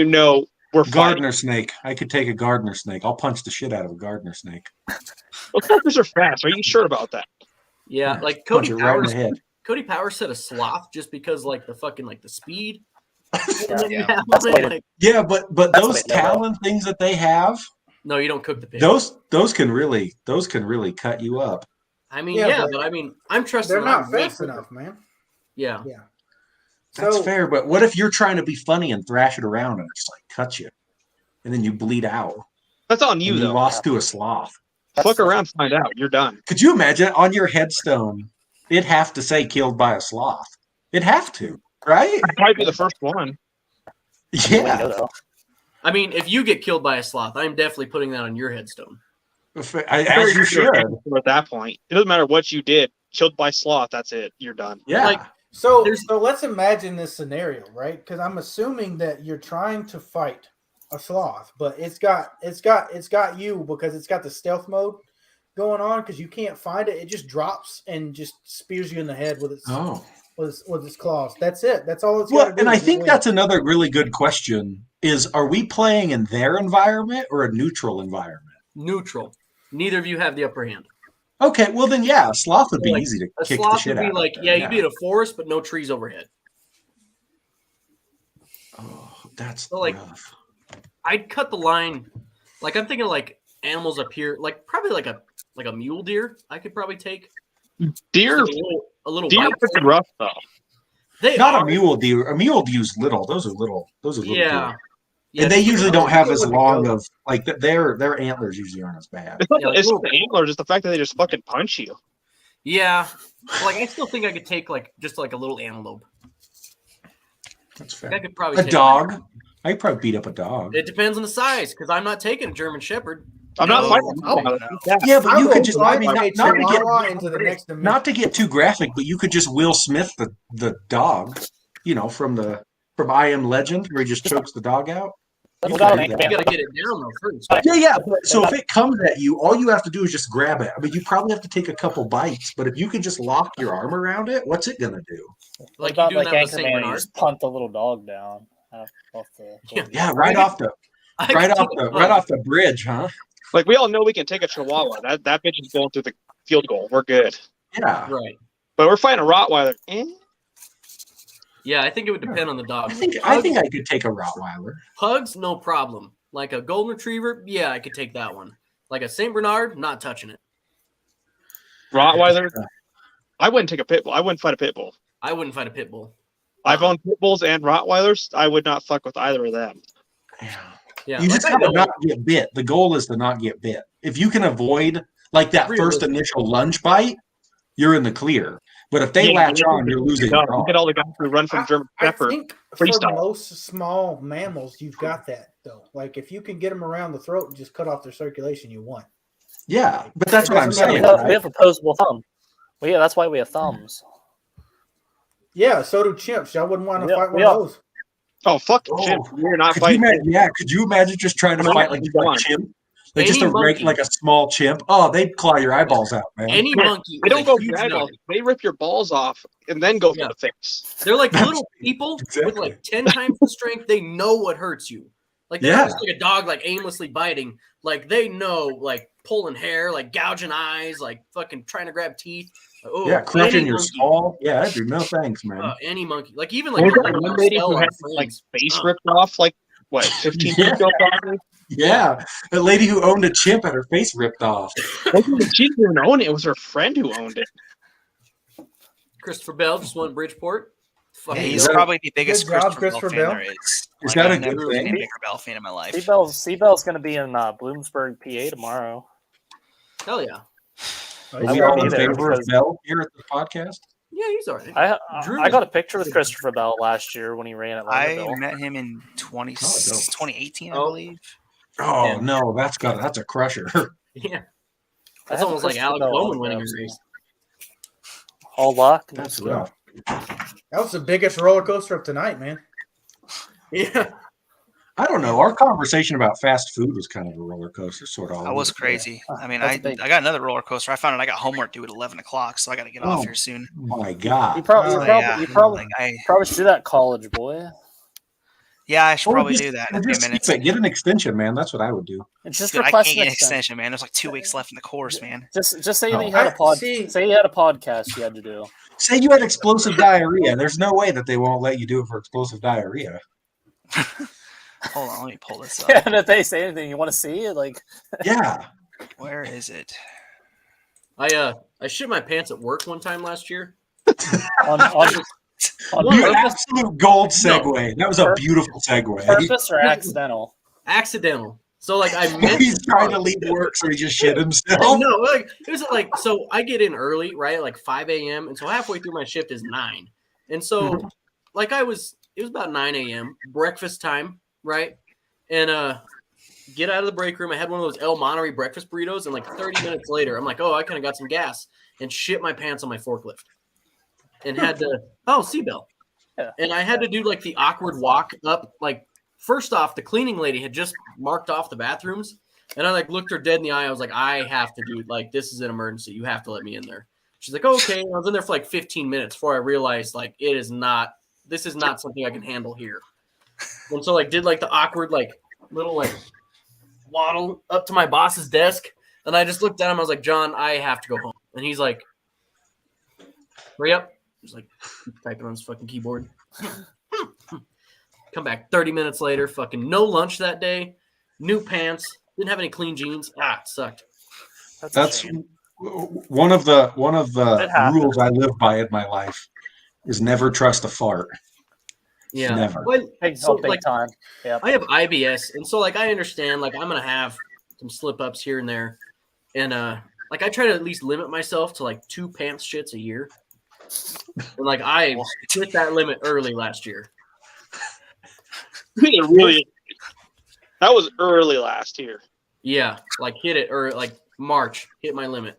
we're Gardener snake. I could take a gardener snake. I'll punch the shit out of a gardener snake. Well, characters are fast. Are you sure about that? Yeah, like punch Cody it right in Powers. the head. Cody Powers said a sloth just because like the fucking like the speed. Yeah. Yeah, but That's those what they know. talon things that they have, No, you don't cook the pig. those can really cut you up. I mean, Yeah, yeah, but but I mean, I'm trusting. They're that I'm not way fast quicker. enough, man. Yeah. Yeah. That's So- fair, but what if you're trying to be funny and thrash it around and it just like cuts you, and then you bleed out? That's on you, And you though. lost to a sloth. Fuck around, find out. You're done. Could you imagine on your headstone? It'd have to say "killed by a sloth." It'd have to, right? I'd probably be the first one. Yeah. I mean, if you get killed by a sloth, I'm definitely putting that on your headstone. As you should. At that point, it doesn't matter what you did. Killed by sloth, that's it. You're done. Yeah. Like, So There's- let's imagine this scenario, right? Because I'm assuming that you're trying to fight a sloth, but it's got you because it's got the stealth mode going on because you can't find it. It just drops and just spears you in the head with its with its claws. That's it. That's all it's got Well, to do. and I is think win. that's another really good question: is are we playing in their environment or a neutral environment? Neutral. Neither of you have the upper hand. Okay, well then, yeah, a sloth would be Like, easy to A kick the sloth shit would be out. like, of. yeah, you'd be in a forest, but no trees overhead. Oh, that's So, like, rough. I'd cut the line. Like I'm thinking like animals up here, like probably like a mule deer. I could probably take Deer, Just a little deer white are pretty thing. rough though. They Not are, a mule deer. A mule deer's little. Those are little. Yeah. deer. Yeah, And they usually don't have as would be long goat. of like their antlers usually aren't as bad. It's not Yeah, like it's little- the antlers, it's the fact that they just fucking punch you. Yeah. Like I still think I could take like just like a little antelope. That's Like, I fair. could probably A take dog. I could probably beat up a dog. It depends on the size because I'm not taking a German Shepherd. I'm No. not fighting. No. Yeah, but I you will could just. I fight mean, a not to get chihuahua into the next dimension. not to get too graphic, but you could just Will Smith the dog, from I Am Legend, where he just chokes the dog out. You Without could an do You that. gotta get it down though first. Yeah. So if it comes at you, all you have to do is just grab it. I mean, you probably have to take a couple bites, but if you can just lock your arm around it, what's it gonna do? Like about you doing like that with Saint Anchorman, you Bernard. just punt the little dog down off the. Yeah, right off the bridge, huh? Like we all know we can take a chihuahua. That bitch is going through the field goal. We're good. Yeah. Right. But we're fighting a Rottweiler. Yeah, I think it would depend on the dog. I think I could take a Rottweiler. Pugs, no problem. Like a golden retriever, yeah, I could take that one. Like a Saint Bernard, not touching it. Rottweiler. I wouldn't take a pit bull. I wouldn't fight a pit bull. I wouldn't fight a pit bull. I've owned pit bulls and Rottweilers. I would not fuck with either of them. Yeah, You like just I gotta know- not get bit. The goal is to not get bit. If you can avoid like that first initial lunge bite, you're in the clear. But if they Yeah, latch you on, you're losing. Look at all the guys who run from German I Shepherd. think for freestyle. most small mammals, you've got that though. Like if you can get them around the throat and just cut off their circulation, you won. Yeah, but that's It what I'm doesn't saying. matter. We Right? have opposable thumb. Well, yeah, that's why we have thumbs. Yeah, so do chimps. Y'all wouldn't want to Yeah, fight one yeah. of those. Oh fuck! Oh. Shit, we're not Could you fighting. imagine, yeah, could you imagine just trying to I'm fight not like going. a chimp? Like just Any a monkey. like a small chimp. Oh, they'd claw your eyeballs out, man. Any monkey. They don't is go a huge drag nut. off. They rip your balls off and then go for Yeah. the face. They're like little people with Exactly. like 10 times the strength. They know what hurts you. Like they're Yeah. not just like a dog like aimlessly biting. Like they know like pulling hair, like gouging eyes, like fucking trying to grab teeth. Oh, Yeah, crushing any your monkey. skull. Yeah, I'd do no thanks, man. Any monkey. Like even like There's like that one lady who Marcel had on like Friends. face ripped off, like what, 15 Yeah. years ago probably. Yeah, the lady who owned a chimp had her face ripped off. She didn't even own it. It was her friend who owned it. Christopher Bell just won Bridgeport. Yeah, Fucking he's Good probably the biggest job, Christopher Christopher Bell fan Bell. there is. Is that a I've good never been thing? a bigger Bell fan in my life. Seabell's going to be in Bloomsburg, PA tomorrow. hell yeah. Are I we won't all in be there favor of because- Bell here at the podcast? Yeah, he's all right. I got a picture with Christopher Bell last year when he ran at I Vanderbilt. met him in 2018, I Oh. believe. Oh Yeah. no, that's a crusher. Yeah. I That's had almost like Christopher Alex Bell Bowman on winning a there. race. All luck. That's rough. That was the biggest roller coaster of tonight, man. Yeah. I don't know. Our conversation about fast food was kind of a roller coaster, sort of. That was crazy. I mean, That's I big. got another roller coaster. I found out I got homework due at 11 o'clock, so I got to get off Oh. here soon. My You God. probably, Oh, you probably, yeah. you probably, Like, probably should do that, college boy. Yeah, I should Or probably just- do that in or a few just keep minutes. it. Get an extension, man. That's what I would do. It's just Dude, I request can't an get an extension. extension, man. There's like 2 weeks left in the course, man. Just say No. that you had say you had a podcast you had to do. Say you had explosive diarrhea. There's no way that they won't let you do it for explosive diarrhea. Hold on, let me pull this up. Yeah, and if they say anything, you want to see it, like Yeah. Where is it? I shit my pants at work one time last year. on You purpose, absolute gold segue. That was a beautiful segue. purpose or accidental? Accidental. So like I meant He's trying to leave work, so he just shit himself. no, like it was like so I get in early, right? Like 5 a.m. and so halfway through my shift is 9. And so like it was about 9 a.m. breakfast time, right? And get out of the break room. I had one of those El Monterey breakfast burritos, and like 30 minutes later, I'm like, oh, I kind of got some gas, and shit my pants on my forklift, and had to seatbelt. Yeah. And I had to do like the awkward walk up. Like first off, the cleaning lady had just marked off the bathrooms, and I like looked her dead in the eye. I was like, I have to do like this is an emergency. You have to let me in there. She's like, okay. And I was in there for like 15 minutes before I realized like this is not something I can handle here. And so like did like the awkward like little like waddle up to my boss's desk, and I just looked at him. I was like, John, I have to go home. And he's like, hurry up. He's like typing on his fucking keyboard. Come back 30 minutes later, fucking no lunch that day, new pants, didn't have any clean jeans. It sucked. That's one of the rules I live by in my life is never trust a fart. Yeah. Never. Big like, time. Yeah. I have IBS, and so like I understand like I'm gonna have some slip ups here and there, and like I try to at least limit myself to like 2 pants shits a year, and like I hit that limit early last year. Really, that was early last year. Yeah, like hit it or like March hit my limit.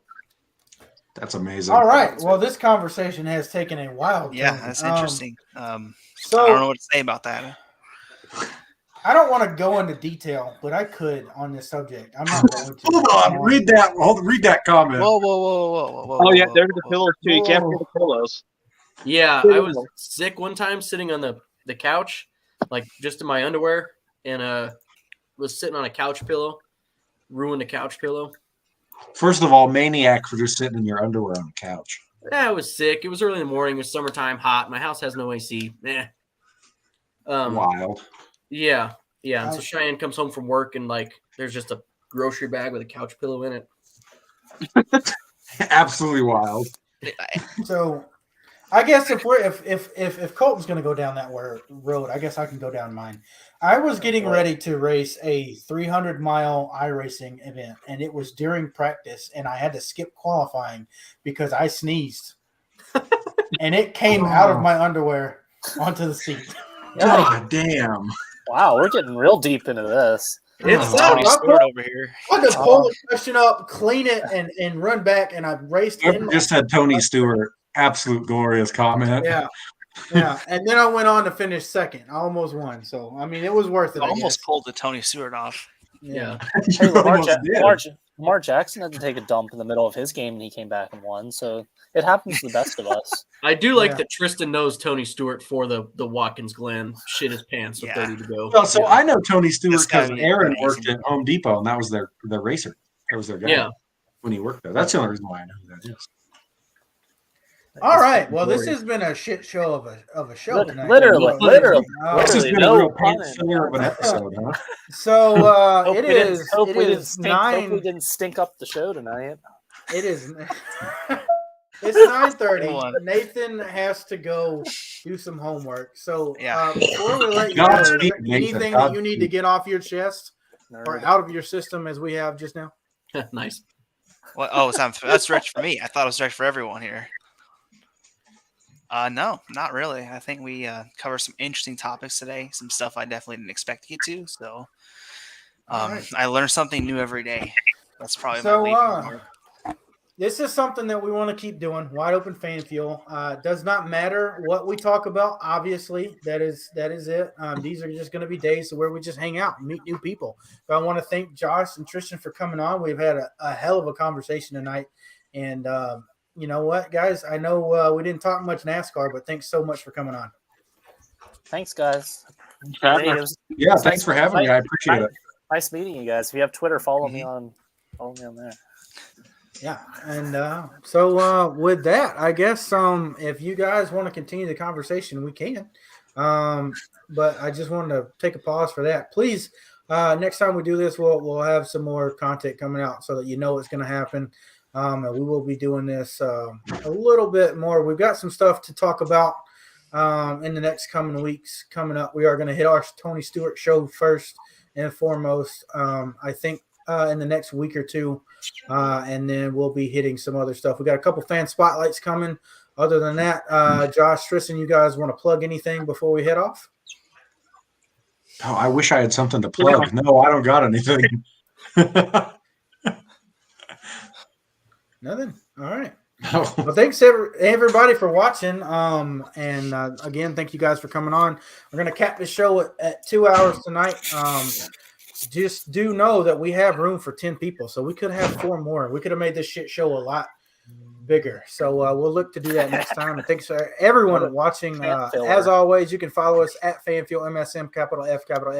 That's amazing. All right. Well, this conversation has taken a wild Yeah, turn. that's interesting. So I don't know what to say about that. I don't want to go into detail, but I could on this subject. I'm not going to. Hold on, read that comment. Whoa. Oh yeah, there's the pillows too. You can't forget the pillows. Yeah, I was sick one time sitting on the couch, like just in my underwear, and was sitting on a couch pillow, ruined a couch pillow. First of all, maniac for just sitting in your underwear on the couch. Yeah, I was sick. It was early in the morning. It was summertime, hot. My house has no AC. Wild. Yeah. And so Cheyenne comes home from work, and like there's just a grocery bag with a couch pillow in it. Absolutely wild. So I guess if Colton's going to go down that road, I guess I can go down mine. I was getting ready to race a 300-mile iRacing event, and it was during practice, and I had to skip qualifying because I sneezed, and it came out of my underwear onto the seat. God damn! Wow, we're getting real deep into this. It's Tony Stewart over here. I had to pull the question up, clean it, and run back, and I raced in. Just said Tony Stewart. Absolute glorious comment. Yeah. And then I went on to finish second. I almost won. So, I mean, it was worth it. I almost pulled the Tony Stewart off. Yeah. Hey, Lamar Jackson had to take a dump in the middle of his game, and he came back and won. So it happens to the best of us. I do like that Tristan knows Tony Stewart for the Watkins Glen shit his pants with 30 to go. Well, so I know Tony Stewart because guy's Aaron amazing. worked at Home Depot, and that was their racer. That was their guy when he worked there. That's the only reason why I know who that is. All right. Well, this has been a shit show of a show tonight. Literally. This has been no a real pun pants filler of an episode, huh? So Hope it we didn't- is. hope It we didn't is stink- hope 9. we didn't stink up the show tonight. It is. It's 9:30. Come on. Nathan has to go do some homework. So Yeah. before we let you go, is Godspeed, there Nathan. anything that you need to Godspeed. get off your chest or Nerd. out of your system as we have just now? Nice. What? Oh, that's stretch for me. I thought it was stretch for everyone here. No, not really. I think we covered some interesting topics today. Some stuff I definitely didn't expect to get to. So Alright. I learn something new every day. That's probably So, my leading mark. This is something that we want to keep doing. Wide open fan fuel. Does not matter what we talk about. Obviously, that is it. These are just going to be days where we just hang out and meet new people. But I want to thank Josh and Tristan for coming on. We've had a hell of a conversation tonight. And you know what, guys? I know we didn't talk much NASCAR, but thanks so much for coming on. Thanks, guys. Yeah, thanks for having me. I appreciate it. Nice meeting you guys. If you have Twitter, follow me on there. Yeah, and so with that, I guess if you guys want to continue the conversation, we can. But I just wanted to take a pause for that. Please, next time we do this, we'll have some more content coming out so that you know what's going to happen. And we will be doing this a little bit more. We've got some stuff to talk about in the next coming weeks coming up. We are going to hit our Tony Stewart show first and foremost, I think, in the next week or two. And then we'll be hitting some other stuff. We got a couple fan spotlights coming. Other than that, Josh, Tristan, you guys want to plug anything before we head off? Oh, I wish I had something to plug. No, I don't got anything. Nothing. All right. No. Well, thanks everybody for watching. And again, thank you guys for coming on. We're going to cap the show at 2 hours tonight. Just do know that we have room for 10 people, so we could have 4 more. We could have made this shit show a lot bigger. So we'll look to do that next time. And thanks for everyone watching. As always, you can follow us at FanFuel MSM, capital F, capital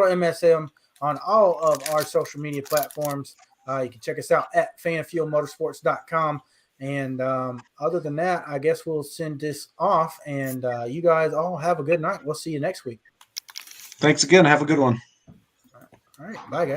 MSM on all of our social media platforms. You can check us out at fanfuelmotorsports.com. And other than that, I guess we'll send this off. And you guys all have a good night. We'll see you next week. Thanks again. Have a good one. All right. Bye, guys.